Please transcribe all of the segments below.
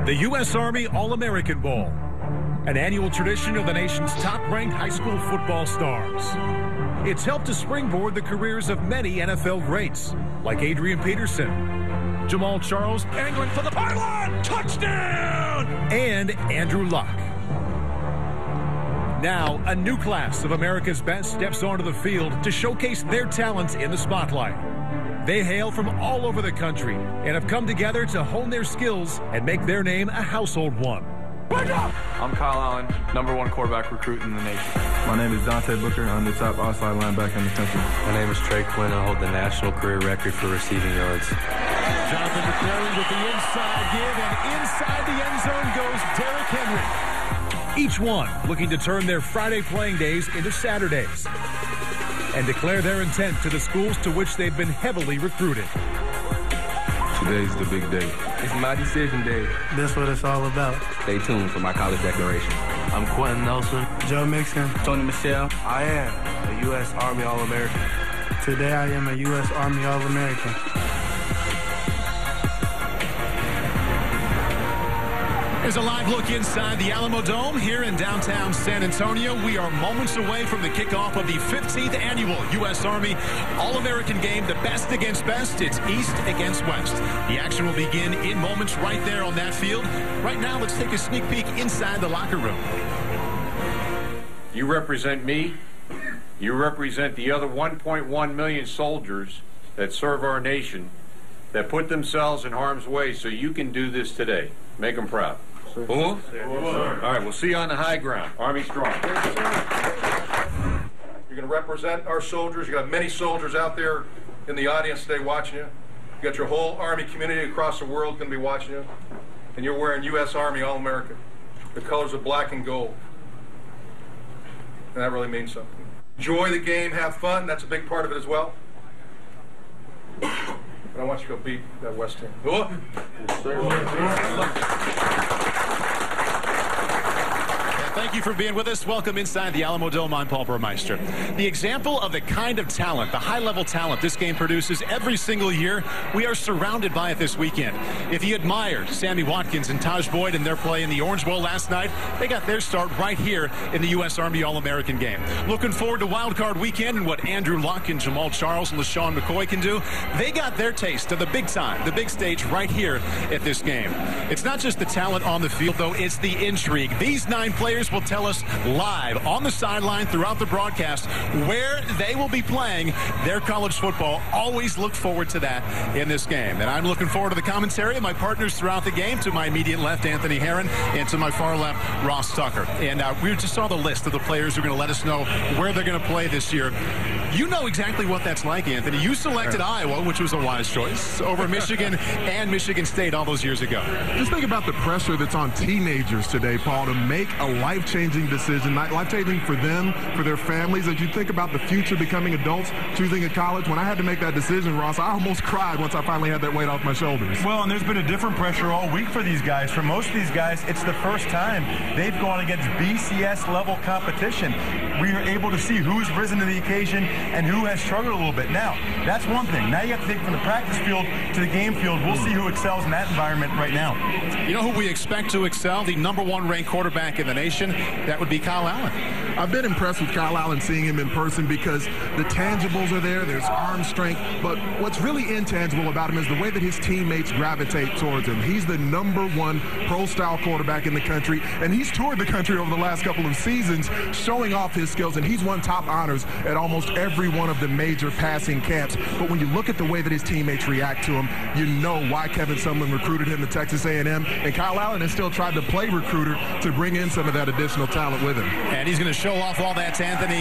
The U.S. Army All-American Bowl, an annual tradition of the nation's top-ranked high school football stars. It's helped to springboard the careers of many NFL greats, like Adrian Peterson, Jamal Charles, angling for the pylon, touchdown, and Andrew Luck. Now, a new class of America's best steps onto the field to showcase their talents in the spotlight. They hail from all over the country and have come together to hone their skills and make their name a household one. I'm Kyle Allen, #1 quarterback recruit in the nation. My name is Dante Booker. I'm the top outside linebacker in the country. My name is Trey Quinn. I hold the national career record for receiving yards. Jonathan McCrary with the inside give, and inside the end zone goes Derrick Henry. Each one looking to turn their Friday playing days into Saturdays and declare their intent to the schools to which they've been heavily recruited. Today's the big day. It's my decision day. That's what it's all about. Stay tuned for my college declaration. I'm Quentin Nelson. Joe Mixon. Tony Michelle. I am a U.S. Army All-American. Today I am a U.S. Army All-American. There's a live look inside the Alamo Dome here in downtown San Antonio. We are moments away from the kickoff of the 15th annual U.S. Army All-American game, the best against best. It's East against West. The action will begin in moments right there on that field. Right now, let's take a sneak peek inside the locker room. You represent me. You represent the other 1.1 million soldiers that serve our nation, that put themselves in harm's way so you can do this today. Make them proud. Ooh? All right, we'll see you on the high ground. Army strong. You're going to represent our soldiers. You got many soldiers out there in the audience today watching you. You got your whole Army community across the world going to be watching you. And you're wearing U.S. Army All-American. The colors of black and gold. And that really means something. Enjoy the game, have fun. That's a big part of it as well. But I want you to go beat that West team. Go up. Thank you for being with us. Welcome inside the Alamo Dome. I'm Paul Burmeister. The example of the kind of talent, the high-level talent this game produces every single year, we are surrounded by it this weekend. If you admire Sammy Watkins and Taj Boyd in their play in the Orange Bowl last night, they got their start right here in the U.S. Army All-American game. Looking forward to Wild Card Weekend and what Andrew Luck and Jamal Charles and LaShawn McCoy can do. They got their taste of the big time, the big stage right here at this game. It's not just the talent on the field, though. It's the intrigue. These 9 players will tell us live on the sideline throughout the broadcast where they will be playing their college football. Always look forward to that in this game. And I'm looking forward to the commentary of my partners throughout the game. To my immediate left, Anthony Herron, and to my far left, Ross Tucker. And we just saw the list of the players who are going to let us know where they're going to play this year. You know exactly what that's like, Anthony. You selected Iowa, which was a wise choice, over Michigan and Michigan State all those years ago. Just think about the pressure that's on teenagers today, Paul, to make a life-changing decision, life-changing for them, for their families. As you think about the future, becoming adults, choosing a college, when I had to make that decision, Ross, I almost cried once I finally had that weight off my shoulders. Well, and there's been a different pressure all week for these guys. For most of these guys, it's the first time they've gone against BCS-level competition. We are able to see who's risen to the occasion and who has struggled a little bit. Now, that's one thing. Now you have to take from the practice field to the game field. We'll see who excels in that environment right now. You know who we expect to excel? The #1 ranked quarterback in the nation. That would be Kyle Allen. I've been impressed with Kyle Allen, seeing him in person, because the tangibles are there. There's arm strength. But what's really intangible about him is the way that his teammates gravitate towards him. He's the #1 pro-style quarterback in the country, and he's toured the country over the last couple of seasons showing off his skills, and he's won top honors at almost every one of the major passing camps. But when you look at the way that his teammates react to him, you know why Kevin Sumlin recruited him to Texas A&M, and Kyle Allen has still tried to play recruiter to bring in some of that additional talent with him. And he's going to show off all that talent,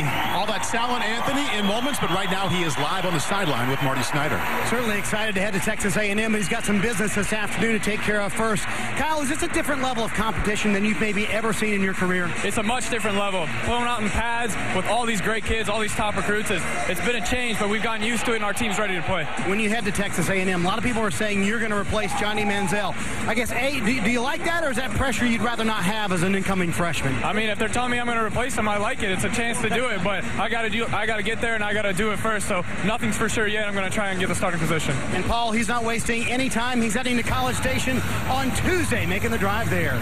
Anthony, in moments, but right now he is live on the sideline with Marty Snyder. Certainly excited to head to Texas A&M. He's got some business this afternoon to take care of first. Kyle, is this a different level of competition than you've maybe ever seen in your career? It's a much different level. Pulling out in pads with all these great kids, all these top recruits, it's been a change, but we've gotten used to it, and our team's ready to play. When you head to Texas A&M, a lot of people are saying you're going to replace Johnny Manziel. I guess, do you like that, or is that pressure you'd rather not have as an incoming freshman? I mean, if they're telling me I'm going to replace him, I like it. It's a chance to do it, but I got to get there, and I got to do it first. So nothing's for sure yet. I'm going to try and get the starting position. And Paul, he's not wasting any time. He's heading to College Station on Tuesday, making the drive there.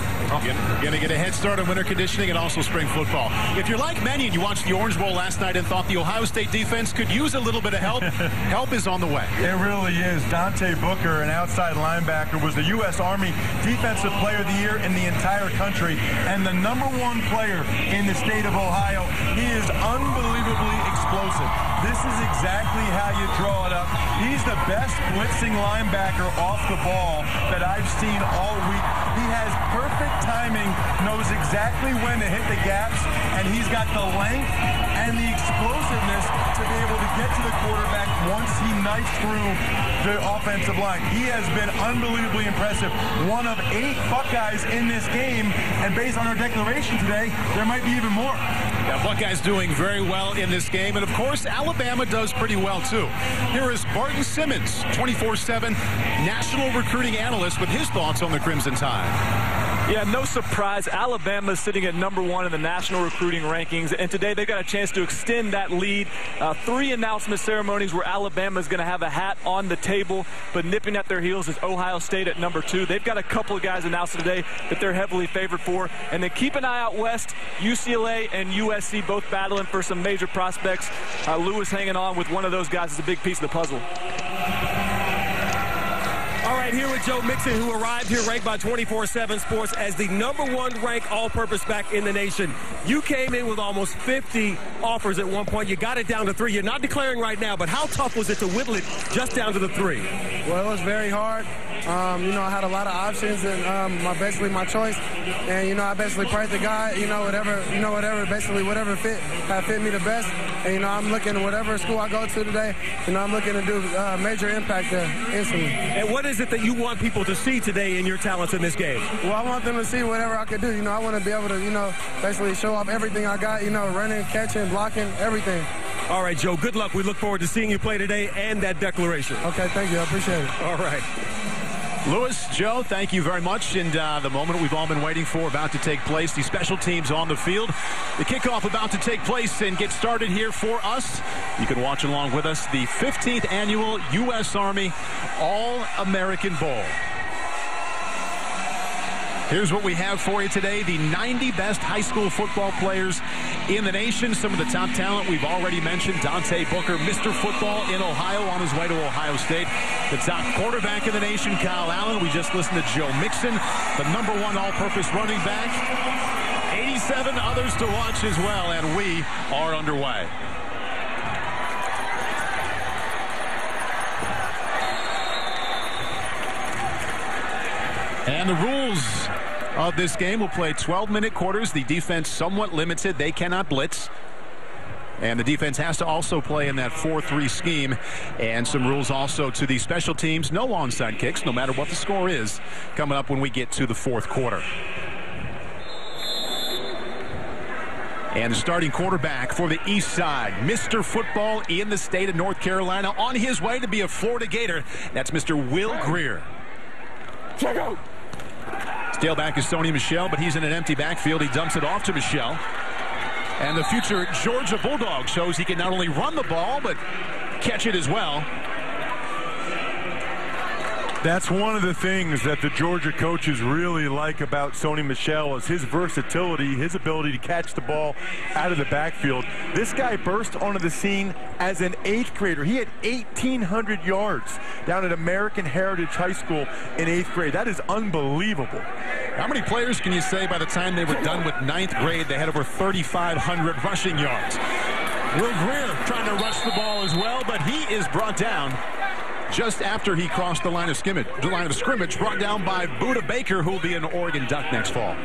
Going to get a head start on winter conditioning and also spring football. If you're like many and you watched the Orange Bowl last night and thought the Ohio State defense could use a little bit of help, help is on the way. It really is. Dante Booker, an outside linebacker, was the U.S. Army Defensive Player of the Year in the entire country and the #1 player in the state of Ohio. He is unbelievably explosive. This is exactly how you draw it up. He's the best blitzing linebacker off the ball that I've seen all week. He has perfect timing, knows exactly when to hit the gaps, and he's got the length and the explosiveness to be able to get to the quarterback once he knifes through the offensive line. He has been unbelievably impressive. One of 8 Buckeyes in this game, and based on our declaration today, there might be even more. Yeah, Buckeyes doing very well in this game, and of course, Alabama does pretty well too. Here is Barton Simmons, 24/7 national recruiting analyst, with his thoughts on the Crimson Tide. Yeah, no surprise. Alabama's sitting at #1 in the national recruiting rankings, and today they've got a chance to extend that lead. 3 announcement ceremonies where Alabama's going to have a hat on the table, but nipping at their heels is Ohio State at #2. They've got a couple of guys announced today that they're heavily favored for. And then keep an eye out west. UCLA and USC both battling for some major prospects. Lewis hanging on with one of those guys is a big piece of the puzzle. All right, here with Joe Mixon, who arrived here ranked by 24/7 Sports as the #1 ranked all-purpose back in the nation. You came in with almost 50 offers at one point. You got it down to 3. You're not declaring right now, but how tough was it to whittle it just down to the 3? Well, it was very hard. I had a lot of options, and basically my choice. And I basically prayed to God. Whatever fit me the best. And I'm looking at whatever school I go to today. I'm looking to do major impact there instantly. And what is it that you want people to see today in your talents in this game? Well, I want them to see whatever I could do. I want to be able to, basically show off everything I got. Running, catching, blocking, everything. All right, Joe. Good luck. We look forward to seeing you play today and that declaration. Okay, thank you. I appreciate it. All right. Lewis, Joe, thank you very much. And the moment we've all been waiting for about to take place, the special teams on the field. The kickoff about to take place and get started here for us. You can watch along with us the 15th annual U.S. Army All-American Bowl. Here's what we have for you today. The 90 best high school football players in the nation. Some of the top talent we've already mentioned. Dante Booker, Mr. Football in Ohio, on his way to Ohio State. The top quarterback in the nation, Kyle Allen. We just listened to Joe Mixon, the #1 all-purpose running back. 87 others to watch as well, and we are underway. And the rules of this game will play 12-minute quarters. The defense somewhat limited. They cannot blitz. And the defense has to also play in that 4-3 scheme. And some rules also to the special teams. No onside kicks, no matter what the score is, coming up when we get to the 4th quarter. And the starting quarterback for the East Side, Mr. Football in the state of North Carolina, on his way to be a Florida Gator. That's Mr. Will Greer. Check out. Tailback is Sony Michel, but he's in an empty backfield. He dumps it off to Michel. And the future Georgia Bulldog shows he can not only run the ball, but catch it as well. That's one of the things that the Georgia coaches really like about Sony Michel is his versatility, his ability to catch the ball out of the backfield. This guy burst onto the scene as an 8th grader. He had 1,800 yards down at American Heritage High School in 8th grade. That is unbelievable. How many players can you say by the time they were done with 9th grade, they had over 3,500 rushing yards? Will Greer trying to rush the ball as well, but he is brought down just after he crossed the line of scrimmage, brought down by Buda Baker, who will be an Oregon Duck next fall.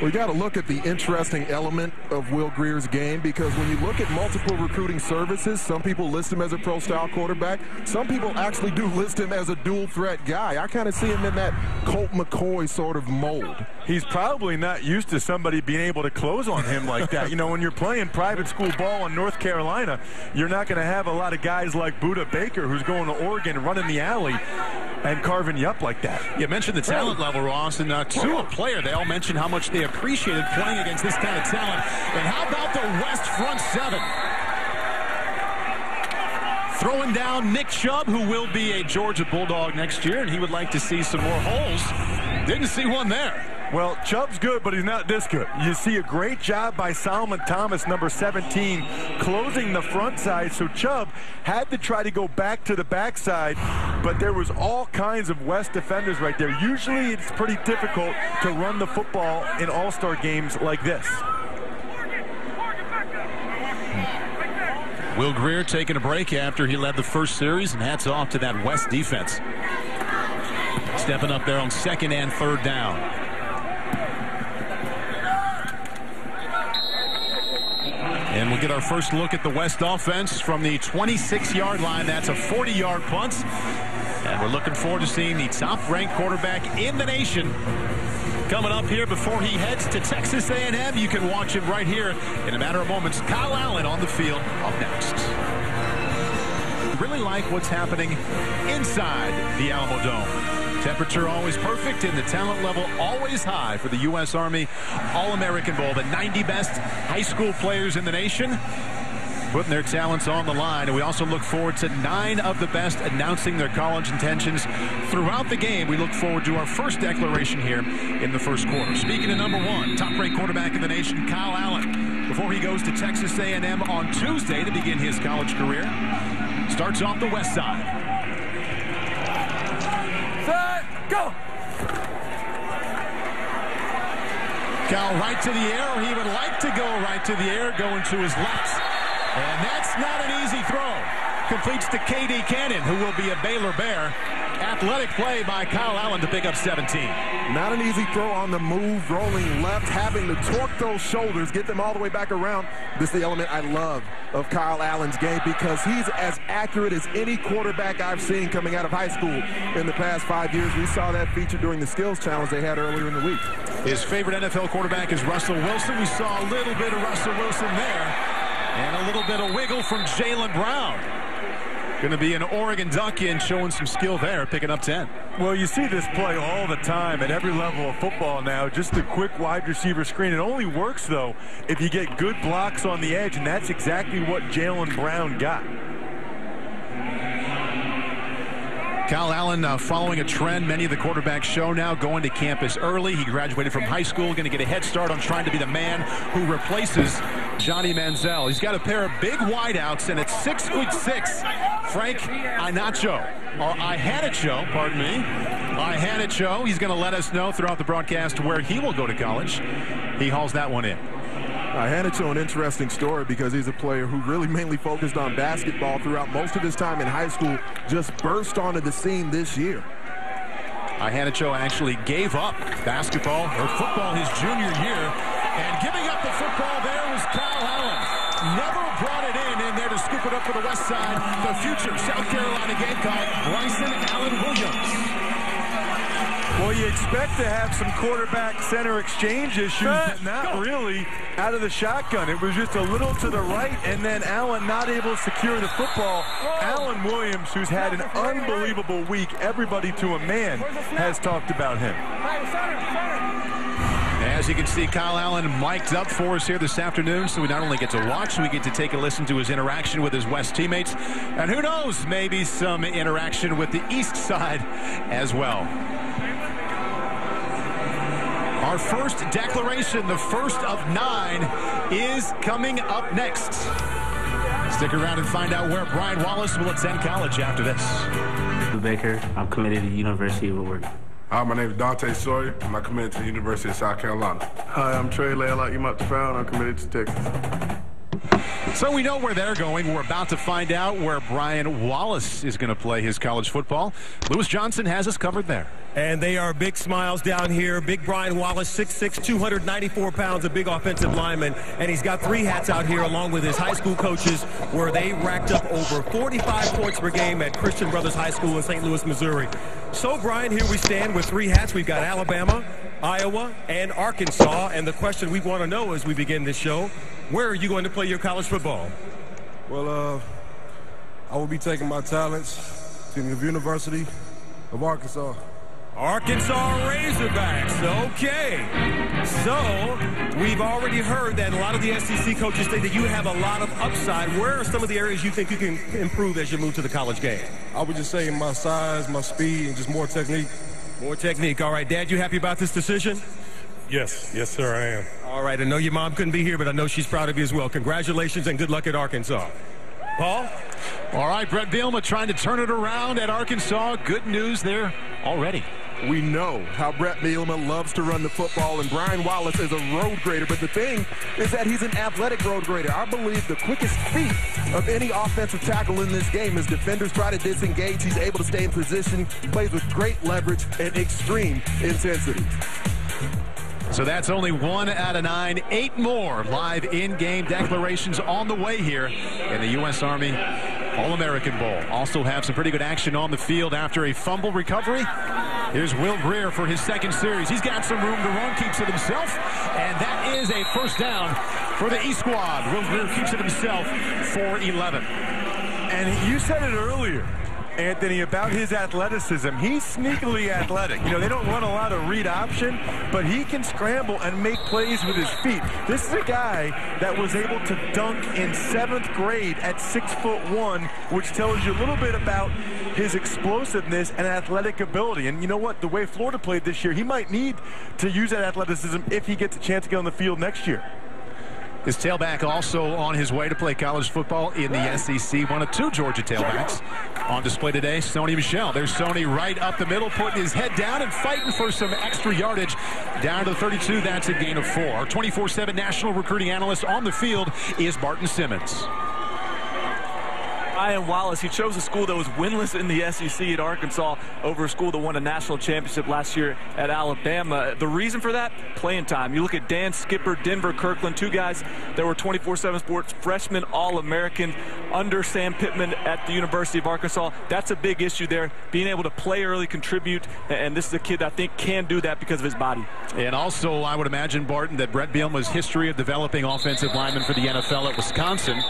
We got to look at the interesting element of Will Grier's game, because when you look at multiple recruiting services, some people list him as a pro-style quarterback. Some people actually do list him as a dual-threat guy. I kind of see him in that Colt McCoy sort of mold. He's probably not used to somebody being able to close on him like that. You know, when you're playing private school ball in North Carolina, you're not going to have a lot of guys like Buda Baker, who's going to Oregon, running the alley and carving you up like that. You mentioned the talent level, Ross, and to a player, they all mentioned how much they appreciated playing against this kind of talent. And how about the West front seven? Throwing down Nick Chubb, who will be a Georgia Bulldog next year, and he would like to see some more holes. Didn't see one there. Well, Chubb's good, but he's not this good. You see a great job by Solomon Thomas, number 17, closing the front side. So Chubb had to try to go back to the backside, but there was all kinds of West defenders right there. Usually it's pretty difficult to run the football in all-star games like this. Will Grier taking a break after he led the first series, and hats off to that West defense. Stepping up there on 2nd and 3rd down. And we'll get our first look at the West offense from the 26-yard line. That's a 40-yard punt. And we're looking forward to seeing the top-ranked quarterback in the nation coming up here before he heads to Texas A&M. You can watch him right here in a matter of moments. Kyle Allen on the field up next. Really like what's happening inside the Alamo Dome. Temperature always perfect and the talent level always high for the U.S. Army All-American Bowl. The 90 best high school players in the nation putting their talents on the line. And we also look forward to 9 of the best announcing their college intentions throughout the game. We look forward to our first declaration here in the first quarter. Speaking of number 1, top-ranked quarterback in the nation, Kyle Allen, before he goes to Texas A&M on Tuesday to begin his college career, starts off the west side. Go! Cal right to the air, or he would like to go right to the air, going to his left. And that's not an easy throw. Completes to K.D. Cannon, who will be a Baylor Bear. Athletic play by Kyle Allen to pick up 17. Not an easy throw on the move, rolling left, having to torque those shoulders, get them all the way back around. This is the element I love of Kyle Allen's game, because he's as accurate as any quarterback I've seen coming out of high school in the past 5 years. We saw that feature during the skills challenge they had earlier in the week. His favorite NFL quarterback is Russell Wilson. We saw a little bit of Russell Wilson there, and a little bit of wiggle from Jaylen Brown. Going to be an Oregon Duck in, showing some skill there, picking up 10. Well, you see this play all the time at every level of football now, just the quick wide receiver screen. It only works, though, if you get good blocks on the edge, and that's exactly what Jaylen Brown got. Kyle Allen following a trend many of the quarterbacks show now, going to campus early. He graduated from high school, going to get a head start on trying to be the man who replaces Johnny Manziel. He's got a pair of big wideouts, and at 6'6", Frank Iheanacho, pardon me. Iheanacho, he's going to let us know throughout the broadcast where he will go to college. He hauls that one in. Iheanacho, an interesting story, because he's a player who really mainly focused on basketball throughout most of his time in high school, just burst onto the scene this year. Iheanacho actually gave up basketball or football his junior year, and giving up the football there was Kyle Allen. Never brought it in there to scoop it up for the west side. The future South Carolina Gamecock, Bryson Allen-Williams. Well, you expect to have some quarterback-center exchange issues, but not really out of the shotgun. It was just a little to the right, and then Allen not able to secure the football. Allen-Williams, who's had an unbelievable week, everybody to a man has talked about him. As you can see, Kyle Allen mic'd up for us here this afternoon, so we not only get to watch, we get to take a listen to his interaction with his West teammates, and who knows, maybe some interaction with the East side as well. Our first declaration, the first of 9, is coming up next. Stick around and find out where Brian Wallace will attend college after this. Baker, I'm committed to the University of Oregon. Hi, my name is Dante Sawyer, and I'm committed to the University of South Carolina. Hi, I'm Trey Laylock. I'm committed to Texas. So we know where they're going. We're about to find out where Brian Wallace is going to play his college football. Lewis Johnson has us covered there. And they are big smiles down here. Big Brian Wallace, 6'6", 294 pounds, a big offensive lineman. And he's got 3 hats out here along with his high school coaches where they racked up over 45 points per game at Christian Brothers High School in St. Louis, Missouri. So, Brian, here we stand with 3 hats. We've got Alabama, Iowa, and Arkansas. And the question we want to know as we begin this show, where are you going to play your college football? Well, I will be taking my talents to the University of Arkansas. Arkansas Razorbacks. Okay. So we've already heard that a lot of the SEC coaches think that you have a lot of upside. Where are some of the areas you think you can improve as you move to the college game? I would just say my size, my speed, and just more technique. More technique. All right, Dad, you happy about this decision? Yes. Yes, sir, I am. All right, I know your mom couldn't be here, but I know she's proud of you as well. Congratulations and good luck at Arkansas. Paul? All right, Brett Bielema trying to turn it around at Arkansas. Good news there already. We know how Brett Bielema loves to run the football, and Brian Wallace is a road grader. But the thing is that he's an athletic road grader. I believe the quickest feat of any offensive tackle in this game is defenders try to disengage. He's able to stay in position, plays with great leverage and extreme intensity. So that's only 1 out of 9. 8 more live in-game declarations on the way here in the U.S. Army All-American Bowl. Also have some pretty good action on the field after a fumble recovery. Here's Will Greer for his second series. He's got some room to run, keeps it himself, and that is a first down for the E squad. Will Greer keeps it himself for 11. And you said it earlier, Anthony, about his athleticism. He's sneakily athletic. You know, they don't run a lot of read option, but he can scramble and make plays with his feet. This is a guy that was able to dunk in 7th grade at 6'1", which tells you a little bit about his explosiveness and athletic ability. And you know what? The way Florida played this year, he might need to use that athleticism if he gets a chance to get on the field next year. His tailback also on his way to play college football in the SEC. One of 2 Georgia tailbacks on display today, Sony Michel. There's Sony right up the middle, putting his head down and fighting for some extra yardage. Down to the 32, that's a gain of 4. Our 24/7 national recruiting analyst on the field is Barton Simmons. Brian Wallace, he chose a school that was winless in the SEC at Arkansas over a school that won a national championship last year at Alabama. The reason for that? Playing time. You look at Dan Skipper, Denver Kirkland, 2 guys that were 24/7 Sports freshman All-American under Sam Pittman at the University of Arkansas. That's a big issue there, being able to play early, contribute, and this is a kid that I think can do that because of his body. And also, I would imagine, Barton, that Brett Bielema's history of developing offensive linemen for the NFL at Wisconsin,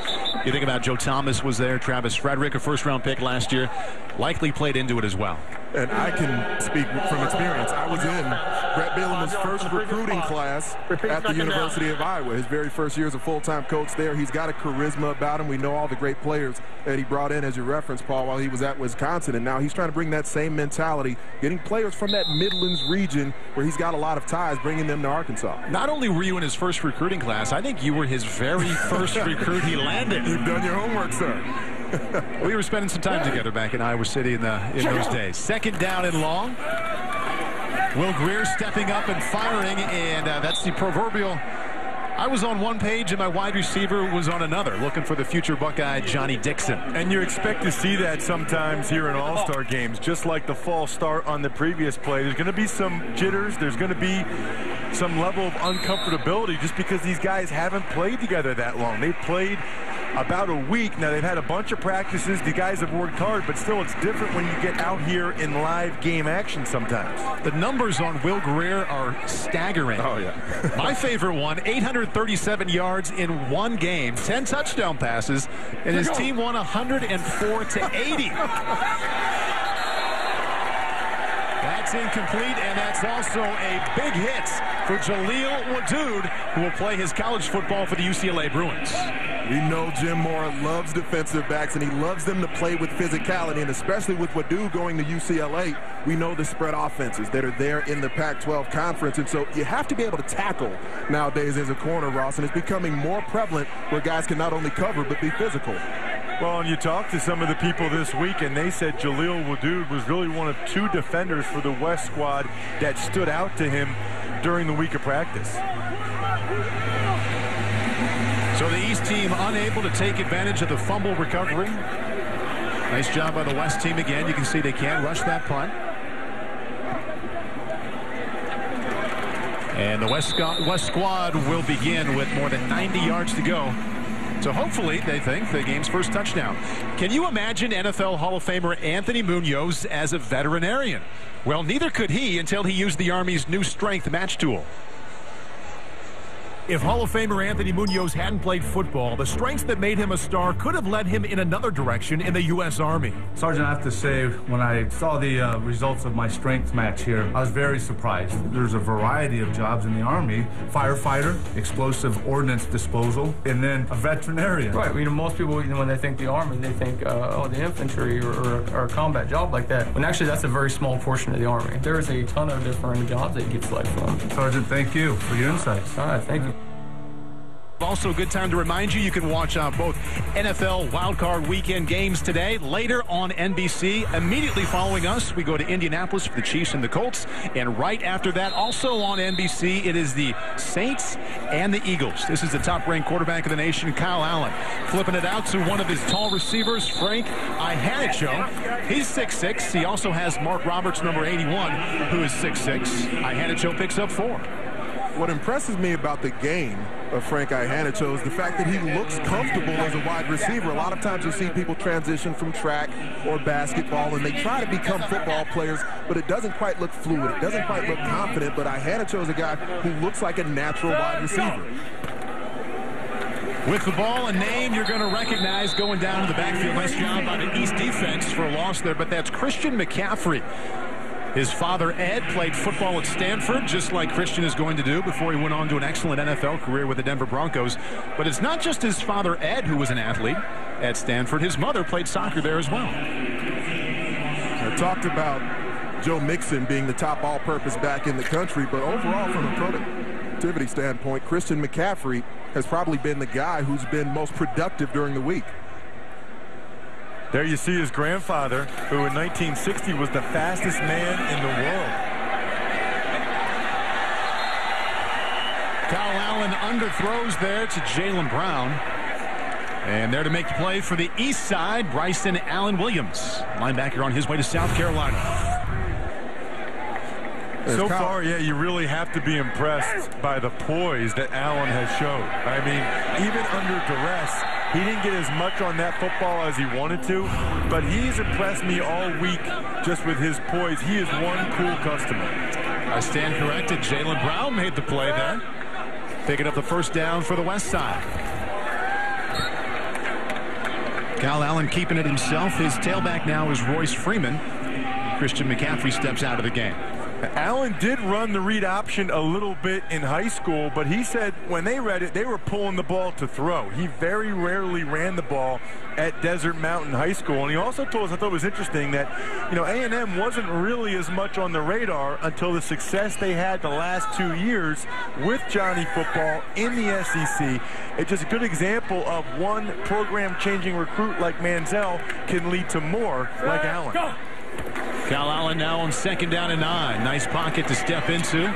you think about Joe Thomas was there, Travis Frederick, a first-round pick last year, likely played into it as well. And I can speak from experience. I was in Brett Bielema's first recruiting class at the University of Iowa. His very first year as a full-time coach there. He's got a charisma about him. We know all the great players that he brought in, as you referenced, Paul, while he was at Wisconsin. And now he's trying to bring that same mentality, getting players from that Midlands region where he's got a lot of ties, bringing them to Arkansas. Not only were you in his first recruiting class, I think you were his very first recruit he landed. You've done your homework, sir. We were spending some time together back in Iowa City in those days. Second down and long. Will Greer stepping up and firing, and that's the proverbial. I was on one page and my wide receiver was on another, looking for the future Buckeye Johnny Dixon. And you expect to see that sometimes here in All-Star games, just like the false start on the previous play. There's going to be some jitters. There's going to be some level of uncomfortability just because these guys haven't played together that long. They've played about a week. Now, they've had a bunch of practices. The guys have worked hard, but still it's different when you get out here in live game action sometimes. The numbers on Will Greer are staggering. Oh, yeah. My favorite one, 837 yards in one game, 10 touchdown passes, and his team won 104-80. That's incomplete, and that's also a big hit for Jaleel Wadood, who will play his college football for the UCLA Bruins. We know Jim Moore loves defensive backs, and he loves them to play with physicality, and especially with Wadood going to UCLA, we know the spread offenses that are there in the Pac-12 conference, and so you have to be able to tackle nowadays as a corner, Ross, and it's becoming more prevalent where guys can not only cover but be physical. Well, and you talked to some of the people this week, and they said Jaleel Wadood was really one of 2 defenders for the West squad that stood out to him during the week of practice. So the East team unable to take advantage of the fumble recovery. Nice job by the West team again. You can see they can't rush that punt. And the West squad will begin with more than 90 yards to go. So hopefully they think the game's first touchdown. Can you imagine NFL Hall of Famer Anthony Munoz as a veterinarian? Well, neither could he until he used the Army's new strength match tool. If Hall of Famer Anthony Munoz hadn't played football, the strengths that made him a star could have led him in another direction in the U.S. Army. Sergeant, I have to say, when I saw the results of my strength match here, I was very surprised. There's a variety of jobs in the Army: firefighter, explosive ordnance disposal, and then a veterinarian. Right. You know, most people, when they think the Army, they think, oh, the infantry or a combat job like that. When actually, that's a very small portion of the Army. There's a ton of different jobs that you get selected from. Sergeant, thank you for your insights. All right, thank you. Also, a good time to remind you can watch both NFL wildcard weekend games today. Later on NBC, immediately following us, we go to Indianapolis for the Chiefs and the Colts. And right after that, also on NBC, it is the Saints and the Eagles. This is the top-ranked quarterback of the nation, Kyle Allen, flipping it out to one of his tall receivers, Frank Ihanacho. He's 6'6". He also has Mark Roberts, number 81, who is 6'6". Ihanacho picks up 4. What impresses me about the game of Frank Ihanacho is the fact that he looks comfortable as a wide receiver. A lot of times you see people transition from track or basketball and they try to become football players, but it doesn't quite look fluid. It doesn't quite look confident, but Ihanacho is a guy who looks like a natural wide receiver. With the ball, a name you're going to recognize going down to the backfield. Nice job by the East defense for a loss there, but that's Christian McCaffrey. His father, Ed, played football at Stanford, just like Christian is going to do before he went on to an excellent NFL career with the Denver Broncos. But it's not just his father, Ed, who was an athlete at Stanford. His mother played soccer there as well. I talked about Joe Mixon being the top all-purpose back in the country, but overall, from a productivity standpoint, Christian McCaffrey has probably been the guy who's been most productive during the week. There you see his grandfather, who in 1960 was the fastest man in the world. Kyle Allen underthrows there to Jaylen Brown. And there to make the play for the east side, Bryson Allen-Williams, linebacker on his way to South Carolina. So far, yeah, you really have to be impressed by the poise that Allen has showed. I mean, even under duress, he didn't get as much on that football as he wanted to, but he's impressed me all week just with his poise. He is one cool customer. I stand corrected. Jaylen Brown made the play there, picking up the first down for the west side. Kyle Allen keeping it himself. His tailback now is Royce Freeman. Christian McCaffrey steps out of the game. Allen did run the read option a little bit in high school, but he said when they read it, they were pulling the ball to throw. He very rarely ran the ball at Desert Mountain High School. And he also told us, I thought it was interesting, that, you know, A&M wasn't really as much on the radar until the success they had the last 2 years with Johnny football in the SEC. It's just a good example of one program-changing recruit like Manziel can lead to more like Allen. Go. Kyle Allen now on 2nd down and 9. Nice pocket to step into.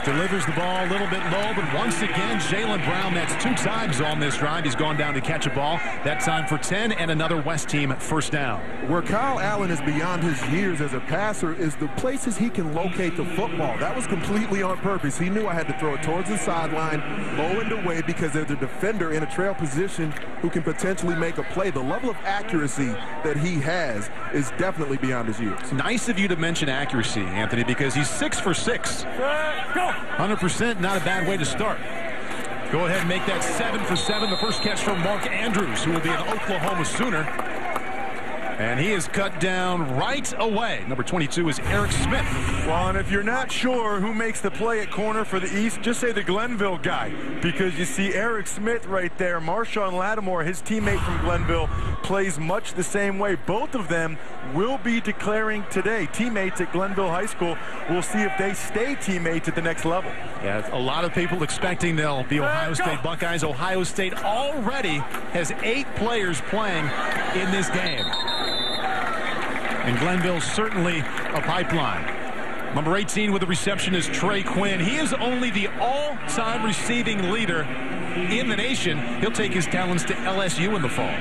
Delivers the ball a little bit low, but once again, Jaylen Brown, that's 2 times on this drive. He's gone down to catch a ball. That time for 10 and another West team first down. Where Kyle Allen is beyond his years as a passer is the places he can locate the football. That was completely on purpose. He knew I had to throw it towards the sideline, low and away, because there's a defender in a trail position who can potentially make a play. The level of accuracy that he has is definitely beyond his years. Nice of you to mention accuracy, Anthony, because he's 6 for 6. Go! 100%, not a bad way to start. Go ahead and make that 7 for 7. The first catch from Mark Andrews, who will be an Oklahoma Sooner. And he is cut down right away. Number 22 is Eric Smith. Well, and if you're not sure who makes the play at corner for the East, just say the Glenville guy, because you see Eric Smith right there. Marshawn Lattimore, his teammate from Glenville, plays much the same way. Both of them will be declaring today. Teammates at Glenville High School. We'll see if they stay teammates at the next level. Yeah, a lot of people expecting they'll be Ohio State Buckeyes. Ohio State already has 8 players playing in this game. And Glenville's certainly a pipeline. Number 18 with the reception is Trey Quinn. He is only the all-time receiving leader in the nation. He'll take his talents to LSU in the fall.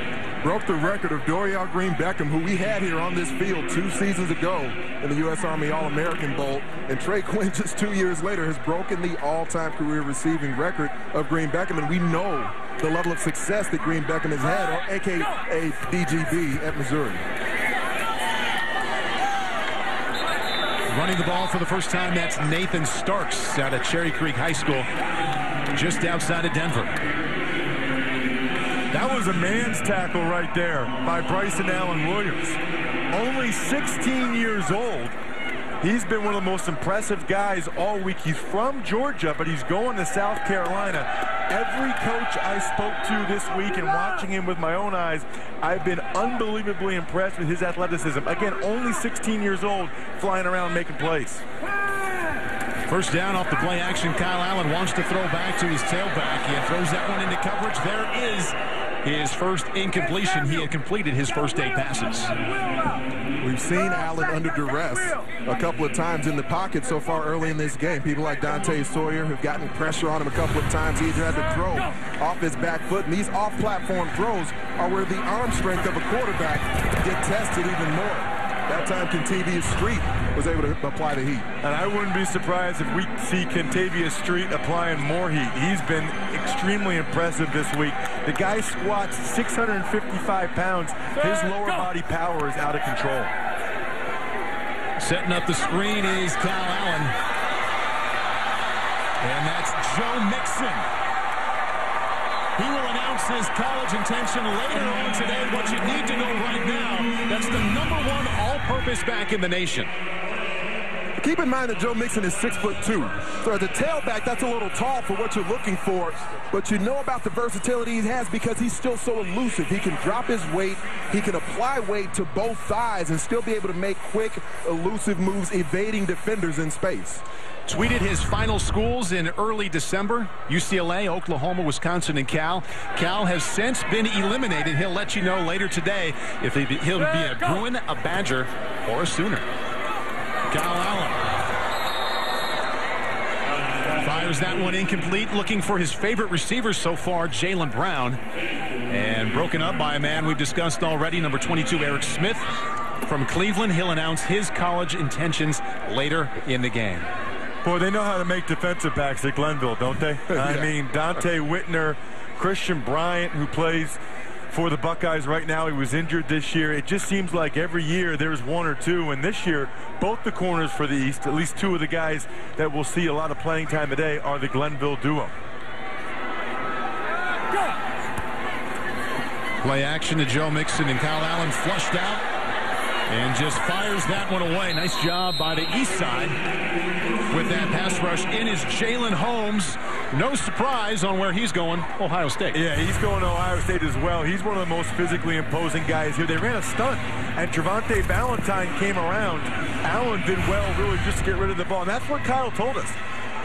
Broke the record of Dorial Green Beckham, who we had here on this field 2 seasons ago in the U.S. Army All-American Bowl. And Trey Quinn, just 2 years later, has broken the all-time career receiving record of Green Beckham. And we know the level of success that Green Beckham has had, or a.k.a. DGB, at Missouri. Running the ball for the first time, that's Nathan Starks out of Cherry Creek High School, just outside of Denver. That was a man's tackle right there by Bryson Allen-Williams. Only 16 years old. He's been one of the most impressive guys all week. He's from Georgia, but he's going to South Carolina. Every coach I spoke to this week and watching him with my own eyes, I've been unbelievably impressed with his athleticism. Again, only 16 years old, flying around making plays. First down off the play action. Kyle Allen wants to throw back to his tailback. He throws that one into coverage. There is his first incompletion. He had completed his first 8 passes. We've seen Allen under duress a couple of times in the pocket so far early in this game. People like Dante Sawyer have gotten pressure on him a couple of times. He either had to throw off his back foot, and these off-platform throws are where the arm strength of a quarterback get tested even more. That time, Kentavious Street was able to apply the heat. And I wouldn't be surprised if we see Kentavious Street applying more heat. He's been extremely impressive this week. The guy squats 655 pounds. His lower body power is out of control. Setting up the screen is Kyle Allen. And that's Joe Mixon. He will announce his college intention later on today. What you need to know right now, that's the #1 all-purpose back in the nation. Keep in mind that Joe Mixon is 6'2". So as a tailback, that's a little tall for what you're looking for. But you know about the versatility he has because he's still so elusive. He can drop his weight. He can apply weight to both thighs and still be able to make quick, elusive moves, evading defenders in space. Tweeted his final schools in early December: UCLA, Oklahoma, Wisconsin, and Cal. Cal has since been eliminated. He'll let you know later today if he'll be a Bruin, a Badger, or a Sooner. Kyle Allen fires that one incomplete, looking for his favorite receiver so far, Jaylen Brown. And broken up by a man we've discussed already, number 22, Eric Smith from Cleveland. He'll announce his college intentions later in the game. Boy, they know how to make defensive backs at Glenville, don't they? Yeah. I mean, Dante Whitner, Christian Bryant, who plays for the Buckeyes right now. He was injured this year. It just seems like every year there's one or two, and this year both the corners for the East, at least 2 of the guys that we'll see a lot of playing time today, are the Glenville duo. Play action to Joe Mixon, and Kyle Allen flushed out and just fires that one away. Nice job by the east side with that pass rush. In is Jalen Holmes. No surprise on where he's going, Ohio State. Yeah, he's going to Ohio State as well. He's one of the most physically imposing guys here. They ran a stunt, and Trevante Valentine came around. Allen did well really just to get rid of the ball, and that's what Kyle told us.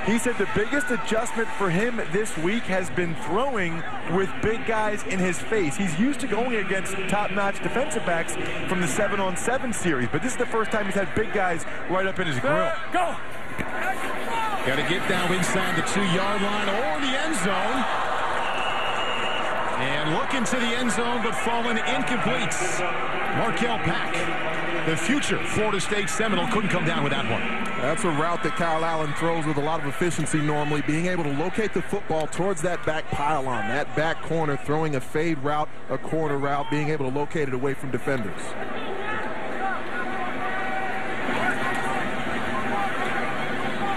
He said the biggest adjustment for him this week has been throwing with big guys in his face. He's used to going against top-notch defensive backs from the 7-on-7 series, but this is the first time he's had big guys right up in his grill. Go! Got to get down inside the 2-yard line or the end zone. And looking to the end zone, but falling incomplete. Markel Pack, the future Florida State Seminole, couldn't come down with that one. That's a route that Kyle Allen throws with a lot of efficiency normally, being able to locate the football towards that back pylon, that back corner, throwing a fade route, a corner route, being able to locate it away from defenders.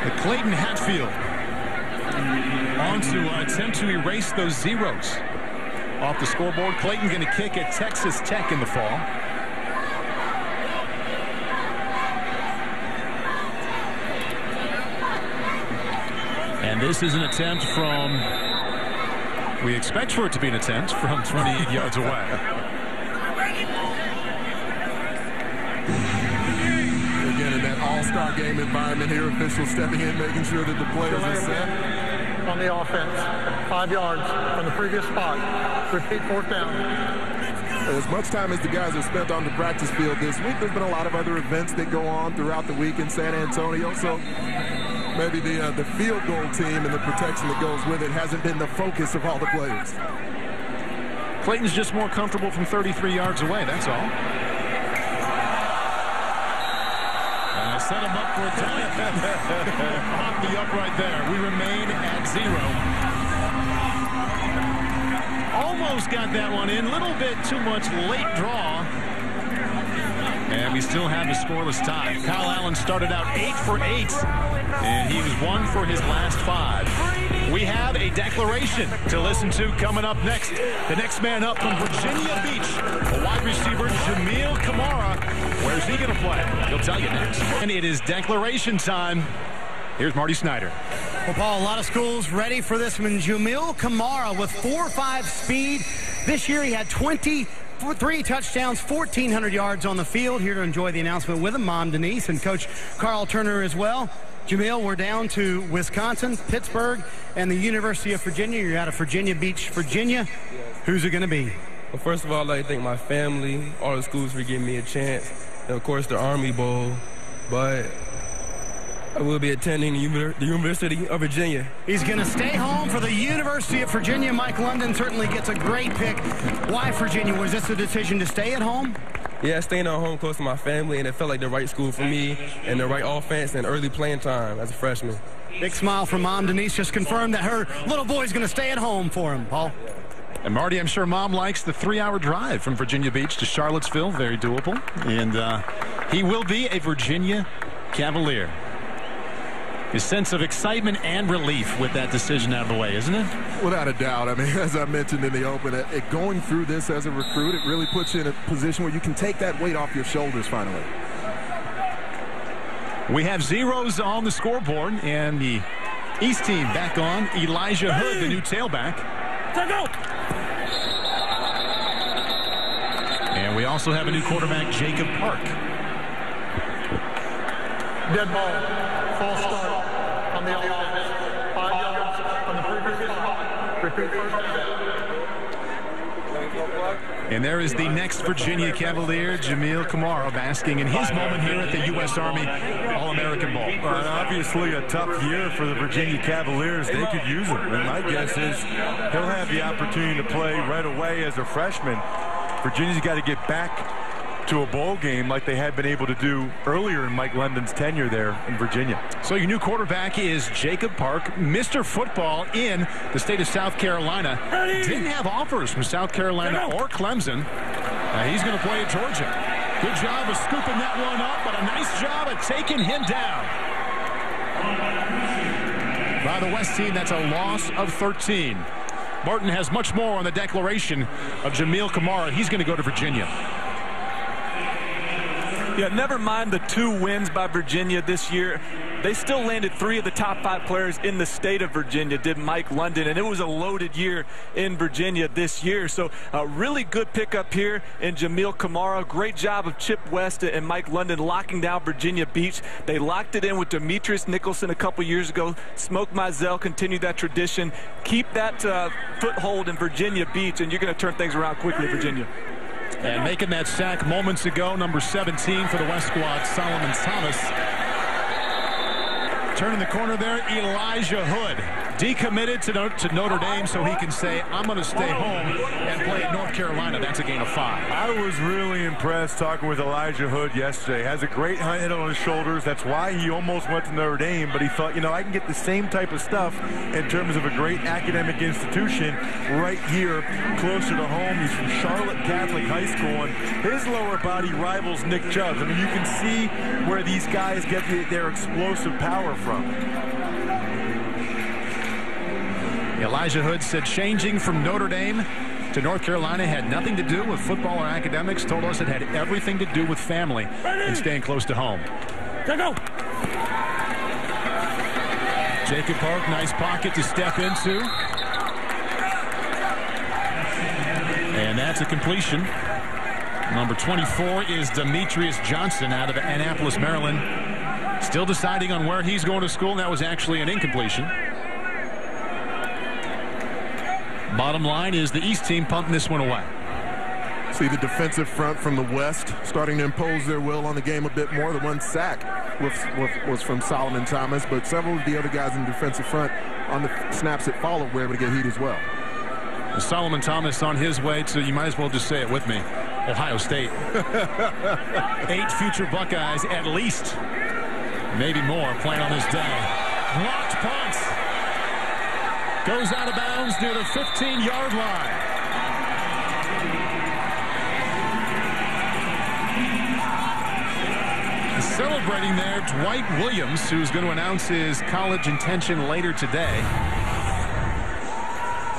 The Clayton Hatfield on to attempt to erase those zeros off the scoreboard. Clayton going to kick at Texas Tech in the fall. And this is an attempt from, we expect for it to be an attempt from 28 yards away. Again, in that all-star game environment here, officials stepping in, making sure that the players are set. On the offense, 5 yards from the previous spot. Repeat 4th down. As much time as the guys have spent on the practice field this week, there's been a lot of other events that go on throughout the week in San Antonio. So maybe the field goal team and the protection that goes with it hasn't been the focus of all the players. Clayton's just more comfortable from 33 yards away, that's all. And I set him up for a tie off the upright there. We remain at 0. Almost got that one in. Little bit too much late draw. And we still have a scoreless tie. Kyle Allen started out 8 for 8. And he was 1 for his last 5. We have a declaration to listen to coming up next. The next man up from Virginia Beach, a wide receiver, Jamil Kamara. Where's he going to play? He'll tell you next. And it is declaration time. Here's Marty Snyder. Well, Paul, a lot of schools ready for this one. Jamil Kamara with 4.5 speed. This year he had 23 touchdowns, 1,400 yards on the field. Here to enjoy the announcement with him, Mom Denise and Coach Carl Turner as well. Jamil, we're down to Wisconsin, Pittsburgh, and the University of Virginia. You're out of Virginia Beach, Virginia. Who's it going to be? Well, first of all, I'd like to thank my family, all the schools for giving me a chance, and, of course, the Army Bowl. But I will be attending the University of Virginia. He's going to stay home for the University of Virginia. Mike London certainly gets a great pick. Why Virginia? Was this a decision to stay at home? Yeah, staying at home close to my family, and it felt like the right school for me and the right offense and early playing time as a freshman. Big smile from Mom Denise. Just confirmed that her little boy's going to stay at home for him, Paul. And Marty, I'm sure Mom likes the 3-hour drive from Virginia Beach to Charlottesville. Very doable. And he will be a Virginia Cavalier. His sense of excitement and relief with that decision out of the way, isn't it? Without a doubt. I mean, as I mentioned in the open, going through this as a recruit, it really puts you in a position where you can take that weight off your shoulders finally. We have zeros on the scoreboard, and the East team back on. Elijah Hood, the new tailback. And we also have a new quarterback, Jacob Park. Dead ball. False start on the offense. 5 yards on the previous spot. Repeat first down. And there is the next Virginia Cavalier, Jamil Kamara, basking in his moment here at the U.S. Army All-American Bowl. Obviously a tough year for the Virginia Cavaliers. They could use him. And my guess is he'll have the opportunity to play right away as a freshman. Virginia's got to get back to a bowl game like they had been able to do earlier in Mike London's tenure there in Virginia. So your new quarterback is Jacob Park, Mr. Football in the state of South Carolina. Didn't have offers from South Carolina or Clemson. He's going to play at Georgia. Good job of scooping that one up, but a nice job of taking him down. By the West team, that's a loss of 13. Martin has much more on the declaration of Jamil Kamara. He's going to go to Virginia. Yeah, never mind the 2 wins by Virginia this year. They still landed 3 of the top 5 players in the state of Virginia, did Mike London, and it was a loaded year in Virginia this year. So a really good pickup here in Jamil Kamara. Great job of Chip West and Mike London locking down Virginia Beach. They locked it in with Demetrius Nicholson a couple years ago. Smoke Mizell continued that tradition. Keep that foothold in Virginia Beach, and you're going to turn things around quickly, Virginia. And making that sack moments ago, number 17 for the West squad, Solomon Thomas. Turning the corner there, Elijah Hood. Decommitted to Notre Dame so he can say, I'm going to stay home and play at North Carolina. That's a gain of 5. I was really impressed talking with Elijah Hood yesterday. Has a great head on his shoulders. That's why he almost went to Notre Dame, but he thought, you know, I can get the same type of stuff in terms of a great academic institution right here closer to home. He's from Charlotte Catholic High School, and his lower body rivals Nick Chubb's. I mean, you can see where these guys get their explosive power from. Elijah Hood said changing from Notre Dame to North Carolina had nothing to do with football or academics. Told us it had everything to do with family and staying close to home. Go. Jacob Park, nice pocket to step into. And that's a completion. Number 24 is Demetrius Johnson out of Annapolis, Maryland. Still deciding on where he's going to school. That was actually an incompletion. Bottom line is the East team pumping this one away. See the defensive front from the West starting to impose their will on the game a bit more. The one sack was from Solomon Thomas, but several of the other guys in the defensive front on the snaps that followed were able to get heat as well. Solomon Thomas on his way to, you might as well just say it with me, Ohio State. 8 future Buckeyes at least, maybe more, playing on this day. Blocked punt. Goes out of bounds near the 15-yard line. Celebrating there, Dwight Williams, who's going to announce his college intention later today.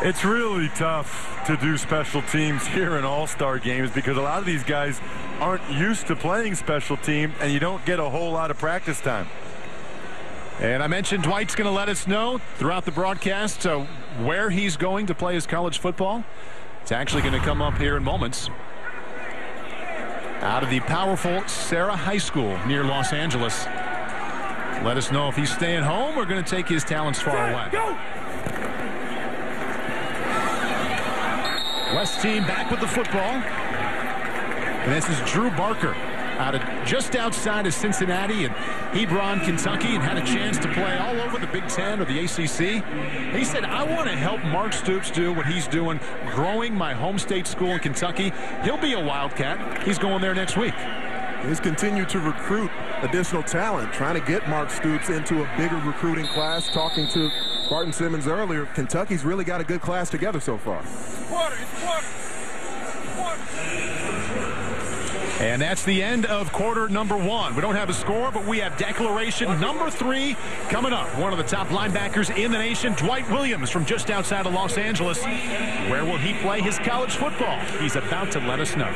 It's really tough to do special teams here in all-star games because a lot of these guys aren't used to playing special team, and you don't get a whole lot of practice time. And I mentioned Dwight's going to let us know throughout the broadcast where he's going to play his college football. It's actually going to come up here in moments. Out of the powerful Sarah High School near Los Angeles. Let us know if he's staying home or going to take his talents far away. Go! West team back with the football. And this is Drew Barker out of just outside of Cincinnati and Hebron, Kentucky, and had a chance to play all over the Big Ten or the ACC. He said, I want to help Mark Stoops do what he's doing, growing my home state school in Kentucky. He'll be a Wildcat. He's going there next week. He's continued to recruit additional talent, trying to get Mark Stoops into a bigger recruiting class. Talking to Barton Simmons earlier, Kentucky's really got a good class together so far. And that's the end of quarter number 1. We don't have a score, but we have declaration number 3 coming up. One of the top linebackers in the nation, Dwight Williams from just outside of Los Angeles. Where will he play his college football? He's about to let us know.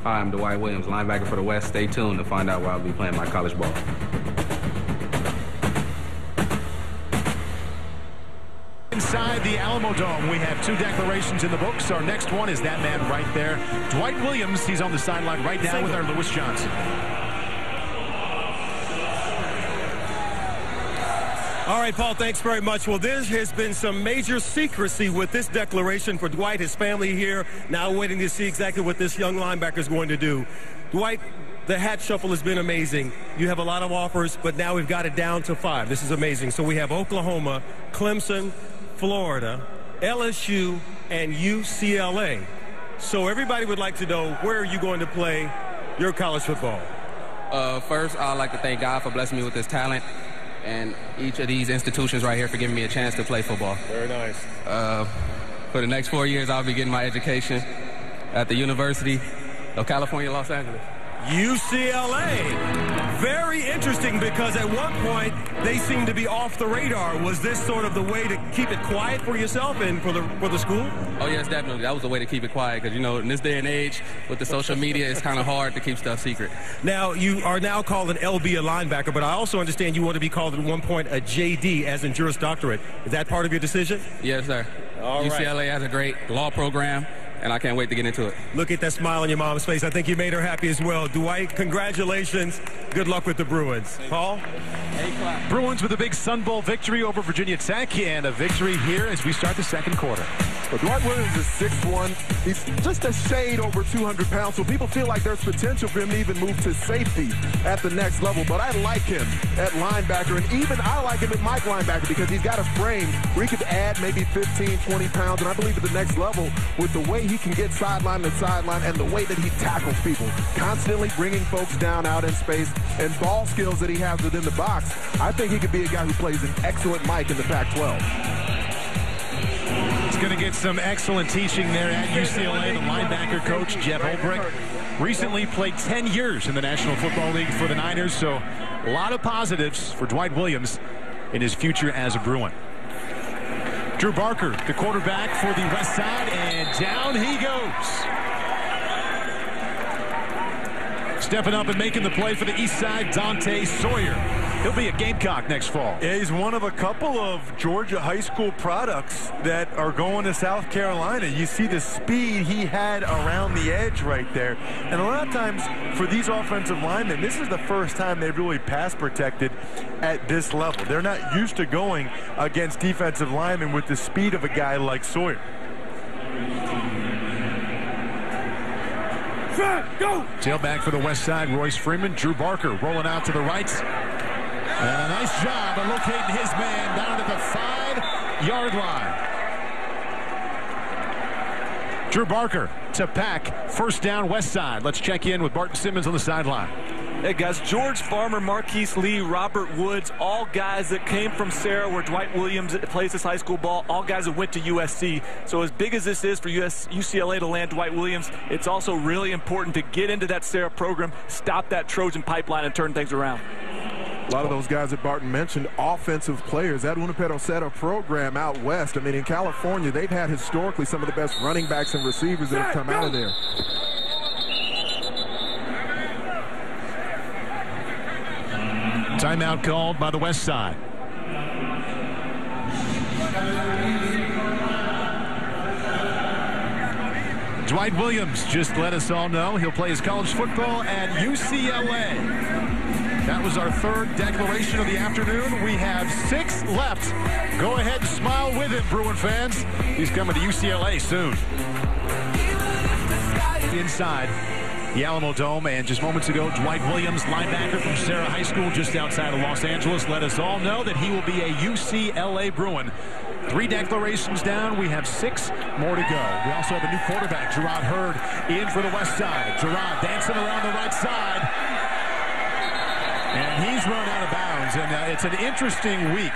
Hi, I'm Dwight Williams, linebacker for the West. Stay tuned to find out where I'll be playing my college ball. Inside the Alamo Dome, we have 2 declarations in the books. Our next one is that man right there, Dwight Williams. He's on the sideline right now with our Lewis Johnson. All right, Paul, thanks very much. Well, there has been some major secrecy with this declaration for Dwight, his family here, now waiting to see exactly what this young linebacker is going to do. Dwight, the hat shuffle has been amazing. You have a lot of offers, but now we've got it down to 5. This is amazing. So we have Oklahoma, Clemson, Florida, LSU, and UCLA. So everybody would like to know, where are you going to play your college football? First, I'd like to thank God for blessing me with this talent and each of these institutions right here for giving me a chance to play football. Very nice. For the next 4 years, I'll be getting my education at the University of California, Los Angeles. UCLA. Very interesting, because at one point they seemed to be off the radar. Was this sort of the way to keep it quiet for yourself and for the school? Oh yes, definitely. That was the way to keep it quiet, because you know, in this day and age with the social media, it's kind of hard to keep stuff secret. Now, you are now called an LB, a linebacker, but I also understand you want to be called at one point a JD, as in Juris Doctorate. Is that part of your decision? Yes, sir. All UCLA right. has a great law program, and I can't wait to get into it. Look at that smile on your mom's face. I think you made her happy as well. Dwight, congratulations. Good luck with the Bruins. Paul? Bruins with a big Sun Bowl victory over Virginia Tech, and a victory here as we start the second quarter. Well, Dwight Williams is 6'1". He's just a shade over 200 pounds, so people feel like there's potential for him to even move to safety at the next level. But I like him at linebacker, and even I like him at Mike linebacker, because he's got a frame where he could add maybe 15, 20 pounds. And I believe at the next level, with the way he can get sideline to sideline and the way that he tackles people, constantly bringing folks down out in space, and ball skills that he has within the box, I think he could be a guy who plays an excellent Mike in the Pac-12. He's going to get some excellent teaching there at UCLA. The linebacker coach, Jeff Holbrook, recently played 10 years in the National Football League for the Niners, so a lot of positives for Dwight Williams in his future as a Bruin. Drew Barker, the quarterback for the West Side, and down he goes. Stepping up and making the play for the East Side, Dante Sawyer. He'll be a Gamecock next fall. Yeah, he's one of a couple of Georgia high school products that are going to South Carolina. You see the speed he had around the edge right there. And a lot of times for these offensive linemen, this is the first time they've really pass protected at this level. They're not used to going against defensive linemen with the speed of a guy like Sawyer. Go! Tailback for the West Side, Royce Freeman. Drew Barker rolling out to the right. And a nice job of locating his man down at the 5-yard line. Drew Barker to pack. First down, West Side. Let's check in with Barton Simmons on the sideline. Hey, guys, George Farmer, Marquise Lee, Robert Woods, all guys that came from Sarah where Dwight Williams plays his high school ball, all guys that went to USC. So as big as this is for UCLA to land Dwight Williams, it's also really important to get into that Sarah program, stop that Trojan pipeline, and turn things around. A lot of those guys that Barton mentioned, offensive players. That Winnipeg Center program out west, I mean, in California, they've had historically some of the best running backs and receivers that have come out of there. Timeout called by the West Side. Dwight Williams just let us all know he'll play his college football at UCLA. That was our third declaration of the afternoon. We have 6 left. Go ahead and smile with him, Bruin fans. He's coming to UCLA soon. Inside the Alamo Dome, and just moments ago, Dwight Williams, linebacker from Sarah High School just outside of Los Angeles, let us all know that he will be a UCLA Bruin. 3 declarations down. We have 6 more to go. We also have a new quarterback, Gerard Hurd, in for the West Side. Gerard dancing around the right side. And he's run out of bounds, and it's an interesting week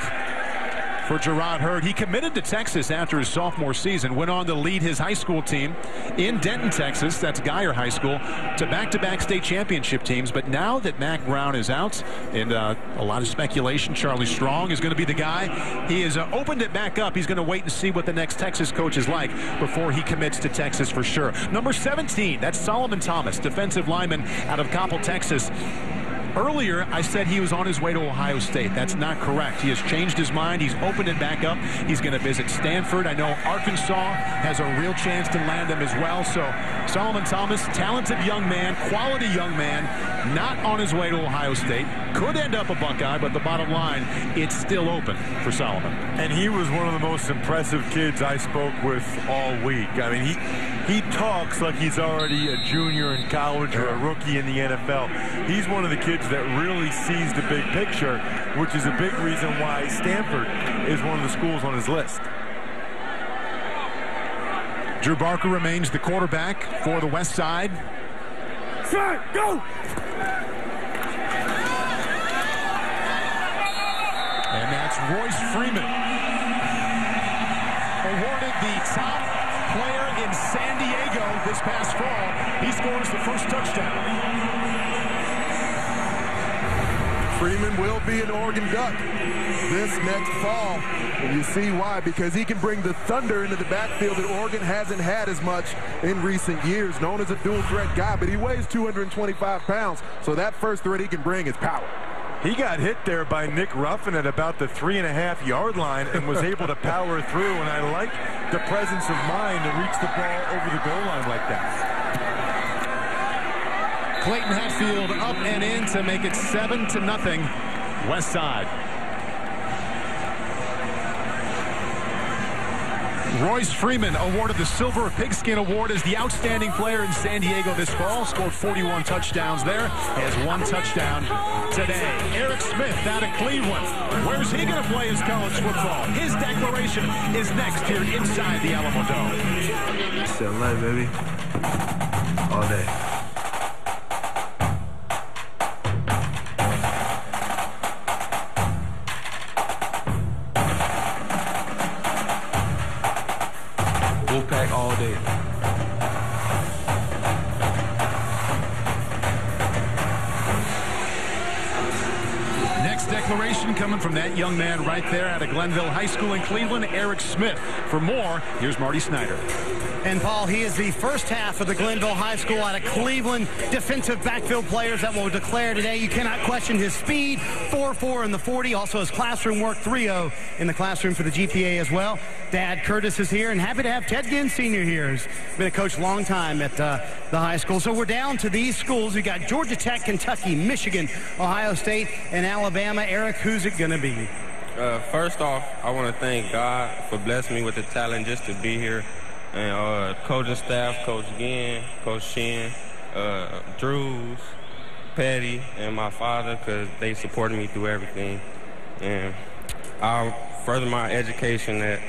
for Gerard Hurd. He committed to Texas after his sophomore season, went on to lead his high school team in Denton, Texas, that's Geyer High School, to back-to-back state championship teams. But now that Mac Brown is out, and a lot of speculation, Charlie Strong is going to be the guy. He has opened it back up. He's going to wait and see what the next Texas coach is like before he commits to Texas for sure. Number 17, that's Solomon Thomas, defensive lineman out of Coppell, Texas. Earlier, I said he was on his way to Ohio State. That's not correct. He has changed his mind. He's opened it back up. He's going to visit Stanford. I know Arkansas has a real chance to land him as well. So Solomon Thomas, talented young man, quality young man, not on his way to Ohio State. Could end up a Buckeye, but the bottom line, it's still open for Solomon. And he was one of the most impressive kids I spoke with all week. I mean, he talks like he's already a junior in college or a rookie in the NFL. He's one of the kids that really sees the big picture, which is a big reason why Stanford is one of the schools on his list. Drew Barker remains the quarterback for the West Side. Go! And that's Royce Freeman, awarded the top player in San Diego this past fall. He scores the first touchdown. Freeman will be an Oregon Duck this next fall. And you see why, because he can bring the thunder into the backfield that Oregon hasn't had as much in recent years. Known as a dual threat guy, but he weighs 225 pounds, so that first threat he can bring is power. He got hit there by Nick Ruffin at about the 3.5-yard line and was able to power through, and I like the presence of mind to reach the ball over the goal line like that. Clayton Hatfield up and in to make it 7-0 West Side. Royce Freeman awarded the Silver Pigskin Award as the outstanding player in San Diego this fall. Scored 41 touchdowns there. Has 1 touchdown today. Eric Smith out of Cleveland. Where's he going to play his college football? His declaration is next here inside the Alamo Dome. Still alive, baby. All day. Pack all day. Next declaration coming from that young man right there out of Glenville High School in Cleveland, Eric Smith. For more, here's Marty Snyder. And, Paul, he is the first half of the Glenville High School out of Cleveland defensive backfield players that will declare today. You cannot question his speed, 4.4 in the 40. Also his classroom work, 3.0 in the classroom for the GPA as well. Dad Curtis is here, and happy to have Ted Ginn Sr. here. He's been a coach a long time at the high school. So we're down to these schools. We got Georgia Tech, Kentucky, Michigan, Ohio State, and Alabama. Eric, who's it going to be? First off, I want to thank God for blessing me with the talent just to be here. And coaching staff, Coach Ginn, Coach Shin, Drews, Petty, and my father, because they supported me through everything. And I'll further my education at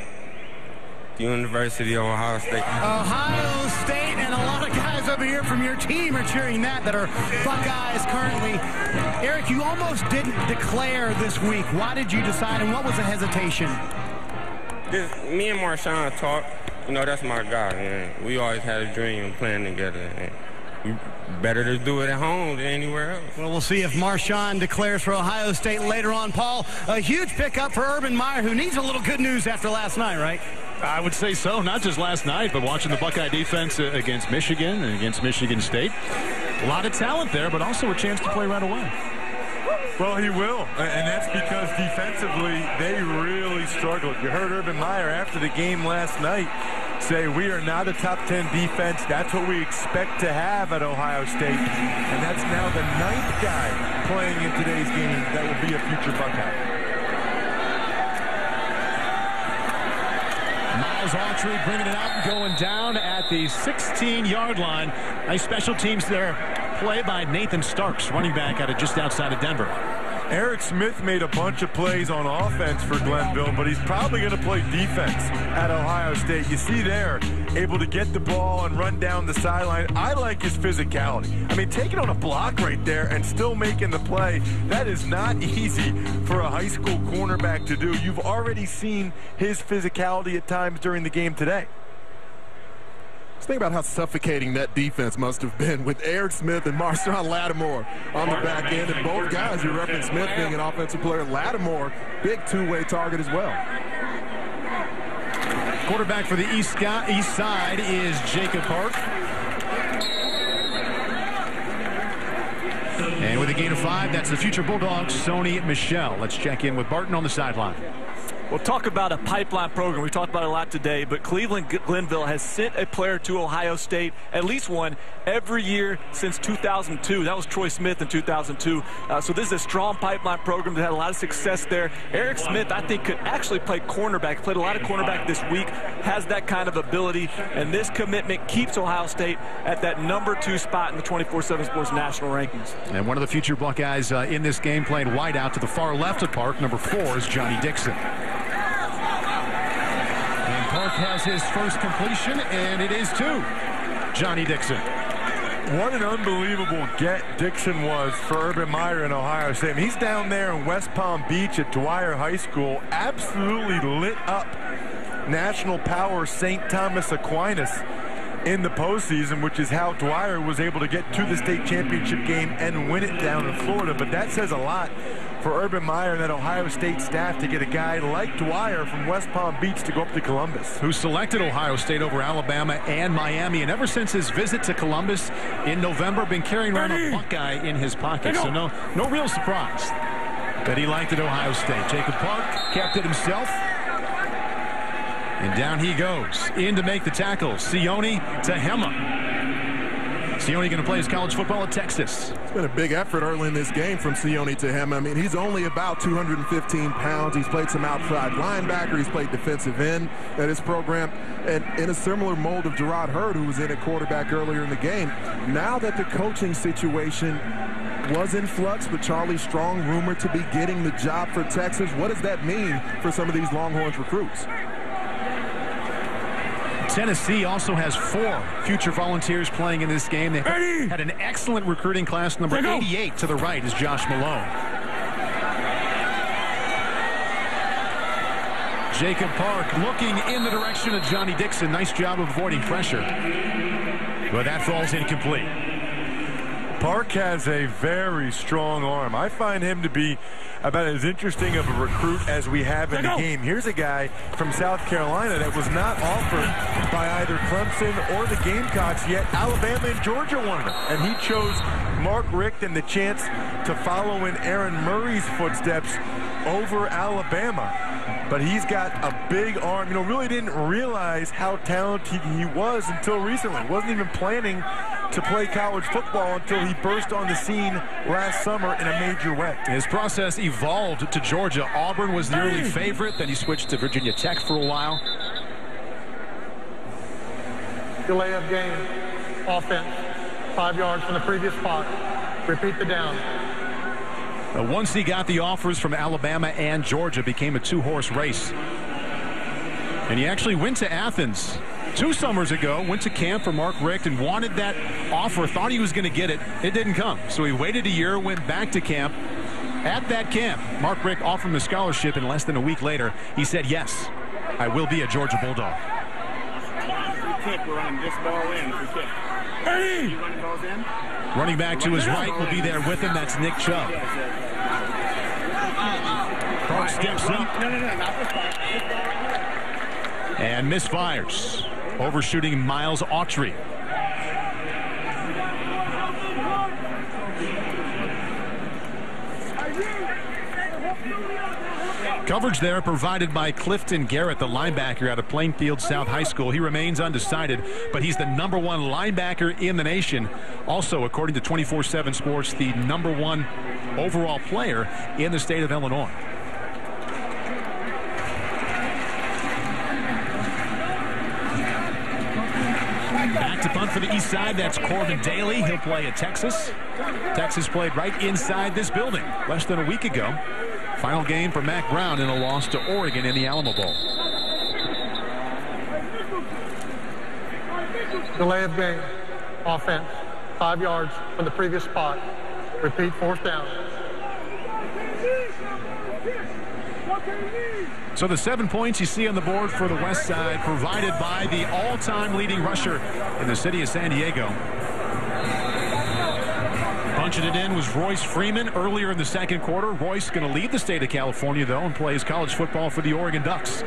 the University of Ohio State. Ohio State, and a lot of guys over here from your team are cheering that are Buckeyes currently. Eric, you almost didn't declare this week. Why did you decide, and what was the hesitation? Me and Marshawn talked. You know, that's my guy, and we always had a dream of playing together. And better to do it at home than anywhere else. Well, we'll see if Marshawn declares for Ohio State later on. Paul, a huge pickup for Urban Meyer, who needs a little good news after last night, right? I would say so. Not just last night, but watching the Buckeye defense against Michigan and against Michigan State. A lot of talent there, but also a chance to play right away. Well, he will, and that's because defensively they really struggled. You heard Urban Meyer after the game last night say, we are not a top 10 defense. That's what we expect to have at Ohio State. And that's now the 9th guy playing in today's game that will be a future Buckeye. Miles Autry bringing it out and going down at the 16-yard line. Nice special teams there. Play by Nathan Starks, running back out of just outside of Denver. Eric Smith made a bunch of plays on offense for Glenville, but he's probably going to play defense at Ohio State. You see there, able to get the ball and run down the sideline. I like his physicality. I mean, taking on a block right there and still making the play, that is not easy for a high school cornerback to do. You've already seen his physicality at times during the game today. Just think about how suffocating that defense must have been with Eric Smith and Marshawn Lattimore on the back end. And both guys, you referenced Smith being an offensive player. Lattimore, big two-way target as well. Quarterback for the East Side is Jacob Park. And with a gain of 5, that's the future Bulldogs, Sony Michel. Let's check in with Barton on the sideline. We'll talk about a pipeline program. We talked about it a lot today, but Cleveland-Glenville has sent a player to Ohio State, at least one, every year since 2002. That was Troy Smith in 2002. So this is a strong pipeline program that had a lot of success there. Eric Smith, I think, could actually play cornerback. Played a lot of cornerback this week, has that kind of ability, and this commitment keeps Ohio State at that #2 spot in the 24/7 Sports national rankings. And one of the future Buckeyes in this game playing wide out to the far left of Park, #4 is Johnny Dixon. Park has his first completion, and it is to Johnny Dixon. What an unbelievable get Dixon was for Urban Meyer in Ohio State. I mean, he's down there in West Palm Beach at Dwyer High School, absolutely lit up national power St. Thomas Aquinas in the postseason, which is how Dwyer was able to get to the state championship game and win it down in Florida. But that says a lot for Urban Meyer and that Ohio State staff to get a guy like Dwyer from West Palm Beach to go up to Columbus. Who selected Ohio State over Alabama and Miami, and ever since his visit to Columbus in November, been carrying around a Buckeye in his pocket. So no real surprise that he liked it Ohio State. Jacob Park kept it himself. And down he goes. In to make the tackle. Sione Tehema. Sione going to play his college football at Texas. It's been a big effort early in this game from Sione Tehema. I mean, he's only about 215 pounds. He's played some outside linebacker. He's played defensive end at his program. And in a similar mold of Gerard Hurd, who was in at quarterback earlier in the game. Now that the coaching situation was in flux, but Charlie Strong rumored to be getting the job for Texas, what does that mean for some of these Longhorns recruits? Tennessee also has 4 future Volunteers playing in this game. They had an excellent recruiting class. Number 88 to the right is Josh Malone. Jacob Park looking in the direction of Johnny Dixon. Nice job of avoiding pressure. But that falls incomplete. Park has a very strong arm. I find him to be about as interesting of a recruit as we have in the game. Here's a guy from South Carolina that was not offered by either Clemson or the Gamecocks, yet Alabama and Georgia wanted him. And he chose Mark Richt and the chance to follow in Aaron Murray's footsteps over Alabama. But he's got a big arm. You know, really didn't realize how talented he was until recently. Wasn't even planning to play college football until he burst on the scene last summer in a major way. His process evolved to Georgia. Auburn was the early favorite. Then he switched to Virginia Tech for a while. Delay of game, offense, 5 yards from the previous spot. Repeat the down. Once he got the offers from Alabama and Georgia, it became a two-horse race. And he actually went to Athens 2 summers ago, went to camp for Mark Richt and wanted that offer, thought he was going to get it. It didn't come. So he waited a year, went back to camp. At that camp, Mark Richt offered him a scholarship, and less than a week later, he said, yes, I will be a Georgia Bulldog. We're running this ball in. Hey! Running back to his right will be there with him. That's Nick Chubb. Clark steps up. No, not this ball. And misfires. Overshooting Miles Autry. Coverage there provided by Clifton Garrett, the linebacker out of Plainfield South High School. He remains undecided, but he's the #1 linebacker in the nation. Also, according to 24/7 Sports, the #1 overall player in the state of Illinois. Back to punt for the east side. That's Corbin Daly. He'll play at Texas. Texas played right inside this building less than a week ago. Final game for Mack Brown in a loss to Oregon in the Alamo Bowl. Delay of game. Offense. 5 yards from the previous spot. Repeat, 4th down. So the 7 points you see on the board for the West Side provided by the all-time leading rusher in the city of San Diego. Punching it in was Royce Freeman earlier in the second quarter. Royce going to lead the state of California, though, and plays college football for the Oregon Ducks.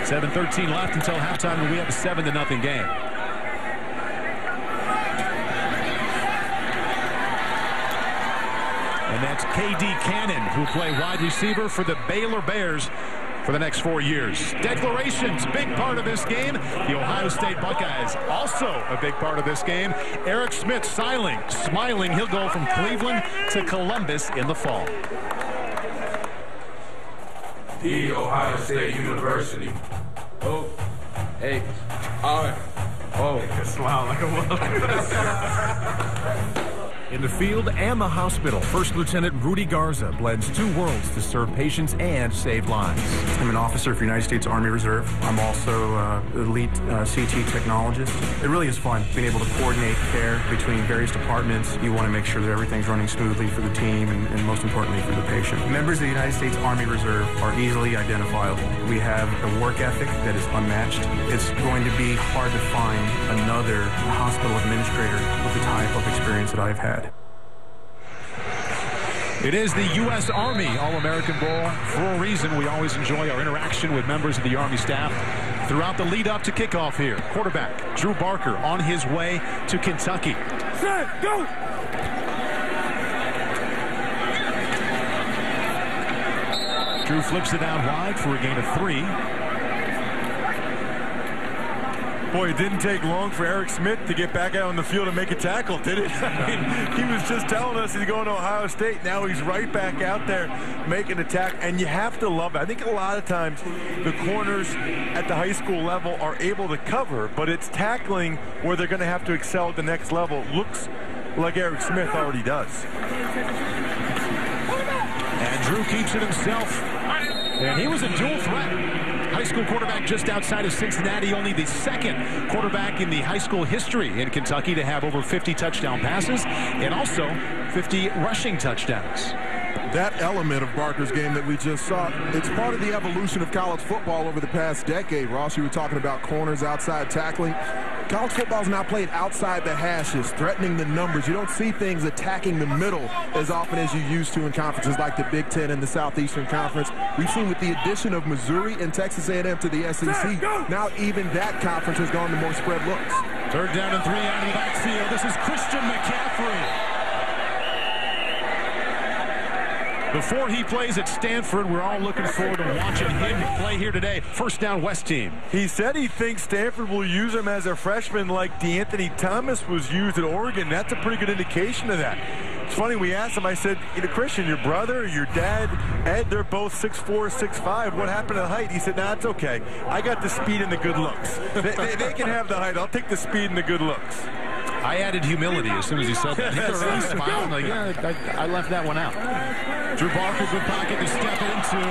7:13 left until halftime, and we have a 7-0 game. And that's K.D. Cannon, who will play wide receiver for the Baylor Bears for the next 4 years. Declarations, big part of this game. The Ohio State Buckeyes, also a big part of this game. Eric Smith smiling. He'll go from Cleveland to Columbus in the fall. The Ohio State University. Oh, hey, all right. Oh, smile like a wolf. In the field and the hospital, First Lieutenant Rudy Garza blends 2 worlds to serve patients and save lives. I'm an officer for United States Army Reserve. I'm also an elite CT technologist. It really is fun being able to coordinate care between various departments. You want to make sure that everything's running smoothly for the team and most importantly for the patient. Members of the United States Army Reserve are easily identifiable. We have a work ethic that is unmatched. It's going to be hard to find another hospital administrator with the type of experience that I've had. It is the U.S. Army All-American Bowl. For a reason, we always enjoy our interaction with members of the Army staff throughout the lead up to kickoff here. Quarterback Drew Barker on his way to Kentucky. Set, go! Drew flips it out wide for a gain of 3. Boy, it didn't take long for Eric Smith to get back out on the field and make a tackle, did it? I mean, he was just telling us he's going to Ohio State. Now he's right back out there making a tackle, and you have to love it. I think a lot of times the corners at the high school level are able to cover, but it's tackling where they're going to have to excel at the next level. Looks like Eric Smith already does. And Drew keeps it himself. And he was a dual threat. High school quarterback just outside of Cincinnati, only the second quarterback in the high school history in Kentucky to have over 50 touchdown passes and also 50 rushing touchdowns. That element of Barker's game that we just saw, it's part of the evolution of college football over the past decade. Ross, you were talking about corners, outside tackling. College football is now played outside the hashes, threatening the numbers. You don't see things attacking the middle as often as you used to in conferences like the Big Ten and the Southeastern Conference. We've seen with the addition of Missouri and Texas A&M to the SEC, now even that conference has gone to more spread looks. 3rd down and 3 out of the backfield. This is Christian McCaffrey. Before he plays at Stanford, we're all looking forward to watching him play here today. First down West team. He said he thinks Stanford will use him as a freshman like DeAnthony Thomas was used at Oregon. That's a pretty good indication of that. It's funny, we asked him, I said, Christian, your brother, your dad, Ed, they're both 6'4", 6'5". What happened to the height? He said, nah, it's okay. I got the speed and the good looks. They can have the height. I'll take the speed and the good looks. I added humility as soon as he said that. He smiled like, yeah, I left that one out. Drew Barker, good pocket to step into.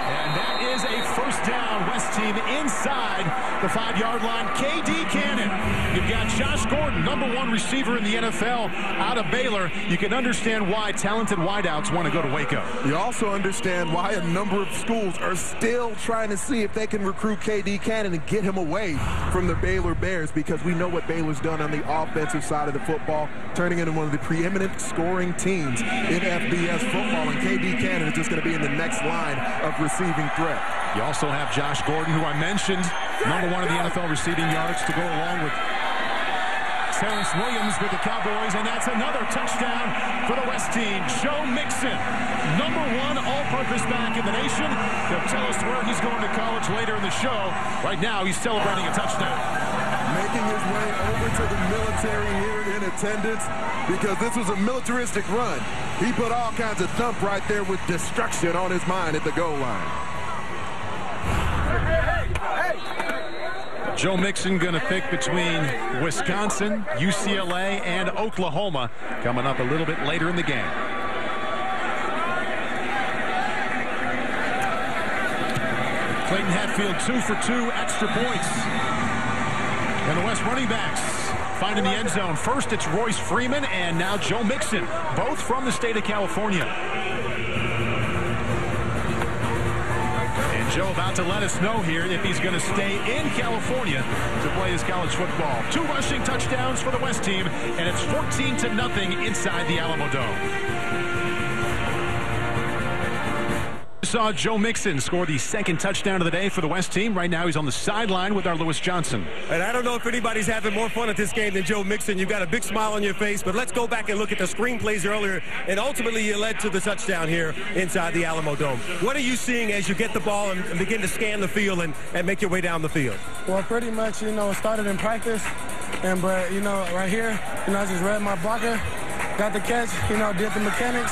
And that is a first down. West team inside the 5-yard line. KD Cannon. You've got Josh Gordon, #1 receiver in the NFL out of Baylor. You can understand why talented wideouts want to go to Waco. You also understand why a number of schools are still trying to see if they can recruit KD Cannon and get him away from the Baylor Bears, because we know what Baylor's done on the offensive side of the football, turning into one of the preeminent scoring teams in FBS football. And KD Cannon is just going to be in the next line of receiving threat. You also have Josh Gordon, who I mentioned, #1 in the NFL receiving yards, to go along with Terrence Williams with the Cowboys, and that's another touchdown for the West team. Joe Mixon, #1 all-purpose back in the nation. He'll tell us where he's going to college later in the show. Right now, he's celebrating a touchdown. Making his way over to the military here in attendance, because this was a militaristic run. He put all kinds of thump right there with destruction on his mind at the goal line. Joe Mixon going to pick between Wisconsin, UCLA, and Oklahoma coming up a little bit later in the game. Clayton Hatfield 2 for 2 extra points. And the West running backs finding the end zone. First, it's Royce Freeman, and now Joe Mixon, both from the state of California. And Joe about to let us know here if he's going to stay in California to play his college football. 2 rushing touchdowns for the West team, and it's 14-0 inside the Alamo Dome. Saw Joe Mixon score the 2nd touchdown of the day for the West team. Right now he's on the sideline with our Lewis Johnson. And I don't know if anybody's having more fun at this game than Joe Mixon. You've got a big smile on your face, but let's go back and look at the screen plays earlier, and ultimately you led to the touchdown here inside the Alamo Dome. What are you seeing as you get the ball and begin to scan the field and make your way down the field? Well, pretty much, it started in practice, but, right here, I just read my blocker, got the catch, did the mechanics.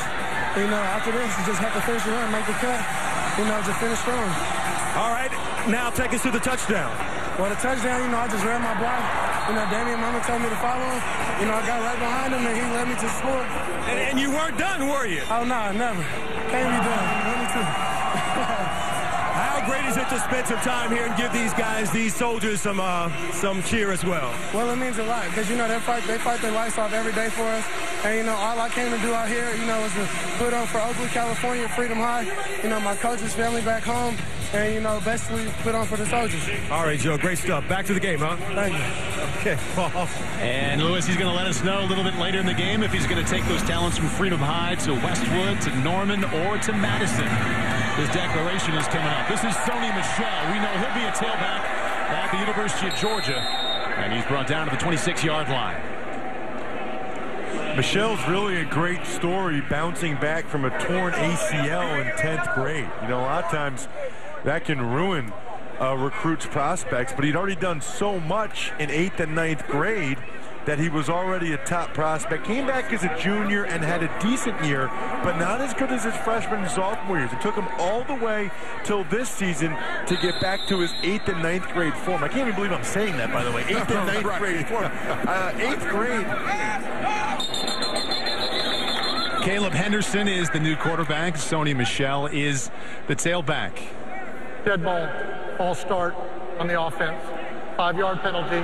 After this, you just have to finish the run, make the cut, just finish strong. All right, now take us to the touchdown. Well, the touchdown, I just ran my block. Damian Mama told me to follow him. I got right behind him, and he led me to score. And you weren't done, were you? Oh, no, never. Can't be done. Let me too. How great is it to spend some time here and give these guys, these soldiers, some cheer as well? Well, it means a lot, because, they fight their lives off every day for us. And, all I came to do out here, was to put on for Oakland, California, Freedom High, my coach's family back home, and, basically put on for the soldiers. All right, Joe, great stuff. Back to the game, huh? Thank you. Okay, Paul. And Lewis, he's going to let us know a little bit later in the game if he's going to take those talents from Freedom High to Westwood, to Norman, or to Madison. His declaration is coming up. This is Sony Michel. We know he'll be a tailback at the University of Georgia, and he's brought down to the 26-yard line. Michelle's really a great story, bouncing back from a torn ACL in 10th grade. A lot of times that can ruin recruits' prospects, but he'd already done so much in 8th and 9th grade that he was already a top prospect. Came back as a junior and had a decent year, but not as good as his freshman and sophomore years. It took him all the way till this season to get back to his 8th and 9th grade form. I can't even believe I'm saying that, by the way. 8th and 9th grade form. 8th grade. Caleb Henderson is the new quarterback. Sony Michel is the tailback. Dead ball. False start on the offense. 5-yard penalty.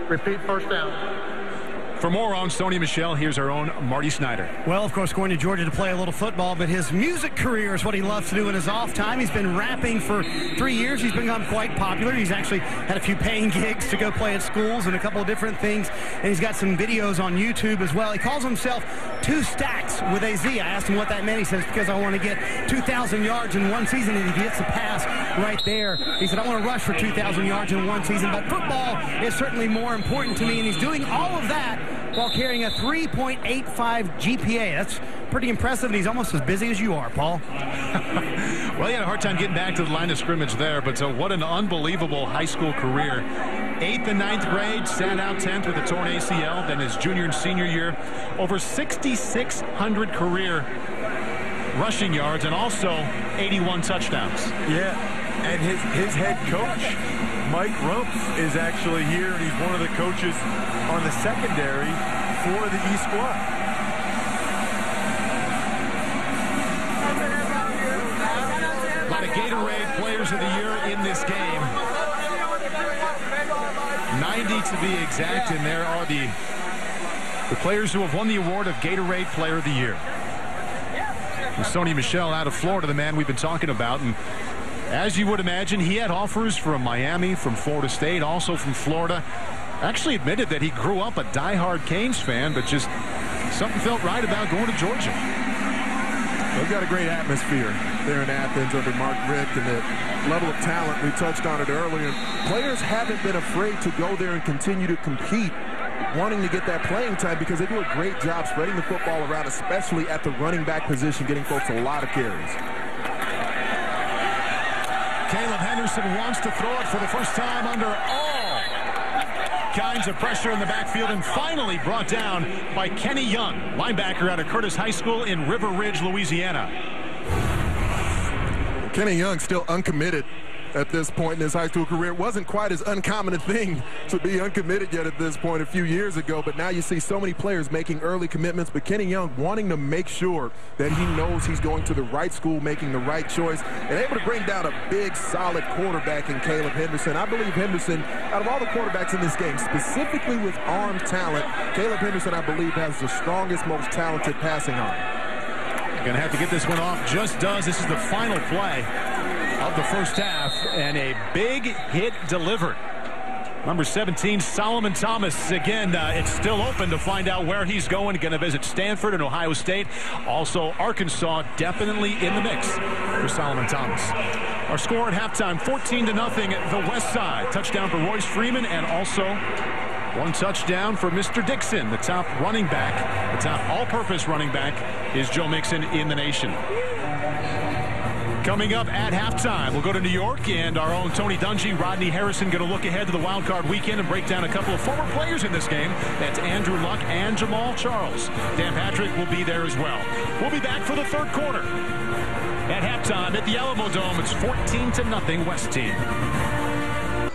Repeat first down. For more on Sony Michel, here's our own Marty Snyder. Well, of course, going to Georgia to play a little football, but his music career is what he loves to do in his off time. He's been rapping for 3 years. He's become quite popular. He's actually had a few paying gigs to go play at schools and a couple of different things, and he's got some videos on YouTube as well. He calls himself 2 Stacks with AZ. I asked him what that meant. He says, because I want to get 2,000 yards in one season, and he gets a pass right there. He said, I want to rush for 2,000 yards in one season, but football is certainly more important to me, and he's doing all of that while carrying a 3.85 GPA. That's pretty impressive, and he's almost as busy as you are, Paul. Well, he had a hard time getting back to the line of scrimmage there, but what an unbelievable high school career. 8th and 9th grade, sat out 10th with a torn ACL. Then his junior and senior year, over 6,600 career rushing yards and also 81 touchdowns. Yeah. And his head coach, Mike Rumps, is actually here, and he's one of the coaches on the secondary for the East squad. A lot of Gatorade Players of the Year in this game. 90 to be exact, and there are the players who have won the award of Gatorade Player of the Year. And Sony Michel out of Florida, the man we've been talking about. And as you would imagine, he had offers from Miami, from Florida State, also from Florida. Actually admitted that he grew up a diehard Canes fan, but just something felt right about going to Georgia. They've got a great atmosphere there in Athens under Mark Richt, and the level of talent, we touched on it earlier. Players haven't been afraid to go there and continue to compete, wanting to get that playing time, because they do a great job spreading the football around, especially at the running back position, getting folks a lot of carries. Caleb Henderson wants to throw it for the first time under all kinds of pressure in the backfield, and finally brought down by Kenny Young, linebacker out of Curtis High School in River Ridge, Louisiana. Kenny Young still uncommitted at this point in his high school career. It wasn't quite as uncommon a thing to be uncommitted yet at this point a few years ago, but now you see so many players making early commitments, but Kenny Young wanting to make sure that he knows he's going to the right school, making the right choice, and able to bring down a big, solid quarterback in Caleb Henderson. I believe Henderson, out of all the quarterbacks in this game, specifically with arm talent, Caleb Henderson, I believe, has the strongest, most talented passing arm. Gonna have to get this one off. Just does. This is the final play of the first half, and a big hit delivered. Number 17, Solomon Thomas. Again, it's still open to find out where he's going. Going to visit Stanford and Ohio State. Also, Arkansas definitely in the mix for Solomon Thomas. Our score at halftime, 14-0, the West Side. Touchdown for Royce Freeman, and also one touchdown for Mr. Dixon, the top running back. The top all-purpose running back is Joe Mixon in the nation. Coming up at halftime, we'll go to New York, and our own Tony Dungy, Rodney Harrison going to look ahead to the wild card weekend and break down a couple of former players in this game. That's Andrew Luck and Jamal Charles. Dan Patrick will be there as well. We'll be back for the third quarter. At halftime at the Alamo Dome, it's 14-0 West team.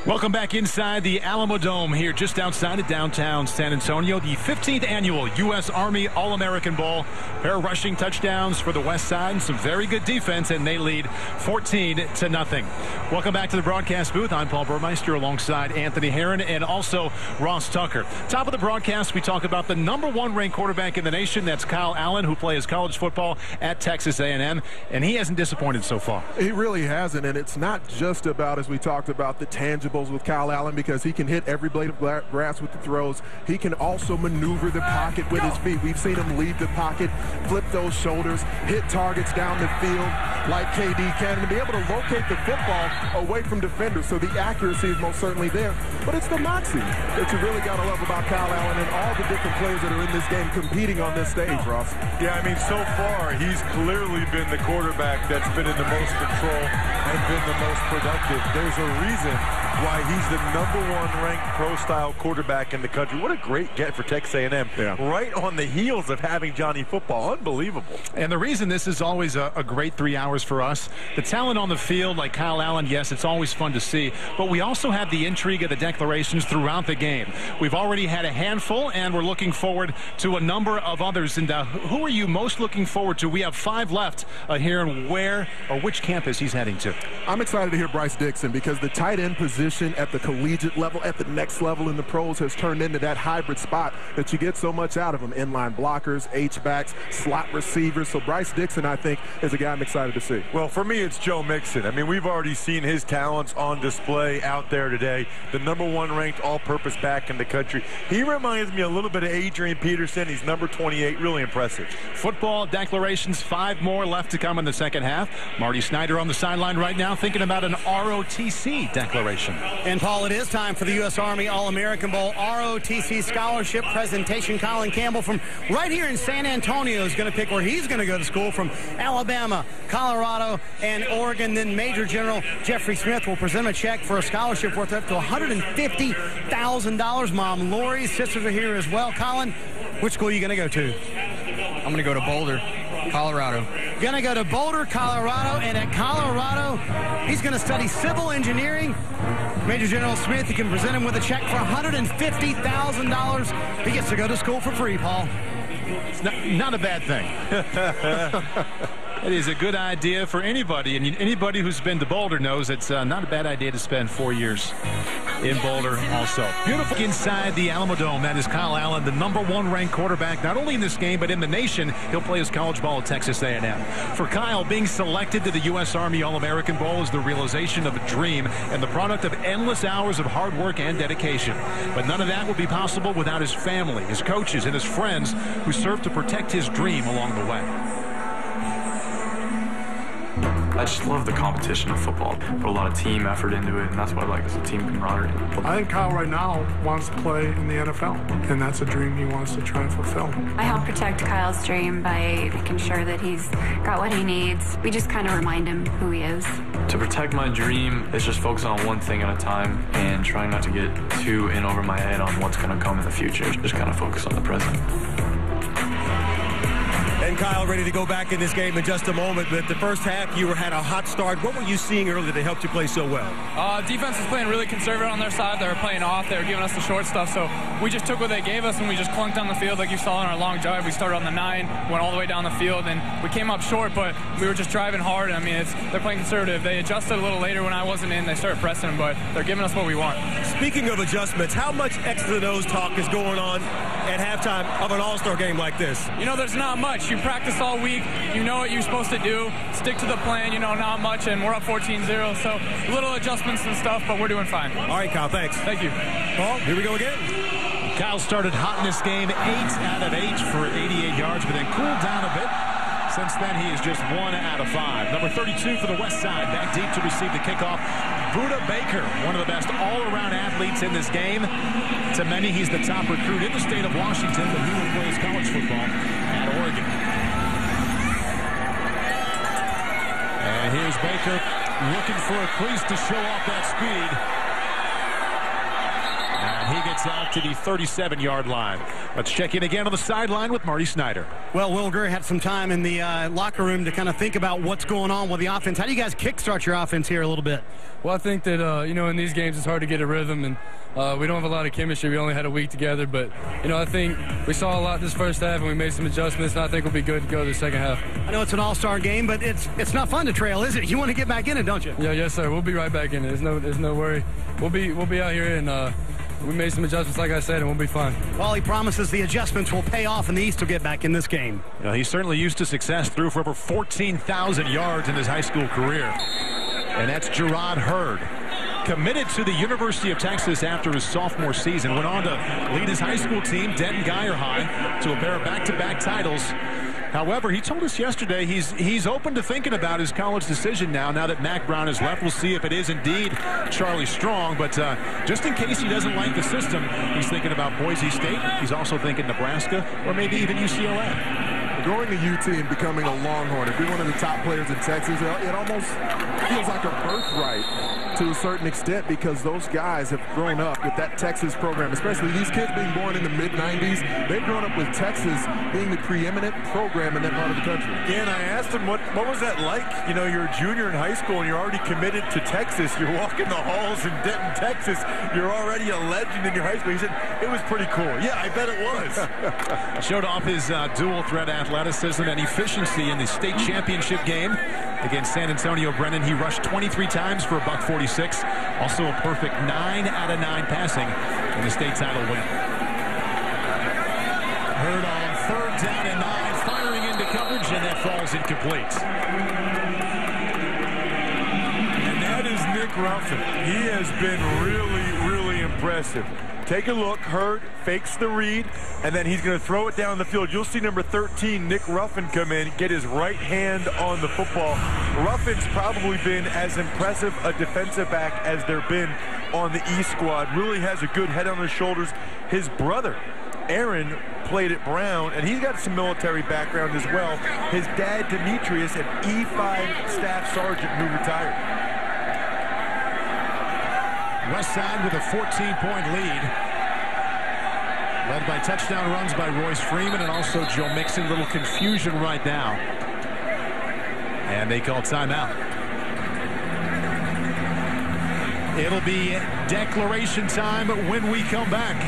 Welcome back inside the Alamo Dome here just outside of downtown San Antonio. The 15th annual U.S. Army All-American Bowl. Pair of rushing touchdowns for the West Side and some very good defense, and they lead 14-0. Welcome back to the broadcast booth. I'm Paul Burmeister alongside Anthony Herron and also Ross Tucker. Top of the broadcast, we talk about the #1 ranked quarterback in the nation. That's Kyle Allen, who plays college football at Texas A&M, and he hasn't disappointed so far. He really hasn't, and it's not just about, as we talked about, the tangible with Kyle Allen, because he can hit every blade of grass with the throws. He can also maneuver the pocket with his feet. We've seen him leave the pocket, flip those shoulders, hit targets down the field like KD can, and be able to locate the football away from defenders. So the accuracy is most certainly there. But it's the moxie that you really got to love about Kyle Allen and all the different players that are in this game competing on this stage, Ross. Yeah, I mean, so far, he's clearly been the quarterback that's been in the most control and been the most productive. There's a reason why he's the #1 ranked pro-style quarterback in the country. What a great get for Texas A&M. Yeah. Right on the heels of having Johnny Football. Unbelievable. And the reason this is always a great 3 hours for us, the talent on the field like Kyle Allen, yes, it's always fun to see, but we also have the intrigue of the declarations throughout the game. We've already had a handful, and we're looking forward to a number of others. And who are you most looking forward to? We have 5 left here, and where or which campus he's heading to. I'm excited to hear Bryce Dixon, because the tight end position at the collegiate level, at the next level in the pros, has turned into that hybrid spot that you get so much out of them. Inline blockers, H-backs, slot receivers. So Bryce Dixon, I think, is a guy I'm excited to see. Well, for me, it's Joe Mixon. I mean, we've already seen his talents on display out there today. The #1 ranked all-purpose back in the country. He reminds me a little bit of Adrian Peterson. He's number 28. Really impressive. Football declarations, 5 more left to come in the second half. Marty Snyder on the sideline right now thinking about an ROTC declaration. And, Paul, it is time for the U.S. Army All-American Bowl ROTC Scholarship presentation. Colin Campbell from right here in San Antonio is going to pick where he's going to go to school, from Alabama, Colorado, and Oregon. Then Major General Jeffrey Smith will present a check for a scholarship worth up to $150,000. Mom Lori's sisters are here as well. Colin, which school are you going to go to? I'm going to go to Boulder. Colorado. Going to go to Boulder, Colorado, and at Colorado, he's going to study civil engineering. Major General Smith, you can present him with a check for $150,000. He gets to go to school for free, Paul. It's not a bad thing. It is a good idea for anybody, and anybody who's been to Boulder knows it's not a bad idea to spend 4 years in Boulder also. Beautiful inside the Alamo Dome. That is Kyle Allen, the #1 ranked quarterback, not only in this game, but in the nation. He'll play his college ball at Texas A&M. For Kyle, being selected to the U.S. Army All-American Bowl is the realization of a dream and the product of endless hours of hard work and dedication. But none of that would be possible without his family, his coaches, and his friends who served to protect his dream along the way. I just love the competition of football. Put a lot of team effort into it, and that's what I like, is the team camaraderie. I think Kyle right now wants to play in the NFL, and that's a dream he wants to try and fulfill. I help protect Kyle's dream by making sure that he's got what he needs. We just kind of remind him who he is. To protect my dream is just focus on one thing at a time and trying not to get too in over my head on what's going to come in the future. Just kind of focus on the present. And Kyle ready to go back in this game in just a moment. But the first half, you had a hot start. What were you seeing earlier that helped you play so well? Defense was playing really conservative on their side. They were playing off. They were giving us the short stuff. So we just took what they gave us, and we just clunked down the field like you saw in our long drive. We started on the 9, went all the way down the field, and we came up short, but we were just driving hard. I mean, they're playing conservative. They adjusted a little later when I wasn't in. They started pressing them, but they're giving us what we want. Speaking of adjustments, how much extra-nose talk is going on at halftime of an all-star game like this? You know, there's not much. You practice all week. You know what you're supposed to do. Stick to the plan. You know, not much, and we're up 14-0, so little adjustments and stuff, but we're doing fine. All right, Kyle, thanks. Thank you. Paul, here we go again. Kyle started hot in this game, 8 out of 8 for 88 yards, but then cooled down a bit. Since then, he is just 1 out of 5. Number 32 for the West Side, back deep to receive the kickoff. Buda Baker, one of the best all-around athletes in this game. To many, he's the top recruit in the state of Washington, but he will play his college football at Oregon. And here's Baker looking for a crease to show off that speed. And he gets out to the 37-yard line. Let's check in again on the sideline with Marty Snyder. Well, Wilger had some time in the locker room to kind of think about what's going on with the offense. How do you guys kickstart your offense here a little bit? Well, I think that, you know, in these games it's hard to get a rhythm, and we don't have a lot of chemistry. We only had a week together, but, you know, I think we saw a lot this first half, and we made some adjustments, and I think we'll be good to go the second half. I know it's an all-star game, but it's not fun to trail, is it? You want to get back in it, don't you? Yeah, yes, sir. We'll be right back in it. There's no worry. We'll be out here, and we made some adjustments, like I said, and we'll be fine. Well, he promises the adjustments will pay off, and the East will get back in this game. You know, he's certainly used to success. Threw for over 14,000 yards in his high school career. And that's Gerard Hurd. Committed to the University of Texas after his sophomore season. Went on to lead his high school team, Denton Guyer High, to a pair of back-to-back titles. However, he told us yesterday he's open to thinking about his college decision now that Mack Brown has left. We'll see if it is indeed Charlie Strong. But just in case he doesn't like the system, he's thinking about Boise State. He's also thinking Nebraska or maybe even UCLA. Going to UT and becoming a Longhorn, if you're one of the top players in Texas, it almost feels like a birthright to a certain extent, because those guys have grown up with that Texas program, especially these kids being born in the mid-90s. They've grown up with Texas being the preeminent program in that part of the country. Yeah, and I asked him, what was that like? You know, you're a junior in high school and you're already committed to Texas. You're walking the halls in Denton, Texas. You're already a legend in your high school. He said, it was pretty cool. Yeah, I bet it was. Showed off his dual-threat athleticism and efficiency in the state championship game against San Antonio Brennan. He rushed 23 times for a $146. Also a perfect 9 out of 9 passing in the state title win. Hurd on 3rd down and 9, firing into coverage, and that falls incomplete. And that is Nick Ruffin. He has been really, really impressive. Take a look. Hurd fakes the read, and then he's going to throw it down the field. You'll see number 13, Nick Ruffin, come in, get his right hand on the football. Ruffin's probably been as impressive a defensive back as there been on the East squad. Really has a good head on his shoulders. His brother, Aaron, played at Brown, and he's got some military background as well. His dad, Demetrius, an E5 staff sergeant who retired. West Side with a 14-point lead. Led by touchdown runs by Royce Freeman and also Joe Mixon. Little confusion right now they call timeout. It'll be declaration time when we come back.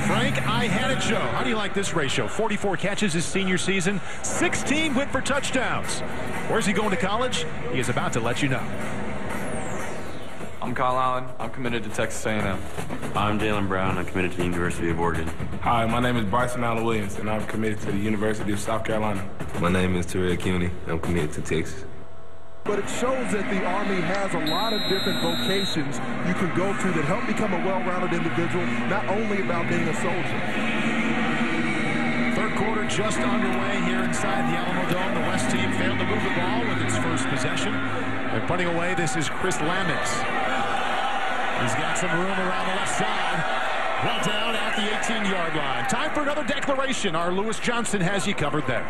Frank Ihenacho. How do you like this ratio? 44 catches his senior season, 16 went for touchdowns. Where's he going to college? He is about to let you know. I'm Kyle Allen. I'm committed to Texas A&M. I'm Jalen Brown. I'm committed to the University of Oregon. Hi, my name is Bryson Allen-Williams, and I'm committed to the University of South Carolina. My name is Terrell Cuny. I'm committed to Texas. But it shows that the Army has a lot of different vocations you can go to that help become a well-rounded individual, not only about being a soldier. Third quarter just underway here inside the Alamo Dome. The West team failed to move the ball with its first possession. They're putting away. This is Chris Lammons. He's got some room around the left side. Well down at the 18-yard line. Time for another declaration. Our Lewis Johnson has you covered there.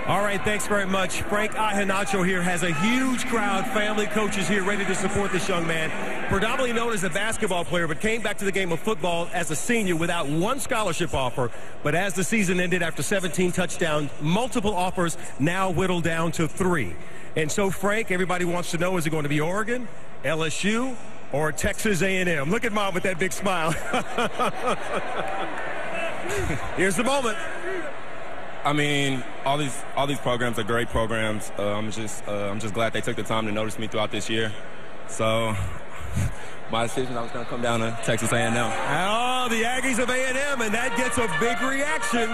All right, thanks very much. Frank Ihenacho here has a huge crowd, family, coaches here ready to support this young man. Predominantly known as a basketball player, but came back to the game of football as a senior without one scholarship offer. But as the season ended after 17 touchdowns, multiple offers now whittled down to 3. And so, Frank, everybody wants to know, is it going to be Oregon, LSU, or Texas A&M? Look at Mom with that big smile. Here's the moment. I mean, all these programs are great programs. I'm just glad they took the time to notice me throughout this year. So my decision, I was going to come down to Texas A&M. Oh, the Aggies of A&M, and that gets a big reaction.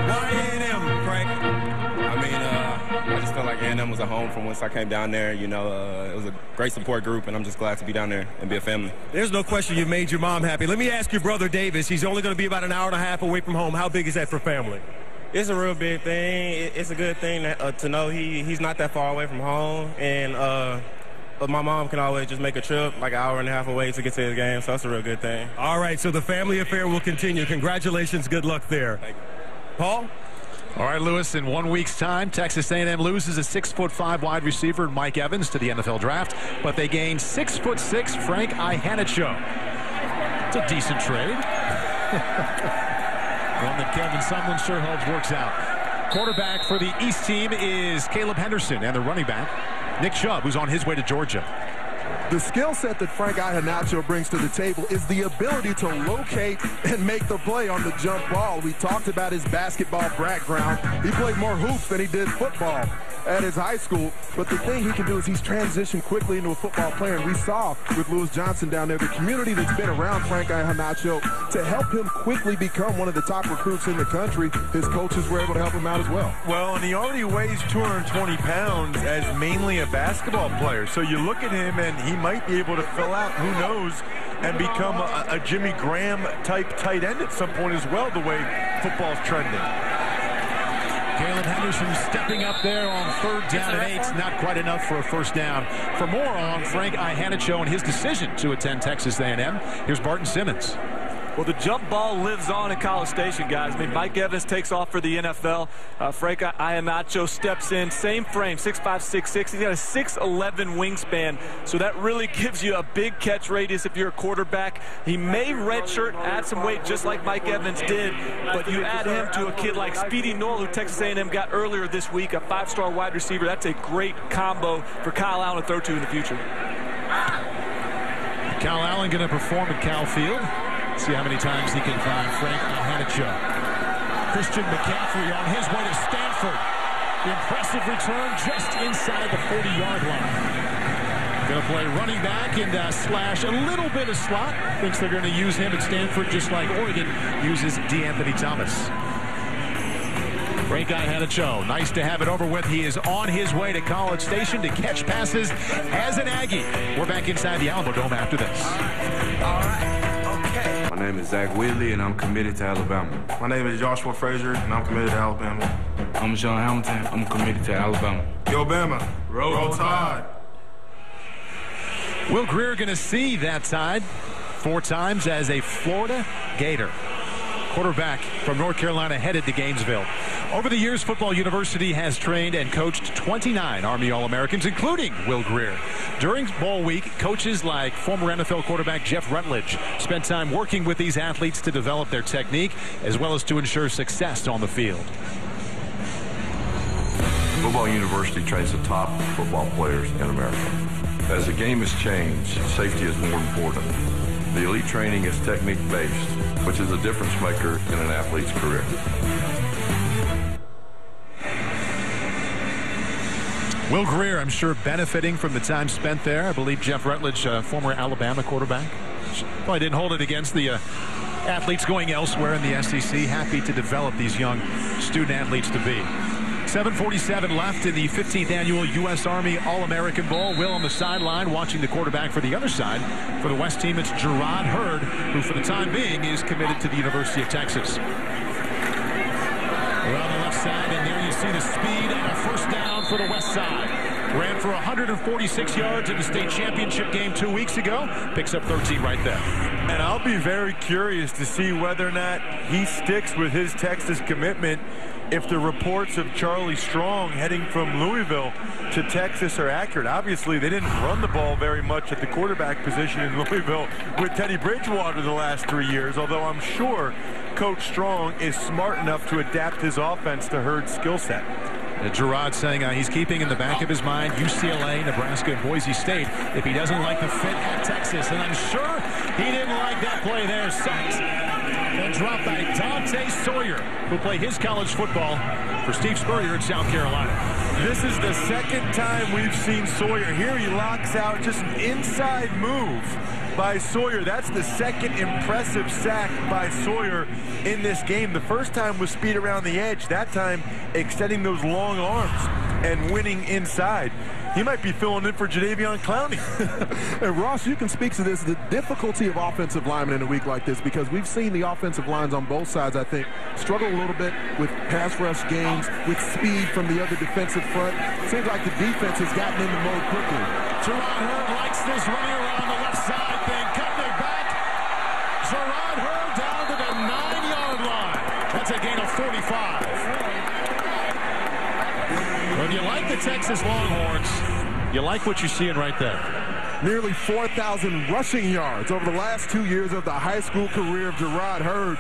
Why A&M, Frank? I mean, I just felt like A&M was a home from whence I came down there. You know, it was a great support group, and I'm just glad to be down there and be a family. There's no question you made your mom happy. Let me ask your brother Davis. He's only going to be about an hour and a half away from home. How big is that for family? It's a real big thing. It's a good thing that, to know he's not that far away from home, and but my mom can always just make a trip like an hour and a half away to get to his game, so that's a real good thing. All right, so the family affair will continue. Congratulations. Good luck there. Thank you. Paul? All right, Lewis, in 1 week's time, Texas A&M loses a 6'5" wide receiver, Mike Evans, to the NFL draft, but they gain 6'6" Frank Ihenacho. It's a decent trade. One that Kevin Sumlin sure hopes works out. Quarterback for the East team is Caleb Henderson, and the running back, Nick Chubb, who's on his way to Georgia. The skill set that Frank Ihenacho brings to the table is the ability to locate and make the play on the jump ball. We talked about his basketball background. He played more hoops than he did football at his high school. But the thing he can do is he's transitioned quickly into a football player. And we saw with Lewis Johnson down there, the community that's been around Frank Ihenacho to help him quickly become one of the top recruits in the country. His coaches were able to help him out as well. Well, and he already weighs 220 pounds as mainly a basketball player. So you look at him and he might be able to fill out, who knows, and become a Jimmy Graham type tight end at some point as well, the way football's trending. Caleb Henderson stepping up there on 3rd down and 8. Not quite enough for a first down. For more on Frank Ihenacho and his decision to attend Texas A&M, here's Barton Simmons. Well, the jump ball lives on in College Station, guys. I mean, Mike Evans takes off for the NFL. Frank Ihenacho steps in. Same frame, 6'5", 6'6". He's got a 6'11" wingspan, so that really gives you a big catch radius if you're a quarterback. He may redshirt, add some weight just like Mike Evans did, but you add him to a kid like Speedy Noel, who Texas A&M got earlier this week, a 5-star wide receiver. That's a great combo for Kyle Allen to throw to in the future. Kyle Allen going to perform at Cal Field. See how many times he can find Frank Ihenacho. Christian McCaffrey on his way to Stanford. The impressive return just inside the 40-yard line. Going to play running back and slash a little bit of slot. Thinks they're going to use him at Stanford just like Oregon uses DeAnthony Thomas. Frank Ihenacho, nice to have it over with. He is on his way to College Station to catch passes as an Aggie. We're back inside the Alamo Dome after this. All right. My name is Zach Whitley, and I'm committed to Alabama. My name is Joshua Frazier, and I'm committed to Alabama. I'm Sean Hamilton. I'm committed to Alabama. Yo, Bama. Roll Tide. Will Grier going to see that side 4 times as a Florida Gator. Quarterback from North Carolina headed to Gainesville. Over the years, Football University has trained and coached 29 Army All-Americans, including Will Grier. During bowl week, coaches like former NFL quarterback Jeff Rutledge spent time working with these athletes to develop their technique, as well as to ensure success on the field. Football University trains the top football players in America. As the game has changed, safety is more important. The elite training is technique-based, which is a difference maker in an athlete's career. Will Greer, I'm sure, benefiting from the time spent there. I believe Jeff Rutledge, former Alabama quarterback, probably didn't hold it against the athletes going elsewhere in the SEC. Happy to develop these young student athletes to be. 7:47 left in the 15th annual U.S. Army All-American Bowl. Will on the sideline watching the quarterback for the other side. For the West team, it's Gerard Hurd, who for the time being is committed to the University of Texas. Around the left side, and there you see the speed and a first down for the West side. Ran for 146 yards in the state championship game 2 weeks ago. Picks up 13 right there. And I'll be very curious to see whether or not he sticks with his Texas commitment if the reports of Charlie Strong heading from Louisville to Texas are accurate. Obviously, they didn't run the ball very much at the quarterback position in Louisville with Teddy Bridgewater the last 3 years, although I'm sure Coach Strong is smart enough to adapt his offense to Hurd's skill set. Gerard saying he's keeping in the back of his mind UCLA, Nebraska, and Boise State if he doesn't like the fit at Texas. And I'm sure he didn't like that play there. Sacked and dropped by Dante Sawyer, who played his college football for Steve Spurrier in South Carolina. This is the second time we've seen Sawyer. Here he locks out just an inside move by Sawyer. That's the second impressive sack by Sawyer in this game. The first time was speed around the edge. That time extending those long arms and winning inside. He might be filling in for Jadeveon Clowney. And Ross, you can speak to this, the difficulty of offensive linemen in a week like this, because we've seen the offensive lines on both sides, I think, struggle a little bit with pass rush games, with speed from the other defensive front. Seems like the defense has gotten into mode quickly. Gerard Hurd likes this running around the left side thing. Cutting it back. Gerard Hurd down to the 9-yard line. That's a gain of 45. When you like the Texas Longhorns, you like what you're seeing right there. Nearly 4,000 rushing yards over the last 2 years of the high school career of Gerard Hurd.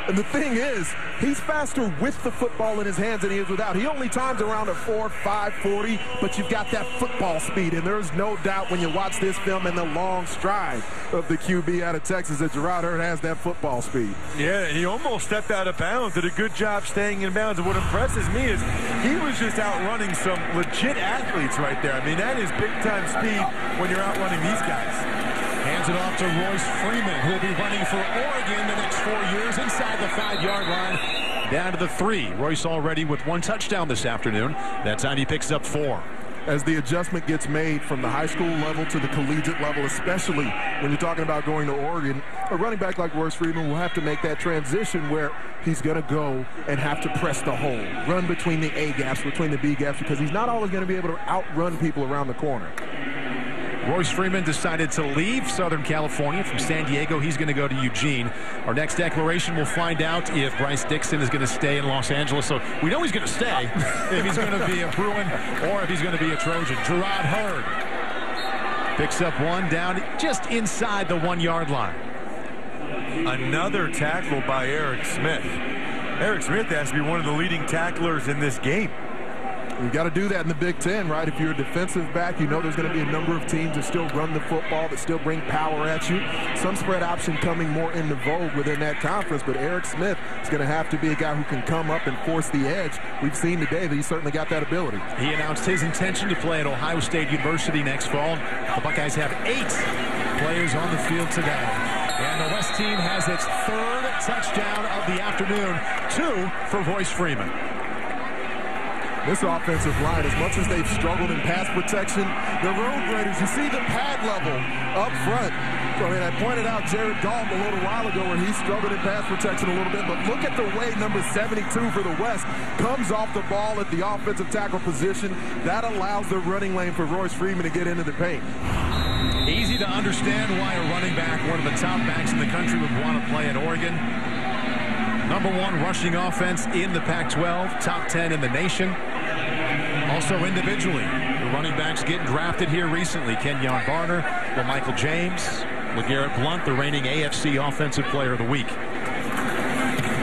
And the thing is, he's faster with the football in his hands than he is without. He only times around a 4.540, but you've got that football speed. And there's no doubt when you watch this film and the long stride of the QB out of Texas that Gerard Hurd has that football speed. Yeah, he almost stepped out of bounds, did a good job staying in bounds. And what impresses me is he was just outrunning some legit athletes right there. I mean, that is big-time speed when you're outrunning these guys. Hands it off to Royce Freeman, who will be running for Oregon the next 4 years inside the 5-yard line, down to the 3. Royce already with 1 touchdown this afternoon. That time he picks up 4. As the adjustment gets made from the high school level to the collegiate level, especially when you're talking about going to Oregon, a running back like Royce Freeman will have to make that transition where he's going to go and have to press the hole, run between the A gaps, between the B gaps, because he's not always going to be able to outrun people around the corner. Royce Freeman decided to leave Southern California from San Diego. He's going to go to Eugene. Our next declaration, we'll find out if Bryce Dixon is going to stay in Los Angeles. So we know he's going to stay if he's going to be a Bruin or if he's going to be a Trojan. Gerard Hurd picks up 1 down just inside the 1-yard line. Another tackle by Eric Smith. Eric Smith has to be one of the leading tacklers in this game. You've got to do that in the Big Ten, right? If you're a defensive back, you know there's going to be a number of teams that still run the football, that still bring power at you. Some spread option coming more into vogue within that conference, but Eric Smith is going to have to be a guy who can come up and force the edge. We've seen today that he's certainly got that ability. He announced his intention to play at Ohio State University next fall. The Buckeyes have 8 players on the field today. And the West team has its 3rd touchdown of the afternoon, 2 for Royce Freeman. This offensive line, as much as they've struggled in pass protection, the Road Raiders, you see the pad level up front. So, I mean, I pointed out Jared Dalton a little while ago where he struggled in pass protection a little bit, but look at the way number 72 for the West comes off the ball at the offensive tackle position. That allows the running lane for Royce Freeman to get into the paint. Easy to understand why a running back, one of the top backs in the country, would want to play at Oregon. Number 1 rushing offense in the Pac-12, top 10 in the nation. Also individually, the running backs getting drafted here recently. Kenyon Barner, LaMichael James, LeGarrette Blount, the reigning AFC Offensive Player of the Week.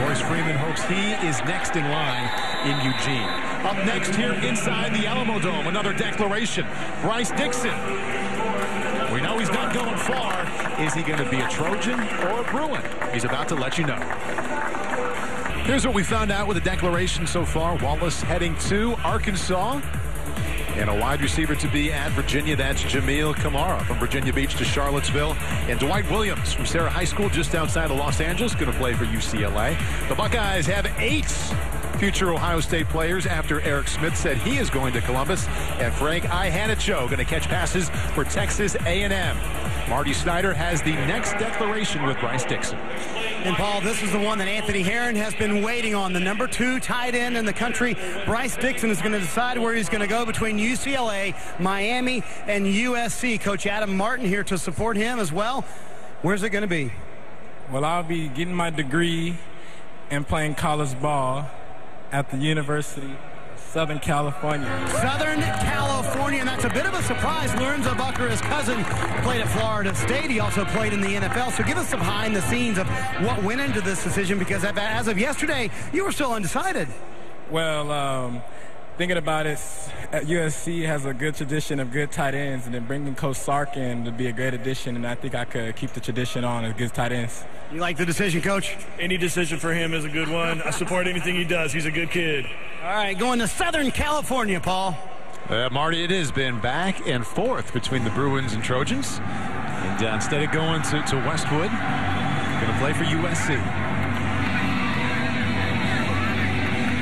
Royce Freeman hopes he is next in line in Eugene. Up next here inside the Alamo Dome, another declaration. Bryce Dixon. We know he's not going far. Is he going to be a Trojan or a Bruin? He's about to let you know. Here's what we found out with the declaration so far. Wallace heading to Arkansas. And a wide receiver to be at Virginia. That's Jamil Kamara from Virginia Beach to Charlottesville. And Dwight Williams from Sarah High School just outside of Los Angeles, going to play for UCLA. The Buckeyes have 8 future Ohio State players after Eric Smith said he is going to Columbus. And Frank Ihanacho going to catch passes for Texas A&M. Marty Snyder has the next declaration with Bryce Dixon. And, Paul, this is the one that Anthony Herron has been waiting on. The number 2 tight end in the country. Bryce Dixon is going to decide where he's going to go between UCLA, Miami, and USC. Coach Adam Martin here to support him as well. Where's it going to be? Well, I'll be getting my degree and playing college ball at the University of Southern California. Southern California, and that's a bit of a surprise. Lorenzo Bucker, his cousin, played at Florida State. He also played in the NFL. So give us some behind the scenes of what went into this decision, because as of yesterday, you were still undecided. Well, thinking about it, USC has a good tradition of good tight ends, and then bringing Coach Sark in would be a great addition, and I think I could keep the tradition on as good tight ends. You like the decision, Coach? Any decision for him is a good one. I support anything he does. He's a good kid. All right, going to Southern California, Paul. Marty, it has been back and forth between the Bruins and Trojans. And instead of going to Westwood, going to play for USC.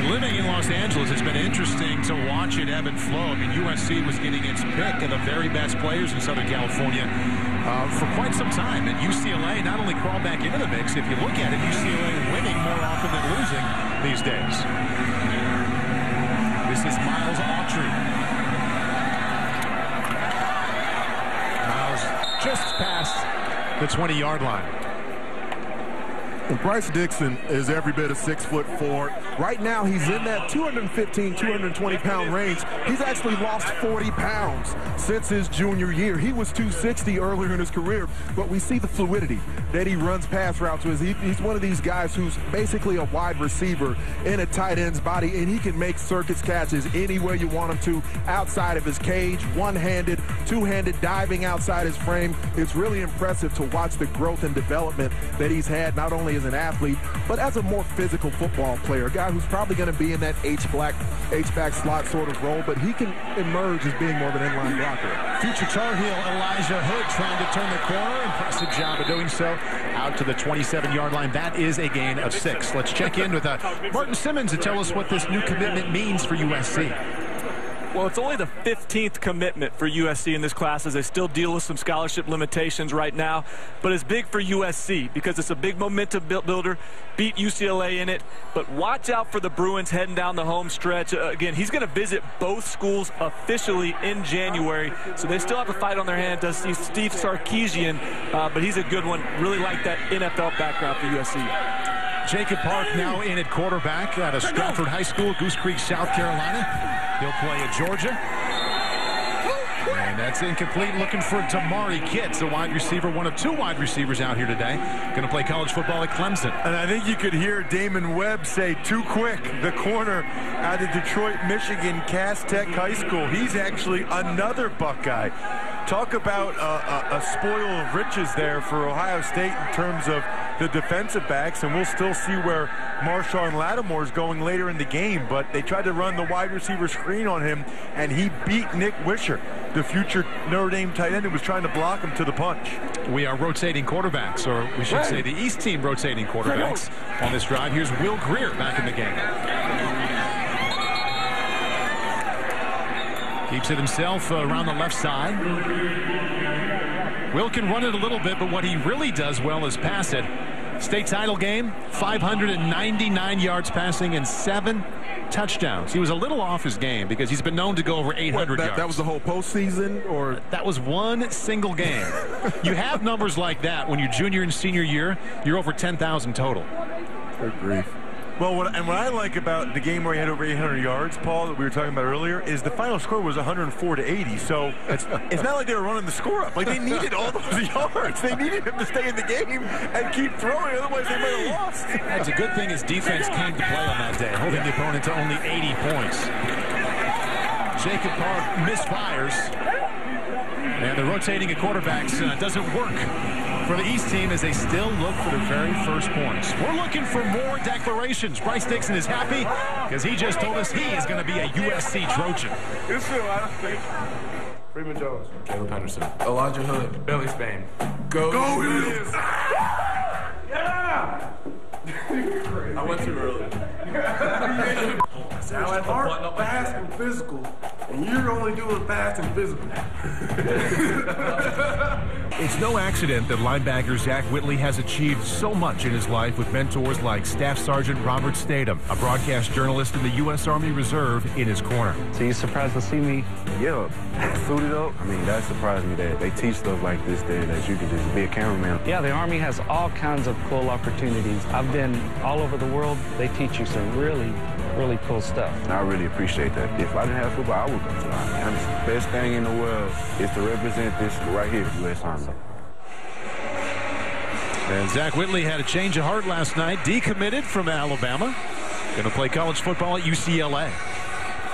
Living in Los Angeles, it's been interesting to watch it ebb and flow. I mean, USC was getting its pick of the very best players in Southern California for quite some time. And UCLA not only crawled back into the mix, if you look at it, UCLA winning more often than losing these days. This is Miles Autry. Miles just past the 20-yard line. Bryce Dixon is every bit of 6'4". Right now, he's in that 215, 220-pound range. He's actually lost 40 pounds since his junior year. He was 260 earlier in his career, but we see the fluidity that he runs pass routes with. He's one of these guys who's basically a wide receiver in a tight end's body, and he can make circus catches anywhere you want him to, outside of his cage, one-handed, two-handed, diving outside his frame. It's really impressive to watch the growth and development that he's had, not only as an athlete, but as a more physical football player, a guy who's probably going to be in that H-back slot sort of role, but he can emerge as being more of an inline blocker. Future Tar Heel Elijah Hood trying to turn the corner. Impressive job of doing so. Out to the 27-yard line. That is a gain of 6. Let's check in with Martin Simmons to tell us what this new commitment means for USC. Well, it's only the 15th commitment for USC in this class, as they still deal with some scholarship limitations right now. But it's big for USC because it's a big momentum builder. Beat UCLA in it. But watch out for the Bruins heading down the home stretch. Again, he's going to visit both schools officially in January. So they still have a fight on their hand. Does Steve Sarkisian, but he's a good one. Really like that NFL background for USC. Jacob Park now in at quarterback out of Stratford High School, Goose Creek, South Carolina. He'll play at Georgia. And that's incomplete. Looking for Damari Kitts, a wide receiver, one of 2 wide receivers out here today. Going to play college football at Clemson. And I think you could hear Damon Webb say, too quick, the corner out of Detroit, Michigan, Cass Tech High School. He's actually another Buckeye. Talk about a spoil of riches there for Ohio State in terms of the defensive backs, and we'll still see where Marshawn Lattimore is going later in the game, but they tried to run the wide receiver screen on him, and he beat Nick Wisher, the future Notre Dame tight end, who was trying to block him to the punch. We are rotating quarterbacks, or we should say the East team rotating quarterbacks on this drive. Here's Will Greer back in the game. Keeps it himself around the left side. Will can run it a little bit, but what he really does well is pass it. State title game, 599 yards passing and 7 touchdowns. He was a little off his game because he's been known to go over 800 yards. That was the whole postseason, or? That was one single game. You have numbers like that when you're junior and senior year, you're over 10,000 total. Good grief. Well, what I like about the game where he had over 800 yards, Paul, that we were talking about earlier, is the final score was 104-80. So it's not like they were running the score up. Like, they needed all those yards. They needed him to stay in the game and keep throwing. Otherwise, they might have lost. That's a good thing his defense came to play on that day, holding the opponent to only 80 points. Jacob Park misfires. And the rotating of quarterbacks doesn't work for the East team as they still look for the very first points. We're looking for more declarations. Bryce Dixon is happy because he just told us he is going to be a USC Trojan. It's still, I don't think. Freeman Jones. Caleb Henderson. Elijah Hood. Billy Spain. Go Williams. Yeah! I went too early. Now at heart, fast and physical, and you're only doing fast and physical. It's no accident that linebacker Zach Whitley has achieved so much in his life with mentors like Staff Sergeant Robert Statham, a broadcast journalist in the U.S. Army Reserve, in his corner. So you surprised to see me? Yeah, suited up. I mean, that surprised me that they teach stuff like this there, that you can just be a cameraman. Yeah, the Army has all kinds of cool opportunities. I've been all over the world. They teach you some really cool stuff. I really appreciate that. If I didn't have football, I would go to the Army. The best thing in the world is to represent this right here, the U.S. Army. And Zach Whitley had a change of heart last night, decommitted from Alabama. Going to play college football at UCLA.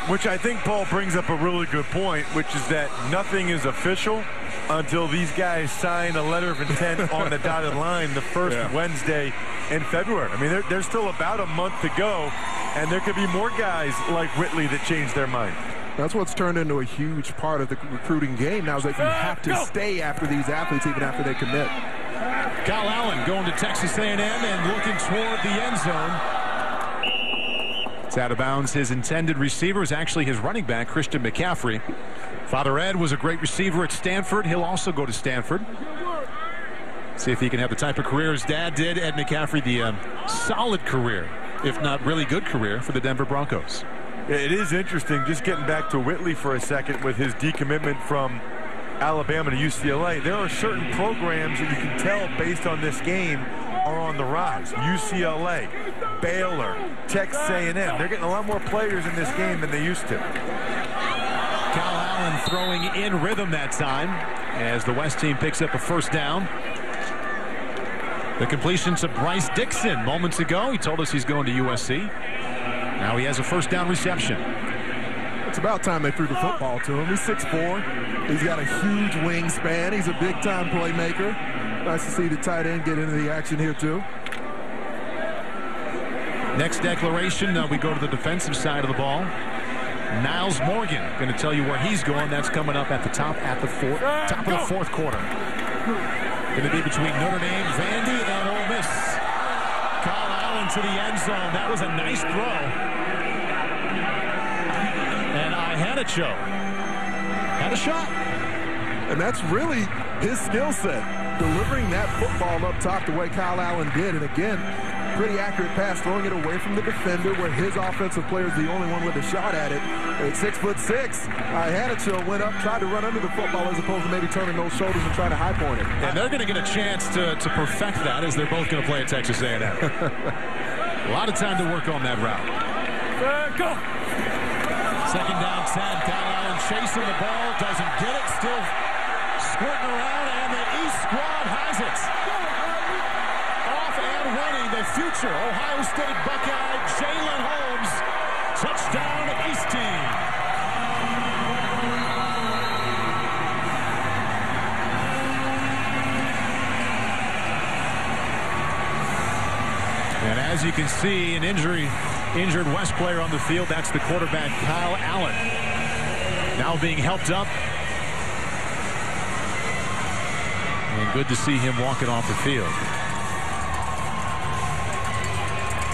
Which I think Paul brings up a really good point, which is that nothing is official until these guys sign a letter of intent on the dotted line the first Wednesday in February. I mean, there's still about a month to go, and there could be more guys like Whitley that change their mind. That's what's turned into a huge part of the recruiting game now, is that you have to stay after these athletes even after they commit. Kyle Allen going to Texas A&M and looking toward the end zone. It's out of bounds. His intended receiver is actually his running back, Christian McCaffrey. Father Ed was a great receiver at Stanford. He'll also go to Stanford. See if he can have the type of career his dad did. Ed McCaffrey, the solid career, if not really good career, for the Denver Broncos. Yeah, it is interesting, just getting back to Whitley for a second with his decommitment from Alabama to UCLA. There are certain programs that you can tell based on this game are on the rise. UCLA, Baylor, Texas A&M. They're getting a lot more players in this game than they used to. Kyle Allen throwing in rhythm that time as the West team picks up a first down. The completion to Bryce Dixon moments ago. He told us he's going to USC. Now he has a first down reception. It's about time they threw the football to him. He's 6'4". He's got a huge wingspan. He's a big-time playmaker. Nice to see the tight end get into the action here, too. Next declaration, we go to the defensive side of the ball. Niles Morgan going to tell you where he's going. That's coming up at the top of the fourth quarter. Going to be between Notre Dame, Vandy, and Ole Miss. Kyle Allen to the end zone. That was a nice throw. And Ihanacho had a shot. And that's really his skill set, delivering that football up top the way Kyle Allen did. And again, pretty accurate pass, throwing it away from the defender where his offensive player is the only one with a shot at it. At 6'6", Ihanacho went up, tried to run under the football as opposed to maybe turning those shoulders and trying to high point it. And they're going to get a chance to perfect that as they're both going to play at Texas A&M. A lot of time to work on that route. Go! Second down 10. Kyle Allen chasing the ball, doesn't get it, still squirting around, and the East squad has it. Off and running, the future Ohio State Buckeye, Jalen Holmes. Touchdown, East team. And as you can see, an injured West player on the field. That's the quarterback, Kyle Allen. Now being helped up. And good to see him walking off the field.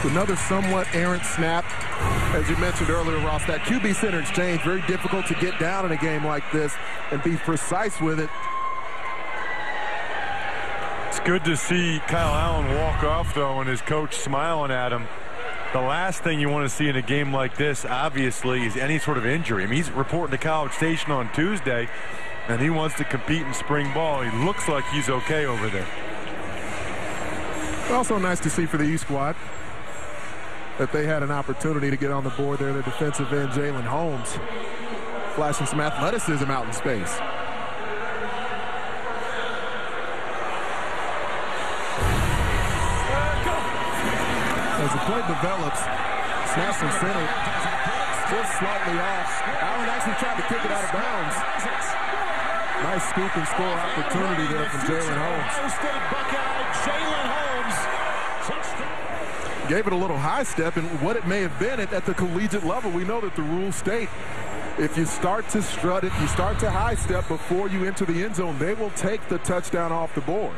Another somewhat errant snap. As you mentioned earlier, Ross, that QB center exchange, very difficult to get down in a game like this and be precise with it. It's good to see Kyle Allen walk off, though, and his coach smiling at him. The last thing you want to see in a game like this, obviously, is any sort of injury. I mean, he's reporting to College Station on Tuesday, and he wants to compete in spring ball. He looks like he's okay over there. Also nice to see for the E squad. that they had an opportunity to get on the board there. The defensive end, Jalen Holmes, flashing some athleticism out in space. As the play develops, snap from center, just slightly off. Allen actually tried to kick it out of bounds. Nice scoop and score opportunity there from Jalen Holmes. State Buckeye Jalen Holmes. Gave it a little high step, and what it may have been at the collegiate level, we know that the rules state if you start to strut, if you start to high step before you enter the end zone, they will take the touchdown off the board.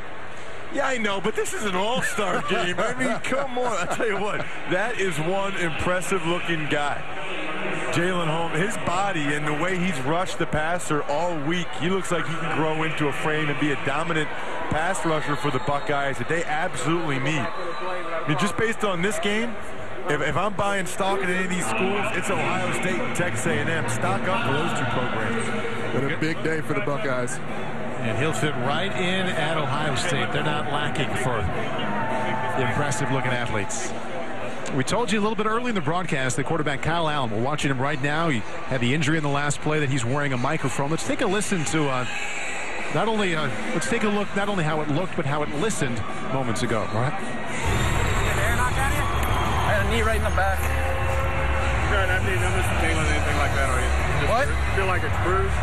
Yeah, I know, but this is an all-star game. I mean, come on. I tell you what, that is one impressive-looking guy. Jalen Holmes, his body and the way he's rushed the passer all week, he looks like he can grow into a frame and be a dominant pass rusher for the Buckeyes that they absolutely need. I mean, just based on this game, if I'm buying stock in any of these schools, it's Ohio State and Texas A&M. Stock up for those two programs. Been a big day for the Buckeyes. And he'll fit right in at Ohio State. They're not lacking for impressive-looking athletes. We told you a little bit early in the broadcast that quarterback Kyle Allen, we're watching him right now. He had the injury in the last play that he's wearing a microphone. Let's take a listen to let's take a look not only how it looked, but how it listened moments ago. All right? I had a knee right in the back. You don't have any numbers from Caitlin or anything like that, are you? Just what? Feel like it's bruised?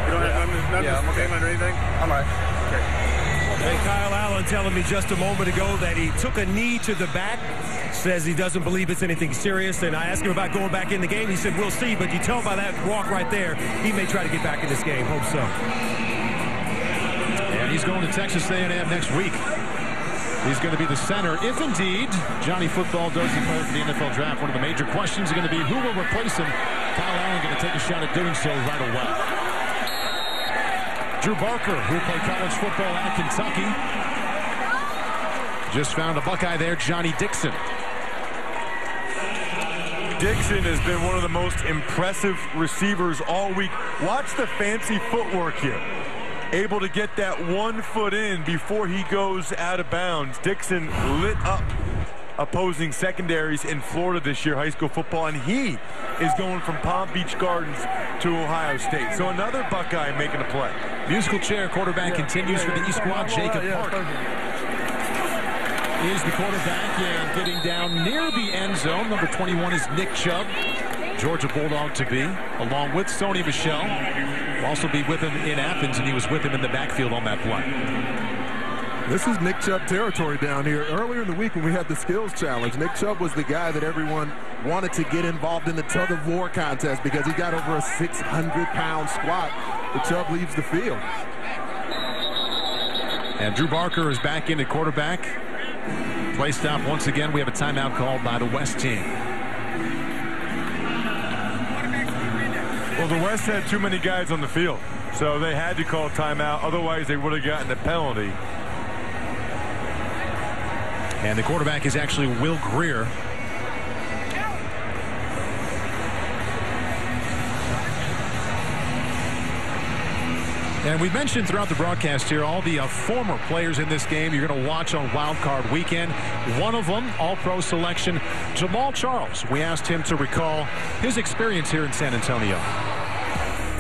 You don't have numbers from Caitlin or anything? I'm all right. Okay. Hey, Kyle Allen telling me just a moment ago that he took a knee to the back, says he doesn't believe it's anything serious, and I asked him about going back in the game. He said, we'll see, but you tell by that walk right there, he may try to get back in this game. Hope so. And he's going to Texas A&M next week. He's going to be the center, if indeed Johnny Football does declare for the NFL draft. One of the major questions is going to be who will replace him. Kyle Allen going to take a shot at doing so right away. Drew Barker, who played college football at Kentucky, just found a Buckeye there, Johnny Dixon. Dixon has been one of the most impressive receivers all week. Watch the fancy footwork here. Able to get that 1 foot in before he goes out of bounds. Dixon lit up opposing secondaries in Florida this year, high school football, and he is going from Palm Beach Gardens to Ohio State. So another Buckeye making a play. Musical chair quarterback continues for the East Squad. Jacob Park is the quarterback and getting down near the end zone. Number 21 is Nick Chubb, Georgia Bulldog to be, along with Sony Michel. Will also be with him in Athens, and he was with him in the backfield on that play. This is Nick Chubb territory down here. Earlier in the week when we had the skills challenge, Nick Chubb was the guy that everyone wanted to get involved in the tug-of-war contest because he got over a 600-pound squat. But Chubb leaves the field. And Drew Barker is back in at quarterback. Play stop once again. We have a timeout called by the West team. Well, the West had too many guys on the field, so they had to call timeout. Otherwise, they would have gotten a penalty. And the quarterback is actually Will Greer. And we mentioned throughout the broadcast here all the former players in this game you're going to watch on Wild Card Weekend. One of them, All-Pro selection, Jamal Charles. We asked him to recall his experience here in San Antonio.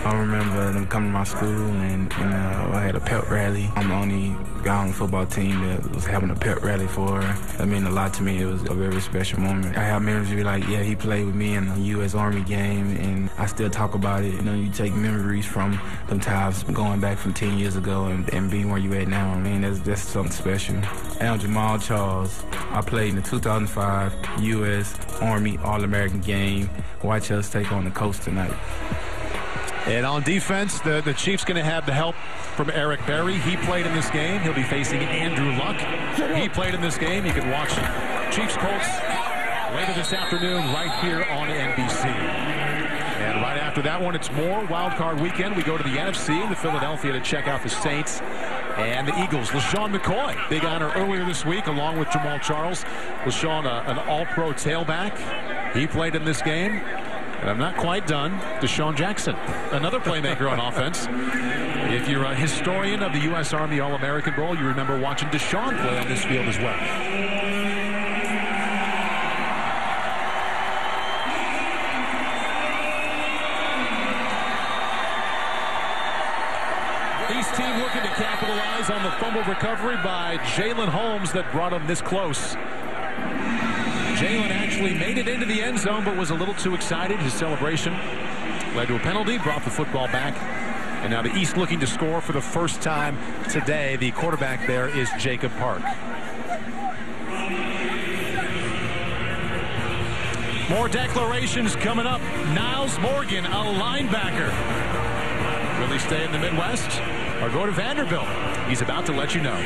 I remember them coming to my school, and I had a pep rally. I'm the only guy on the football team that was having a pep rally for her. That meant a lot to me. It was a very special moment. I have memories of like, yeah, he played with me in the U.S. Army game, and I still talk about it. You know, you take memories from them times going back from 10 years ago and being where you at now. I mean, that's something special. I'm Jamal Charles. I played in the 2005 U.S. Army All-American game. Watch us take on the Coast tonight. And on defense, the Chiefs going to have the help from Eric Berry. He played in this game. He'll be facing Andrew Luck. He played in this game. You can watch Chiefs Colts later this afternoon right here on NBC. And right after that one, it's more Wild Card Weekend. We go to the NFC to Philadelphia to check out the Saints and the Eagles. LaShawn McCoy, big honor earlier this week, along with Jamal Charles. LaShawn, an all-pro tailback. He played in this game. And I'm not quite done. Deshaun Jackson, another playmaker on offense. If you're a historian of the U.S. Army All-American Bowl, you remember watching Deshaun play on this field as well. team looking to capitalize on the fumble recovery by Jalen Holmes that brought him this close. Jalen actually made it into the end zone, but was a little too excited. His celebration led to a penalty, brought the football back. And now the East looking to score for the first time today. The quarterback there is Jacob Park. More declarations coming up. Niles Morgan, a linebacker. Will he stay in the Midwest or go to Vanderbilt? He's about to let you know.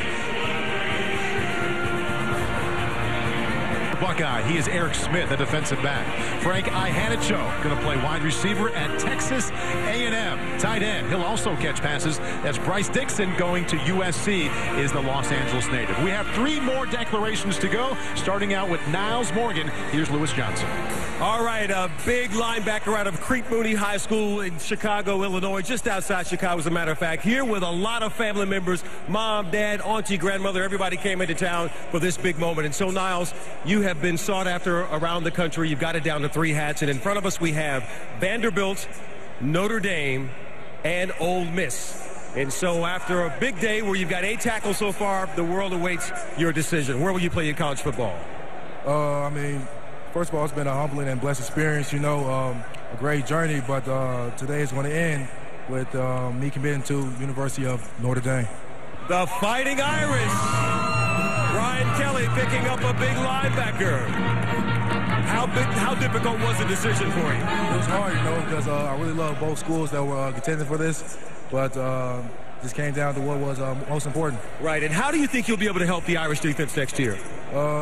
Buckeye, he is Eric Smith, the defensive back. Frank Ihanicho going to play wide receiver at Texas A&M. Tight end, he'll also catch passes. That's Bryce Dixon going to USC, is the Los Angeles native. We have 3 more declarations to go, starting out with Niles Morgan. Here's Lewis Johnson. All right, a big linebacker out of Creek Mooney High School in Chicago, Illinois, just outside Chicago, as a matter of fact. Here with a lot of family members, mom, dad, auntie, grandmother, everybody came into town for this big moment. And so, Niles, you have been sought after around the country. You've got it down to 3 hats. And in front of us, we have Vanderbilt, Notre Dame, and Ole Miss. And so after a big day where you've got 8 tackles so far, the world awaits your decision. Where will you play your college football? I mean, first of all, it's been a humbling and blessed experience, you know, a great journey. But today is going to end with me committing to University of Notre Dame. The Fighting Irish. Brian Kelly picking up a big linebacker. How difficult was the decision for you? It was hard, you know, because I really love both schools that were contending for this. But just came down to what was most important. Right, and how do you think you'll be able to help the Irish defense next year?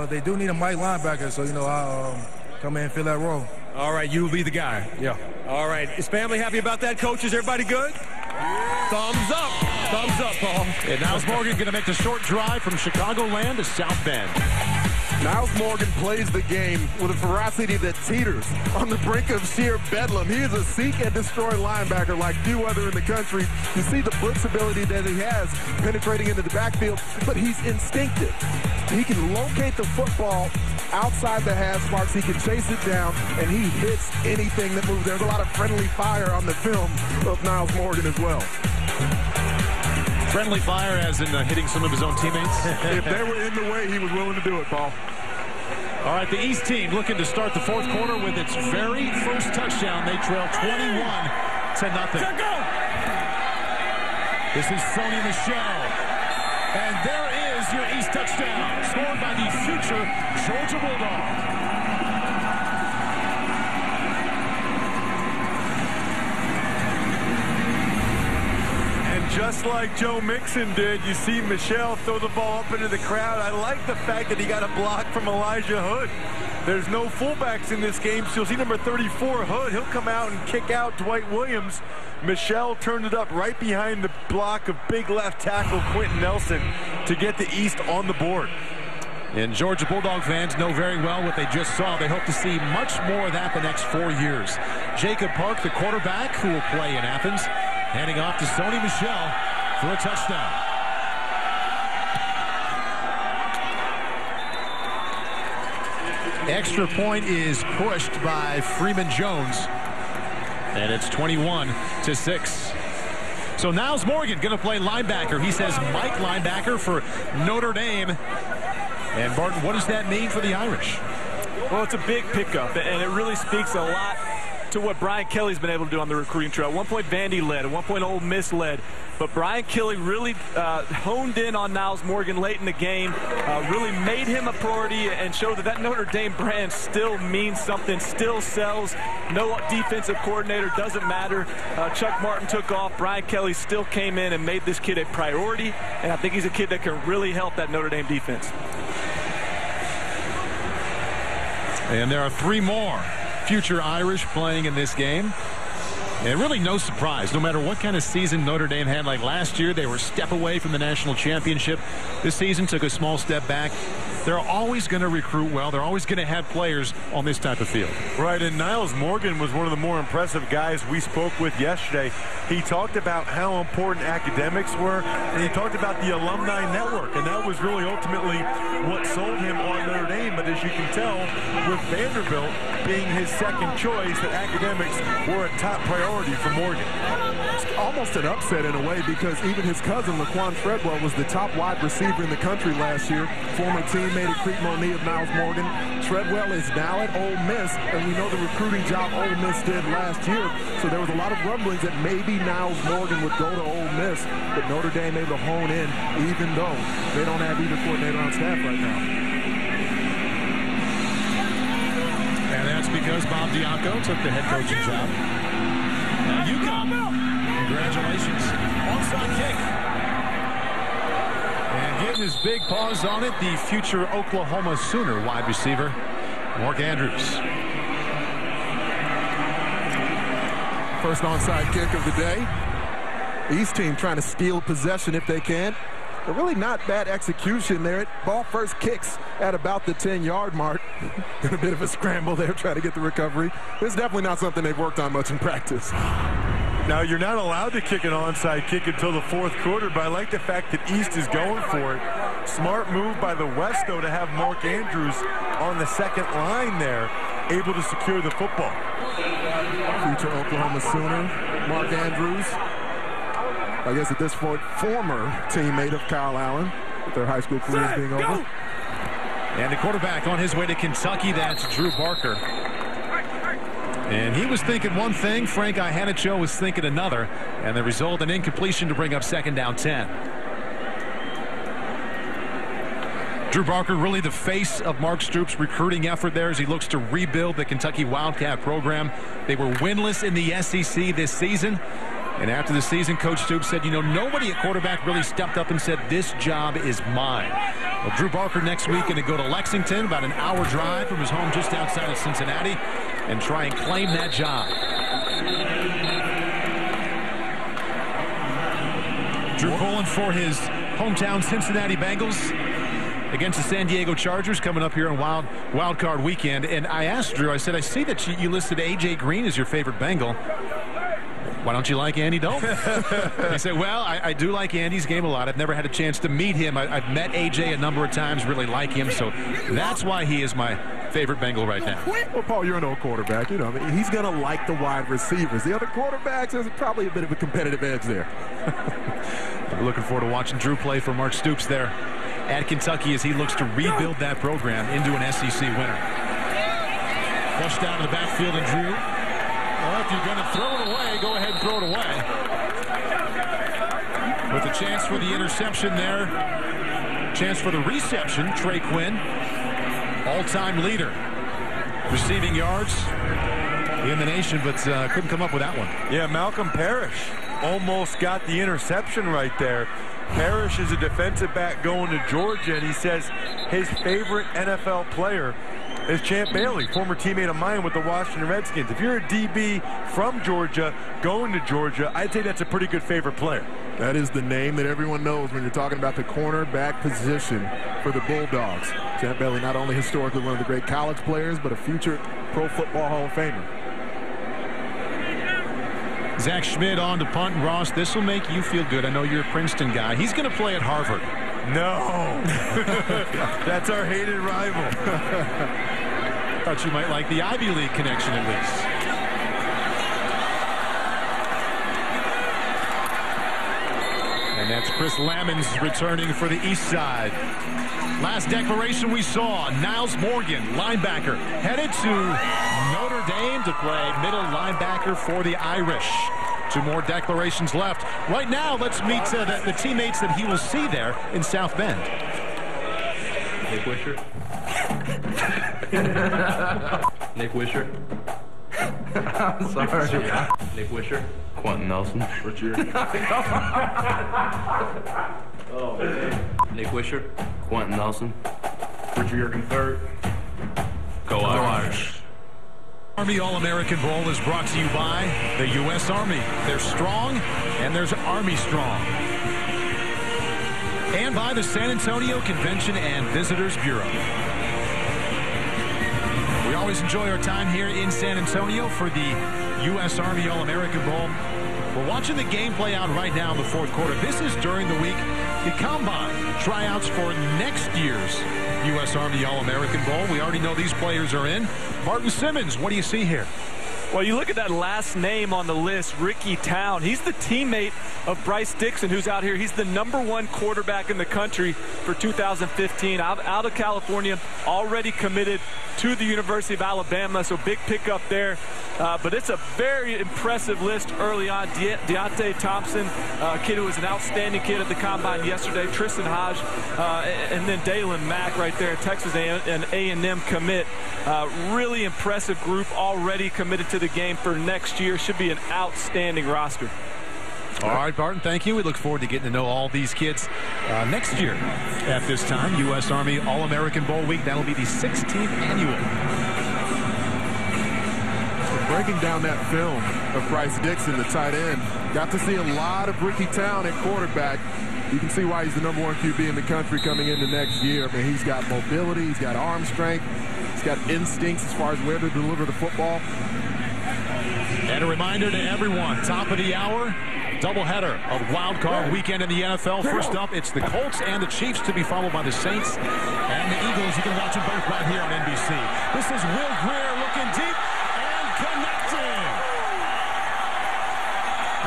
They do need a Mike linebacker, so, you know, I'll come in and fill that role. All right, you will be the guy. Yeah. All right, is family happy about that, coach? Is everybody good? Thumbs up. Thumbs up, Paul. And Niles Morgan going to make the short drive from Chicagoland to South Bend. Niles Morgan plays the game with a ferocity that teeters on the brink of sheer bedlam. He is a seek and destroy linebacker like few other in the country. You see the blitz ability that he has penetrating into the backfield, but he's instinctive. He can locate the football outside the hash marks. He can chase it down, and he hits anything that moves. There's a lot of friendly fire on the film of Niles Morgan as well. Friendly fire as in hitting some of his own teammates? If they were in the way, he was willing to do it, Paul. All right, the East team looking to start the 4th quarter with its very first touchdown. They trail 21-0. This is Sony Michel. And there is your East touchdown, scored by the future Georgia Bulldog. Just like Joe Mixon did, you see Michel throw the ball up into the crowd. I like the fact that he got a block from Elijah Hood. There's no fullbacks in this game, so you'll see number 34, Hood. He'll come out and kick out Dwight Williams. Michel turned it up right behind the block of big left tackle Quentin Nelson to get the East on the board. And Georgia Bulldog fans know very well what they just saw. They hope to see much more of that the next 4 years. Jacob Park, the quarterback, who will play in Athens, handing off to Sony Michel for a touchdown. Extra point is pushed by Freeman Jones. And it's 21-6. So Niles Morgan going to play linebacker. He says Mike linebacker for Notre Dame. And Barton, what does that mean for the Irish? Well, it's a big pickup, and it really speaks a lot to what Brian Kelly's been able to do on the recruiting trail. At one point, Vandy led. At one point, Ole Miss led. But Brian Kelly really honed in on Niles Morgan late in the game, really made him a priority and showed that that Notre Dame brand still means something, still sells. No defensive coordinator, doesn't matter. Chuck Martin took off. Brian Kelly still came in and made this kid a priority, and I think he's a kid that can really help that Notre Dame defense. And there are 3 more future Irish playing in this game. And really no surprise, no matter what kind of season Notre Dame had. Like last year, they were a step away from the national championship. This season took a small step back. they're always going to recruit well. They're always going to have players on this type of field. Right, and Niles Morgan was one of the more impressive guys we spoke with yesterday. He talked about how important academics were, and he talked about the alumni network, and that was really ultimately what sold him on Notre Dame. But as you can tell, with Vanderbilt being his second choice, that academics were a top priority for Morgan. It's almost an upset in a way, because even his cousin, Laquan Treadwell, was the top wide receiver in the country last year. Former teammate at Creek Monier of Niles Morgan. Treadwell is now at Ole Miss, and we know the recruiting job Ole Miss did last year. So there was a lot of rumblings that maybe Niles Morgan would go to Ole Miss, but Notre Dame able to hone in, even though they don't have either coordinator on staff right now. And that's because Bob Diaco took the head coaching job. Now you come. Congratulations. Onside kick. And getting his big paws on it, the future Oklahoma Sooner wide receiver, Mark Andrews. First onside kick of the day. East team trying to steal possession if they can. But really not bad execution there. Ball first kicks at about the 10-yard mark. A bit of a scramble there trying to get the recovery. It's definitely not something they've worked on much in practice. Now, you're not allowed to kick an onside kick until the fourth quarter, but I like the fact that East is going for it. Smart move by the West, though, to have Mark Andrews on the second line there, able to secure the football. Future Oklahoma Sooner, Mark Andrews. I guess at this point, former teammate of Kyle Allen, with their high school careers being over. And the quarterback on his way to Kentucky, that's Drew Barker. And he was thinking one thing, Frank Ihanicho was thinking another, and the result, an incompletion to bring up second down 10. Drew Barker really the face of Mark Stoops' recruiting effort there as he looks to rebuild the Kentucky Wildcat program. They were winless in the SEC this season. And after the season, Coach Stoops said, you know, nobody at quarterback really stepped up and said, this job is mine. Well, Drew Barker next week going to go to Lexington, about an hour drive from his home just outside of Cincinnati, and try and claim that job. Drew pulling for his hometown Cincinnati Bengals against the San Diego Chargers coming up here on Wild Card Weekend. And I asked Drew, I said, I see that you listed A.J. Green as your favorite Bengal. Why don't you like Andy Dalton? He said, well, I do like Andy's game a lot. I've never had a chance to meet him. I've met A.J. a number of times, really like him. So that's why he is my favorite Bengal right now. Well, Paul, you're an old quarterback. You know, I mean, he's going to like the wide receivers. The other quarterbacks, there's probably a bit of a competitive edge there. We're looking forward to watching Drew play for Mark Stoops there at Kentucky as he looks to rebuild that program into an SEC winner. Flushed down to the backfield, and Drew, well, if you're going to throw it away, go ahead and throw it away. With a chance for the interception there. Chance for the reception, Trey Quinn. All-time leader. Receiving yards in the nation, but couldn't come up with that one. Yeah, Malcolm Parrish almost got the interception right there. Parrish is a defensive back going to Georgia, and he says his favorite NFL player is Champ Bailey, former teammate of mine with the Washington Redskins. If you're a DB from Georgia going to Georgia, I'd say that's a pretty good favorite player. That is the name that everyone knows when you're talking about the cornerback position for the Bulldogs. Champ Bailey, not only historically one of the great college players, but a future Pro Football Hall of Famer. Zach Schmidt on to punt, and Ross, this will make you feel good. I know you're a Princeton guy. He's going to play at Harvard. No. That's our hated rival. Thought you might like the Ivy League connection at least. And that's Chris Lammons returning for the East Side. Last declaration we saw, Niles Morgan, linebacker, headed to Notre Dame to play middle linebacker for the Irish. Two more declarations left. Right now, let's meet the teammates that he will see there in South Bend. Nick Wisher. Nick Wisher. I'm sorry. Nick Wisher. Quentin Nelson. Richard. Oh, man. Nick Wisher. Quentin Nelson. Richard Yerkin third. Go Irish. Army All-American Bowl is brought to you by the U.S. Army. They're strong, and there's Army strong. and by the San Antonio Convention and Visitors Bureau. We always enjoy our time here in San Antonio for the U.S. Army All-American Bowl. We're watching the game play out right now in the fourth quarter. This is during the week, the Combine tryouts for next year's U.S. Army All-American Bowl. We already know these players are in. Martin Simmons, what do you see here? Well, you look at that last name on the list, Ricky Town. He's the teammate of Bryce Dixon, who's out here. He's the #1 quarterback in the country for 2015. Out of California, already committed to the University of Alabama, so big pickup there. But it's a very impressive list early on. Deontay Thompson, a kid who was an outstanding kid at the Combine yesterday. Tristan Hodge, and then Dalen Mack right there, Texas A&M commit. Really impressive group already committed to the game for next year. Should be an outstanding roster. All right, Barton, thank you. We look forward to getting to know all these kids next year at this time. U.S. Army All-American Bowl Week. That'll be the 16th annual. Breaking down that film of Bryce Dixon, the tight end, got to see a lot of Ricky Town at quarterback. You can see why he's the #1 QB in the country coming into next year. I mean, he's got mobility, he's got arm strength, he's got instincts as far as where to deliver the football. And a reminder to everyone, top of the hour, doubleheader of Wild Card Weekend in the NFL. First up, it's the Colts and the Chiefs, to be followed by the Saints and the Eagles. You can watch them both right here on NBC. This is Will Greer looking deep and connecting.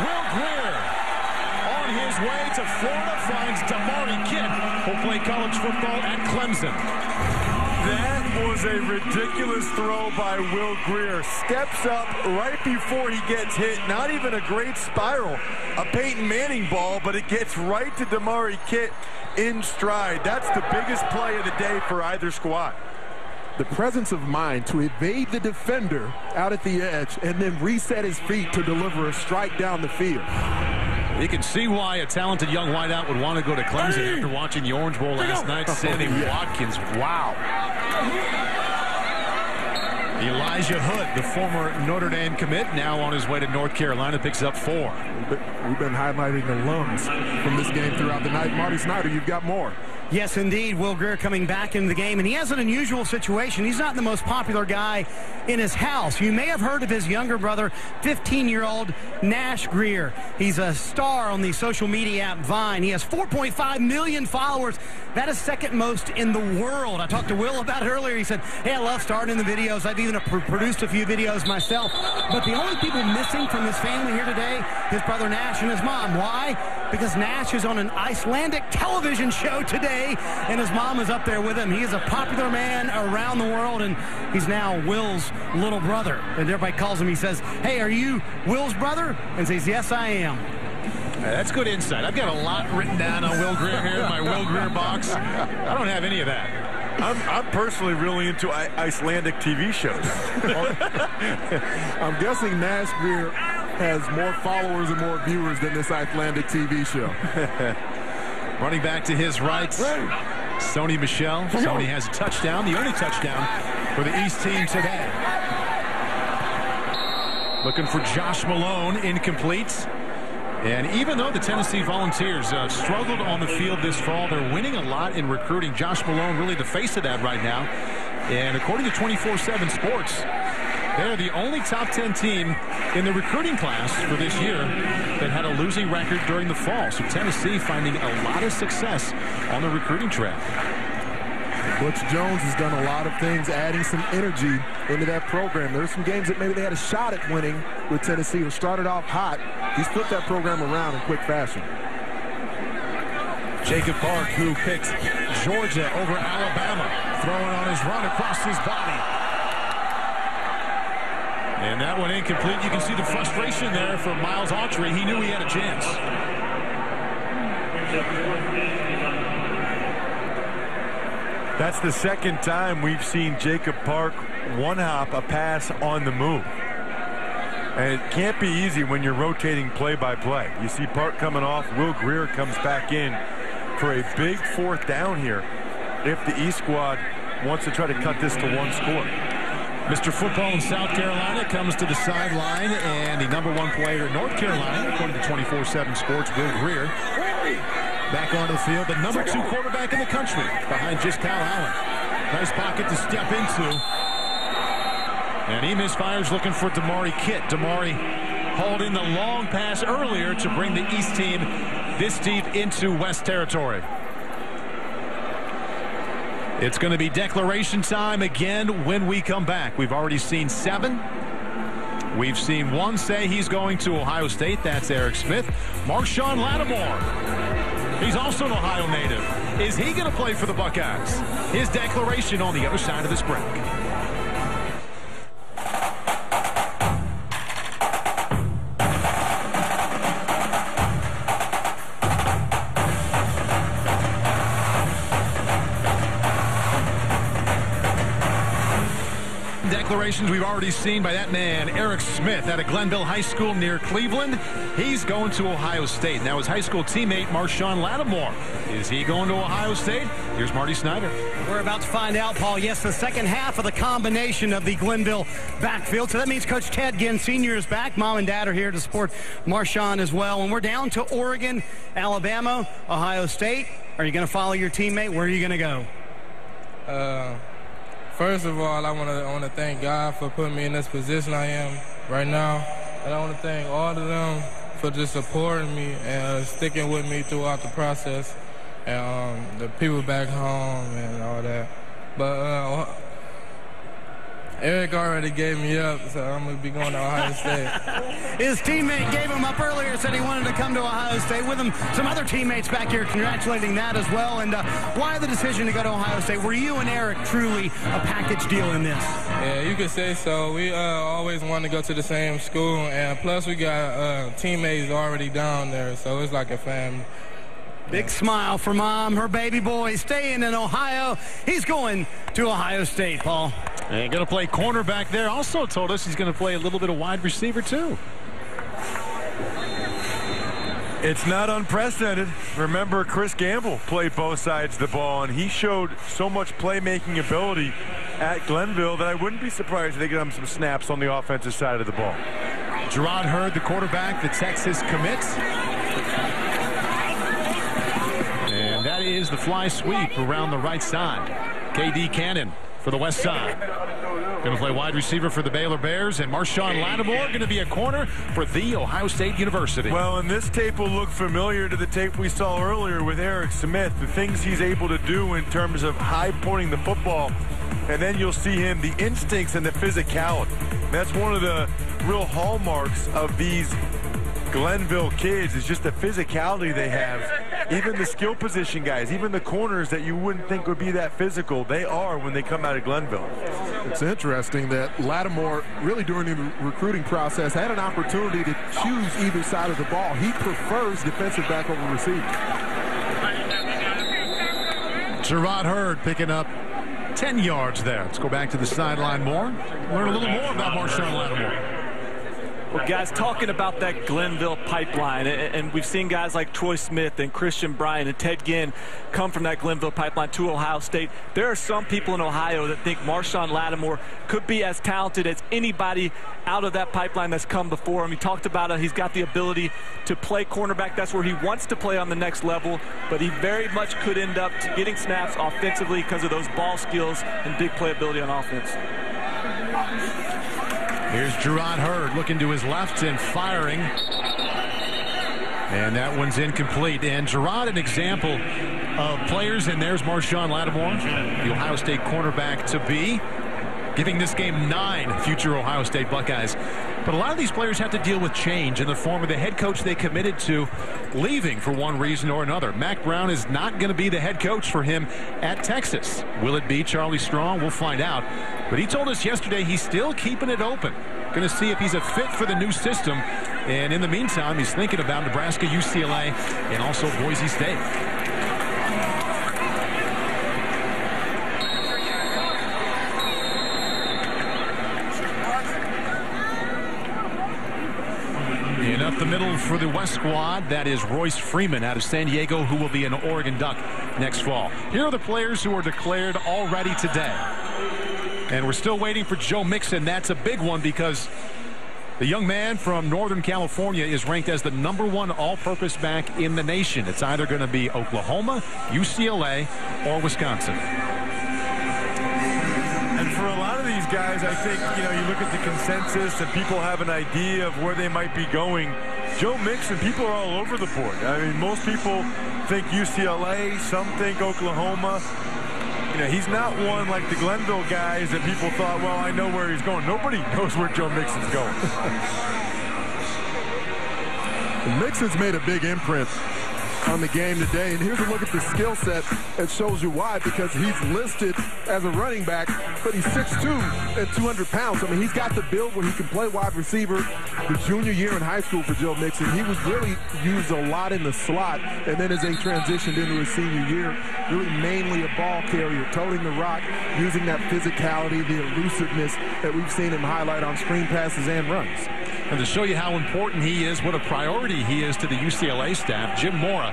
Will Greer on his way to Florida finds Damari Kidd, who'll play college football at Clemson. That was a ridiculous throw by Will Greer. Steps up right before he gets hit. Not even a great spiral. A Peyton Manning ball, but it gets right to Damari Kidd in stride. That's the biggest play of the day for either squad. The presence of mind to evade the defender out at the edge and then reset his feet to deliver a strike down the field. You can see why a talented young wideout would want to go to Clemson after watching the Orange Bowl last night. Sammy Watkins, wow. Elijah Hood, the former Notre Dame commit, now on his way to North Carolina, picks up 4. We've been highlighting alums from this game throughout the night. Marty Snyder, you've got more. Yes, indeed. Will Greer coming back into the game, and he has an unusual situation. He's not the most popular guy in his house. You may have heard of his younger brother, 15-year-old Nash Greer. He's a star on the social media app Vine. He has 4.5 million followers. That is second most in the world. I talked to Will about it earlier. He said, hey, I love starting the videos. I've even produced a few videos myself. But the only people missing from his family here today, his brother Nash and his mom. Why? Because Nash is on an Icelandic television show today, and his mom is up there with him. He is a popular man around the world, and he's now Will's little brother. And everybody calls him. He says, hey, are you Will's brother? And says, yes, I am. That's good insight. I've got a lot written down on Will Greer here in my Will Greer box. I don't have any of that. I'm personally really into Icelandic TV shows. I'm guessing Nash Greer has more followers and more viewers than this Icelandic TV show. Running back to his right, Sony Michel. Sony has a touchdown, the only touchdown for the East team today. Looking for Josh Malone, incomplete. And even though the Tennessee Volunteers struggled on the field this fall, they're winning a lot in recruiting. Josh Malone really the face of that right now. And according to 24/7 Sports, they're the only top 10 team in the recruiting class for this year that had a losing record during the fall. So Tennessee finding a lot of success on the recruiting track. Butch Jones has done a lot of things, adding some energy into that program. There's some games that maybe they had a shot at winning with Tennessee, who started off hot. He's flipped that program around in quick fashion. Jacob Park, who picks Georgia over Alabama, throwing on his run across his body. And that one incomplete. You can see the frustration there for Miles Autry. He knew he had a chance. That's the second time we've seen Jacob Park one-hop a pass on the move. And it can't be easy when you're rotating play-by-play. You see Park coming off. Will Greer comes back in for a big fourth down here if the East squad wants to try to cut this to one score. Mr. Football in South Carolina comes to the sideline, and the #1 player in North Carolina, according to 24/7 Sports, Will Greer, back onto the field. The number 2 quarterback in the country behind just Kyle Allen. Nice pocket to step into. And he misfires looking for Damari Kitt. Damari holding the long pass earlier to bring the East team this deep into West territory. It's going to be declaration time again when we come back. We've already seen 7. We've seen 1 say he's going to Ohio State. That's Eric Smith. Marshawn Lattimore. He's also an Ohio native. Is he going to play for the Buckeyes? His declaration on the other side of this break. Declarations we've already seen by that man, Eric Smith, out of Glenville High School near Cleveland. He's going to Ohio State. Now his high school teammate, Marshawn Lattimore. Is he going to Ohio State? Here's Marty Snyder. We're about to find out, Paul. Yes, the second half of the combination of the Glenville backfield. So that means Coach Ted Ginn Sr. is back. Mom and Dad are here to support Marshawn as well. And we're down to Oregon, Alabama, Ohio State. Are you going to follow your teammate? Where are you going to go? First of all, I want to thank God for putting me in this position I am right now. And I want to thank all of them for just supporting me and sticking with me throughout the process. And the people back home and all that. But Eric already gave me up, so I'm going to be going to Ohio State. His teammate gave him up earlier, said he wanted to come to Ohio State with him. Some other teammates back here congratulating that as well. And why the decision to go to Ohio State? Were you and Eric truly a package deal in this? Yeah, you could say so. We always wanted to go to the same school, and plus we got teammates already down there, so it's like a family. Big smile for Mom. Her baby boy staying in Ohio. He's going to Ohio State, Paul. And going to play cornerback there. Also told us he's going to play a little bit of wide receiver, too. It's not unprecedented. Remember, Chris Gamble played both sides of the ball, and he showed so much playmaking ability at Glenville that I wouldn't be surprised if they get him some snaps on the offensive side of the ball. Gerard Hurd, the quarterback, the Texas commits. And that is the fly sweep around the right side. K.D. Cannon for the west side. Going to play wide receiver for the Baylor Bears, and Marshawn Lattimore going to be a corner for The Ohio State University. Well, and this tape will look familiar to the tape we saw earlier with Eric Smith, the things he's able to do in terms of high-pointing the football, and then you'll see him, the instincts and the physicality. That's one of the real hallmarks of these Glenville kids is just the physicality they have. Even the skill position guys, even the corners that you wouldn't think would be that physical, they are when they come out of Glenville. It's interesting that Lattimore, really during the recruiting process, had an opportunity to choose either side of the ball. He prefers defensive back over receiver. Gerard Hurd picking up 10 yards there. Let's go back to the sideline more. Learn a little more about Marshawn Lattimore. Well, guys, talking about that Glenville pipeline, and we've seen guys like Troy Smith and Christian Bryant and Ted Ginn come from that Glenville pipeline to Ohio State. There are some people in Ohio that think Marshawn Lattimore could be as talented as anybody out of that pipeline that's come before him. He talked about it. He's got the ability to play cornerback. That's where he wants to play on the next level, but he very much could end up getting snaps offensively because of those ball skills and big playability on offense. Here's Gerard Hurd looking to his left and firing. And that one's incomplete. And Gerard, an example of players, and there's Marshawn Lattimore, the Ohio State cornerback to be, giving this game 9 future Ohio State Buckeyes. But a lot of these players have to deal with change in the form of the head coach they committed to leaving for one reason or another. Mack Brown is not going to be the head coach for him at Texas. Will it be Charlie Strong? We'll find out. But he told us yesterday he's still keeping it open. Going to see if he's a fit for the new system. And in the meantime, he's thinking about Nebraska, UCLA, and also Boise State. In up the middle for the West squad, that is Royce Freeman out of San Diego, who will be an Oregon Duck next fall. Here are the players who are declared already today. And we're still waiting for Joe Mixon. That's a big one because The young man from Northern California is ranked as the #1 all-purpose back in the nation. It's either going to be Oklahoma, UCLA, or Wisconsin. And for a lot of these guys, I think, you look at the consensus and people have an idea of where they might be going. Joe Mixon, people are all over the board. I mean, most people think UCLA, some think Oklahoma. He's not one like the Glenville guys that people thought, well, I know where he's going. Nobody knows where Joe Mixon's going. Mixon's made a big imprint on the game today, and here's a look at the skill set that shows you why, because he's listed as a running back, but he's 6'2" and 200 pounds. I mean, he's got the build where he can play wide receiver. The junior year in high school for Joe Mixon, he was really used a lot in the slot, and then as they transitioned into his senior year, really mainly a ball carrier, toting the rock, using that physicality, the elusiveness that we've seen him highlight on screen passes and runs. And to show you how important he is, what a priority he is to the UCLA staff, Jim Mora,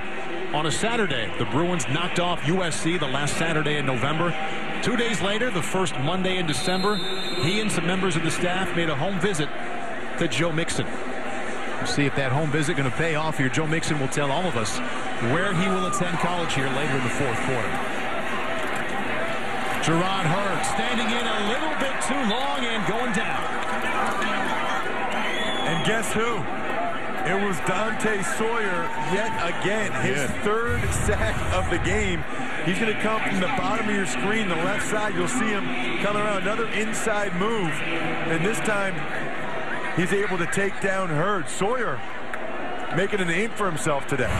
on a Saturday, the Bruins knocked off USC the last Saturday in November. 2 days later, the first Monday in December, he and some members of the staff made a home visit to Joe Mixon. We'll see if that home visit going to pay off here. Joe Mixon will tell all of us where he will attend college here later in the fourth quarter. Gerard Hurd standing in a little bit too long and going down. And guess who? It was Dante Sawyer yet again, his third sack of the game. He's going to come from the bottom of your screen, the left side. You'll see him come around, another inside move. And this time, he's able to take down Hurd. Sawyer making a name for himself today.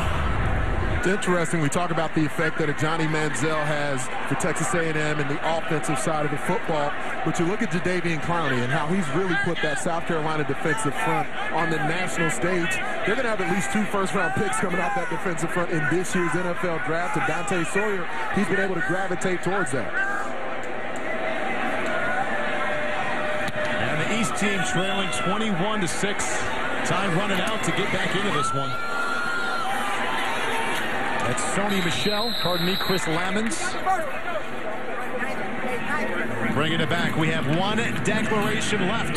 It's interesting. We talk about the effect that a Johnny Manziel has for Texas A&M and the offensive side of the football. But you look at Jadeveon Clowney and how he's really put that South Carolina defensive front on the national stage. They're going to have at least 2 first-round picks coming out that defensive front in this year's NFL draft. And Dante Sawyer, he's been able to gravitate towards that. And the East team trailing 21-6. Time running out to get back into this one. That's Sony Michel, Chris Lammons. Bringing it back, we have one declaration left.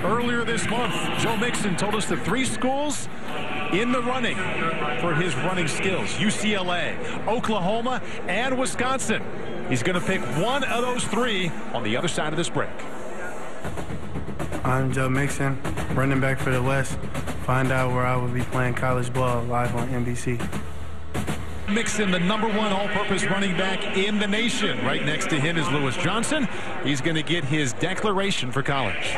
Earlier this month, Joe Mixon told us the 3 schools in the running for his running skills: UCLA, Oklahoma, and Wisconsin. He's going to pick one of those 3 on the other side of this break. I'm Joe Mixon, running back for the West. Find out where I will be playing college ball live on NBC. Mixon, the #1 all-purpose running back in the nation. Right next to him is Lewis Johnson. He's going to get his declaration for college.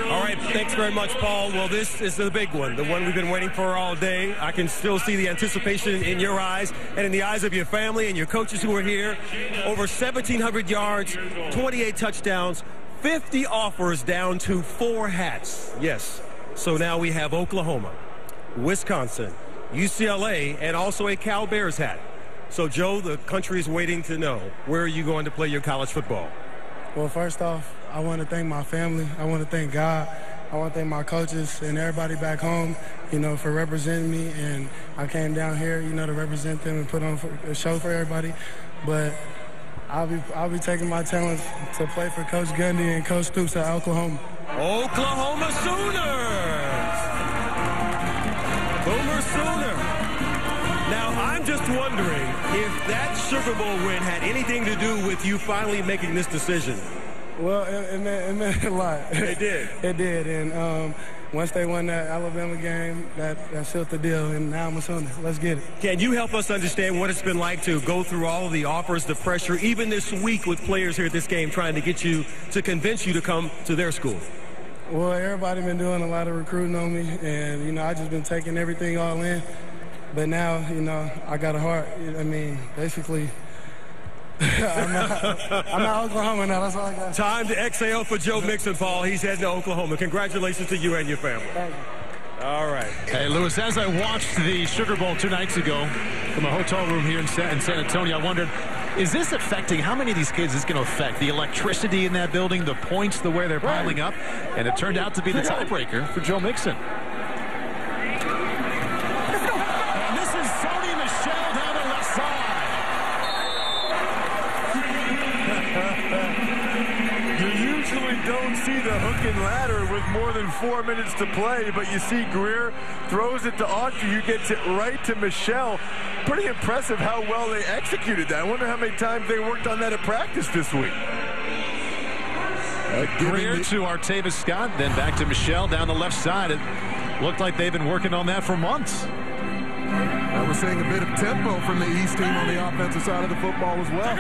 All right, thanks very much, Paul. Well, this is the big one, the one we've been waiting for all day. I can still see the anticipation in your eyes and in the eyes of your family and your coaches who are here. Over 1,700 yards, 28 touchdowns, 50 offers down to 4 hats. Yes, so now we have Oklahoma, Wisconsin, UCLA, and also a Cal Bears hat. So, Joe, the country is waiting to know, where are you going to play your college football? Well, first off, I want to thank my family. I want to thank God. I want to thank my coaches and everybody back home, for representing me. And I came down here, to represent them and put on a show for everybody. But I'll be taking my talents to play for Coach Gundy and Coach Stoops at Oklahoma. Oklahoma Sooners! Boomer Sooner. Now, I'm just wondering if that Sugar Bowl win had anything to do with you finally making this decision. Well, it meant a lot. It did. It did. And once they won that Alabama game, that sealed the deal. And now I'm a Sooner. Let's get it. Can you help us understand what it's been like to go through all of the offers, the pressure, even this week with players here at this game trying to get you, to convince you to come to their school? Well, everybody been doing a lot of recruiting on me, and, I just been taking everything all in. But now, I got a heart. Basically, I'm at Oklahoma now. That's all I got. Time to exhale for Joe Mixon, Paul. He's heading to Oklahoma. Congratulations to you and your family. Thank you. All right. Hey, Lewis, as I watched the Sugar Bowl 2 nights ago from a hotel room here in San Antonio, I wondered, is this affecting, how many of these kids is going to affect? The electricity in that building, the points, the way they're piling up? And it turned out to be the tiebreaker for Joe Mixon. And this is Sony Michel down the left side. You usually don't see the hook and ladder with more than 4 minutes to play, but you see Greer throws it to Autry, who gets it right to Michelle. Pretty impressive how well they executed that. I wonder how many times they worked on that at practice this week. Greer to Artavis Scott, then back to Michelle down the left side. It looked like they've been working on that for months. Now we're seeing a bit of tempo from the East team on the offensive side of the football as well.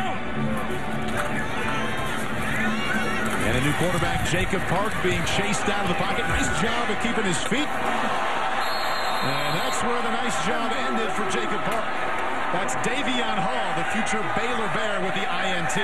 And a new quarterback, Jacob Park, being chased out of the pocket. Nice job of keeping his feet. And that's where the nice job ended for Jacob Park. That's Davion Hall, the future Baylor Bear, with the INT.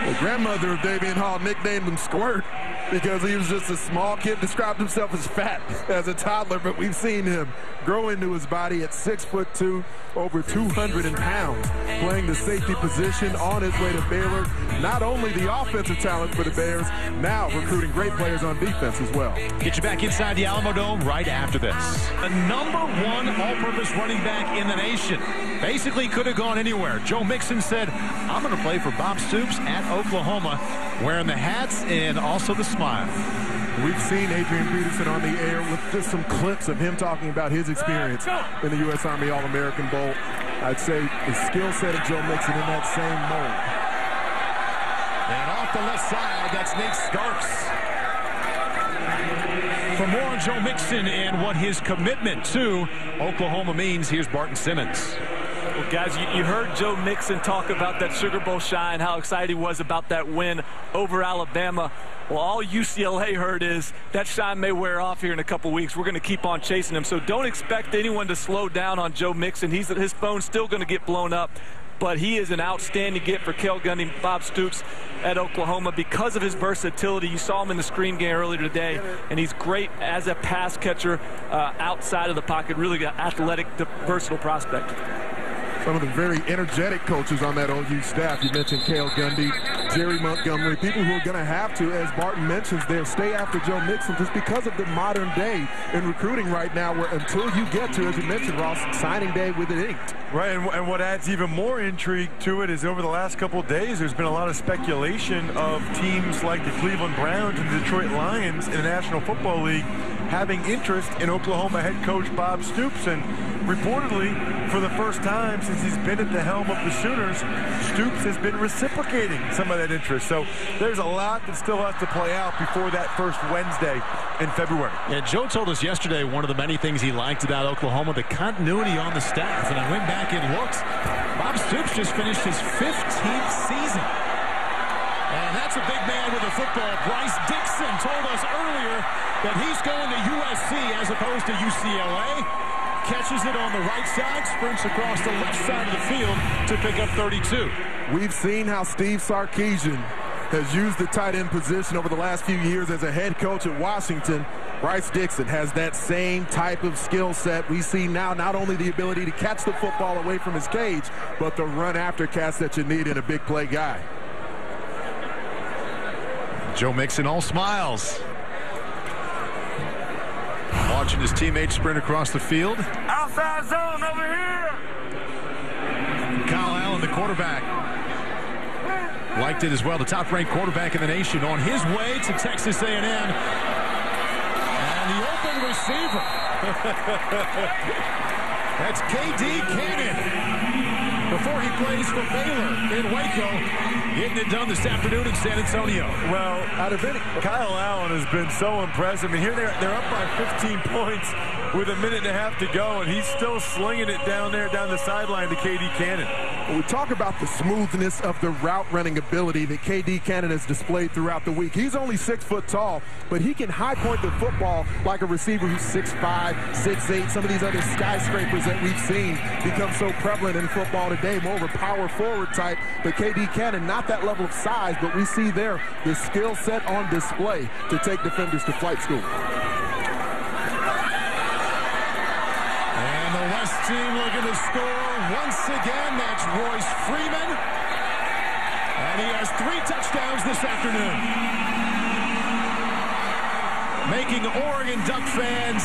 The grandmother of Davion Hall nicknamed him Squirt because he was just a small kid, described himself as fat as a toddler, but we've seen him grow into his body at 6'2", over 200 pounds, playing the safety position on his way to Baylor. Not only the offensive talent for the Bears, now recruiting great players on defense as well. Get you back inside the Alamo Dome right after this. The #1 all-purpose running back in the nation. Basically could have gone anywhere. Joe Mixon said, I'm going to play for Bob Stoops at Oklahoma, wearing the hats and also the smile. We've seen Adrian Peterson on the air with just some clips of him talking about his experience in the U.S. Army All-American Bowl. I'd say the skill set of Joe Mixon in that same mold. And off the left side, that's Nate Scarks. For more on Joe Mixon and what his commitment to Oklahoma means, here's Barton Simmons. Well, guys, you heard Joe Mixon talk about that Sugar Bowl shine, how excited he was about that win over Alabama. Well, all UCLA heard is that shine may wear off here in a couple weeks. We're going to keep on chasing him. So don't expect anyone to slow down on Joe Mixon. His phone's still going to get blown up. But he is an outstanding get for Cale Gundy, Bob Stoops at Oklahoma because of his versatility. You saw him in the screen game earlier today, and he's great as a pass catcher outside of the pocket. Really athletic, versatile prospect. Some of the very energetic coaches on that OU staff. You mentioned Cale Gundy, Jerry Montgomery, people who are going to have to, as Barton mentions there, stay after Joe Mixon just because of the modern day in recruiting right now, where until you get to, as you mentioned, Ross, signing day with it inked. Right, and what adds even more intrigue to it is over the last couple of days, there's been a lot of speculation of teams like the Cleveland Browns and the Detroit Lions in the National Football League having interest in Oklahoma head coach Bob Stoops. And reportedly, for the first time since he's been at the helm of the Sooners, Stoops has been reciprocating some of that interest. So there's a lot that still has to play out before that first Wednesday in February. Yeah, Joe told us yesterday one of the many things he liked about Oklahoma, the continuity on the staff. And I went back and looked. Bob Stoops just finished his 15th season. And that's a big man with a football. Bryce Dixon told us earlier that he's going to USC as opposed to UCLA. Catches it on the right side, sprints across the left side of the field to pick up 32. We've seen how Steve Sarkisian has used the tight end position over the last few years as a head coach at Washington. Bryce Dixon has that same type of skill set. We see now not only the ability to catch the football away from his cage, but the run after catch that you need in a big play guy. Joe Mixon all smiles. Watching his teammates sprint across the field. Outside zone over here. Kyle Allen, the quarterback, liked it as well. The top-ranked quarterback in the nation on his way to Texas A&M. And the open receiver. That's K.D. Cannon. Before he plays for Baylor in Waco, getting it done this afternoon in San Antonio. Well, out of it, Kyle Allen has been so impressive. I mean, here they're up by 15 points with a minute and a half to go, and he's still slinging it down there, down the sideline to K.D. Cannon. Well, we talk about the smoothness of the route running ability that K.D. Cannon has displayed throughout the week. He's only 6 foot tall, but he can high point the football like a receiver who's 6'5", 6'8". Some of these other skyscrapers that we've seen become so prevalent in football today, more of a power forward type. But K.D. Cannon, not that level of size, but we see there the skill set on display to take defenders to flight school. And the West team looking to score once again. That's Royce Freeman. And he has 3 touchdowns this afternoon. Making Oregon Duck fans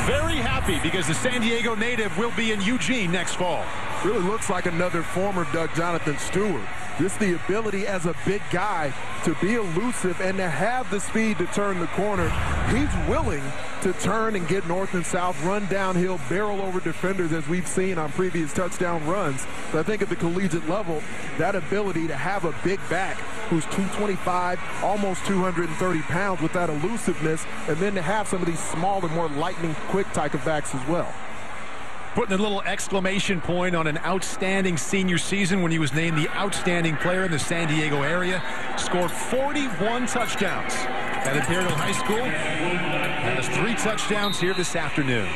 very happy because the San Diego native will be in Eugene next fall. Really looks like another former Doug Jonathan Stewart. Just the ability as a big guy to be elusive and to have the speed to turn the corner. He's willing to turn and get north and south, run downhill, barrel over defenders as we've seen on previous touchdown runs. So I think at the collegiate level, that ability to have a big back who's 225, almost 230 pounds with that elusiveness, and then to have some of these smaller, more lightning quick type of backs as well. Putting a little exclamation point on an outstanding senior season when he was named the outstanding player in the San Diego area. Scored 41 touchdowns at Imperial High School. Has 3 touchdowns here this afternoon.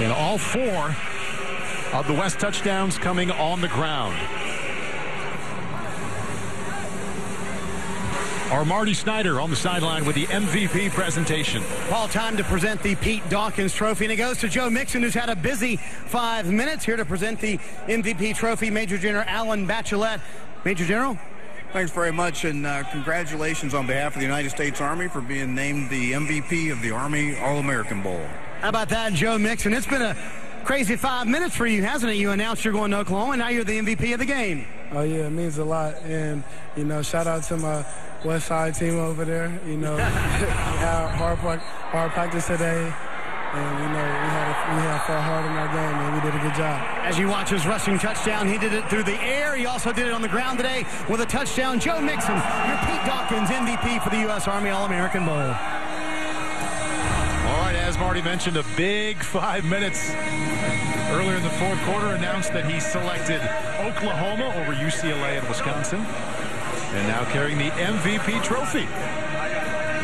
And all 4 of the West touchdowns coming on the ground. Our Marty Snyder on the sideline with the MVP presentation. Paul, time to present the Pete Dawkins Trophy, and it goes to Joe Mixon, who's had a busy 5 minutes. Here to present the MVP trophy, Major General Alan Bachelet. Major General? Thanks very much, and congratulations on behalf of the United States Army for being named the MVP of the Army All-American Bowl. How about that, Joe Mixon? It's been a crazy 5 minutes for you, hasn't it? You announced you're going to Oklahoma, and now you're the MVP of the game. Oh, yeah, it means a lot. And, you know, shout out to my West Side team over there. You know, we had hard practice today. And, you know, we had fought hard in our game, and we did a good job. As you watch his rushing touchdown, he did it through the air. He also did it on the ground today with a touchdown. Joe Mixon, your Pete Dawkins MVP for the U.S. Army All-American Bowl. All right, as Marty mentioned, a big 5 minutes. Earlier in the fourth quarter, announced that he selected Oklahoma over UCLA and Wisconsin. And now carrying the MVP trophy.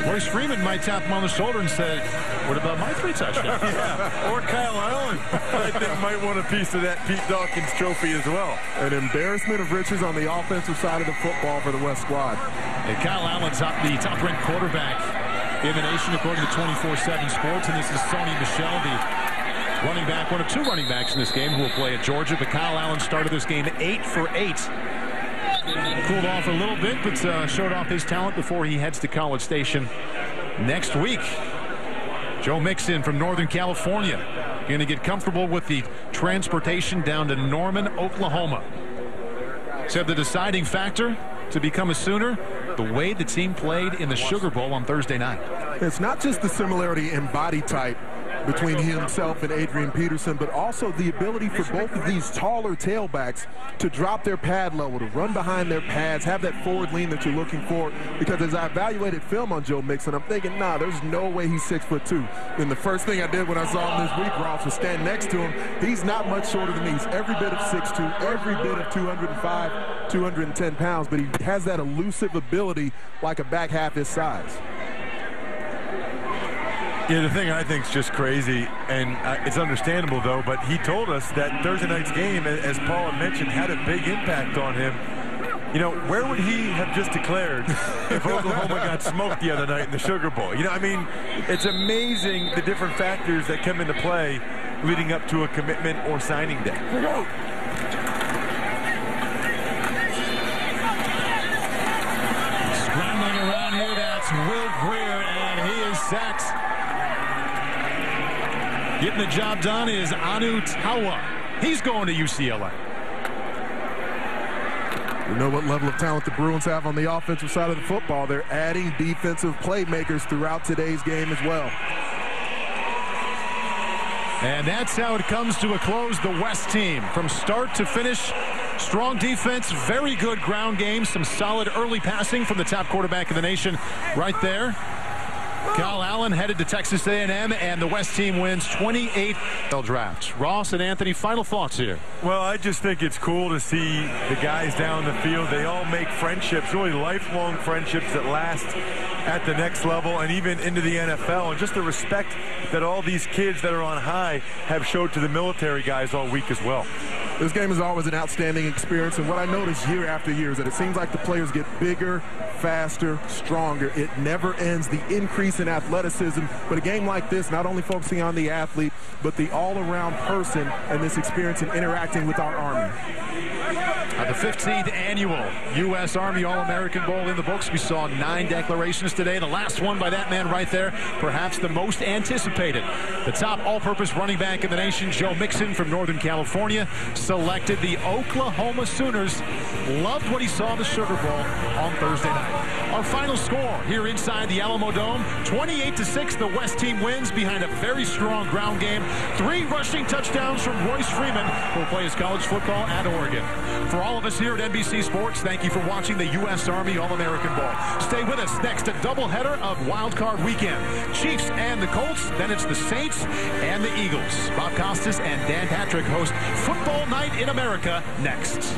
Royce Freeman might tap him on the shoulder and say, what about my 3 touchdowns? Yeah, or Kyle Allen, I think, might want a piece of that Pete Dawkins trophy as well. An embarrassment of riches on the offensive side of the football for the West squad. And Kyle Allen's the top-ranked quarterback in the nation, according to 24/7 Sports. And this is Sony Michel, the running back, one of 2 running backs in this game who will play at Georgia. But Kyle Allen started this game 8 for 8. Cooled off a little bit, but showed off his talent before he heads to College Station next week. Joe Mixon from Northern California going to get comfortable with the transportation down to Norman, Oklahoma. Said the deciding factor to become a Sooner, the way the team played in the Sugar Bowl on Thursday night. It's not just the similarity in body type between himself and Adrian Peterson, but also the ability for both of these taller tailbacks to drop their pad level, to run behind their pads, have that forward lean that you're looking for. Because as I evaluated film on Joe Mixon, I'm thinking, nah, there's no way he's 6'2". And the first thing I did when I saw him this week, Ross, was stand next to him. He's not much shorter than me. He's every bit of 6'2", every bit of 205, 210 pounds, but he has that elusive ability like a back half his size. Yeah, the thing I think is just crazy, and it's understandable, though, but he told us that Thursday night's game, as Paul had mentioned, had a big impact on him. You know, where would he have just declared if Oklahoma got smoked the other night in the Sugar Bowl? You know, I mean, it's amazing the different factors that come into play leading up to a commitment or signing day. Scrambling around here, that's Will Greer, and he is sacked. Getting the job done is Anu Tawa. He's going to UCLA. You know what level of talent the Bruins have on the offensive side of the football. They're adding defensive playmakers throughout today's game as well. And that's how it comes to a close. The West team, from start to finish, strong defense, very good ground game, some solid early passing from the top quarterback in the nation right there. Kyle Allen headed to Texas A&M, and the West team wins 28 draft. Ross and Anthony, final thoughts here. Well, I just think it's cool to see the guys down the field. They all make friendships, really lifelong friendships that last at the next level and even into the NFL. And just the respect that all these kids that are on high have showed to the military guys all week as well. This game is always an outstanding experience, and what I notice year after year is that it seems like the players get bigger, faster, stronger. It never ends, the increase in athleticism. But a game like this, not only focusing on the athlete, but the all-around person and this experience in interacting with our Army. The 15th annual U.S. Army All-American Bowl in the books. We saw 9 declarations today. The last one by that man right there, perhaps the most anticipated. The top all-purpose running back in the nation, Joe Mixon from Northern California, selected the Oklahoma Sooners. Loved what he saw in the Sugar Bowl on Thursday night. Our final score here inside the Alamo Dome, 28-6. The West team wins behind a very strong ground game. 3 rushing touchdowns from Royce Freeman, who will play his college football at Oregon. For all of us here at NBC Sports, thank you for watching the U.S. Army All-American Bowl. Stay with us next, a doubleheader of Wild Card Weekend. Chiefs and the Colts, then it's the Saints and the Eagles. Bob Costas and Dan Patrick host Football Night in America next.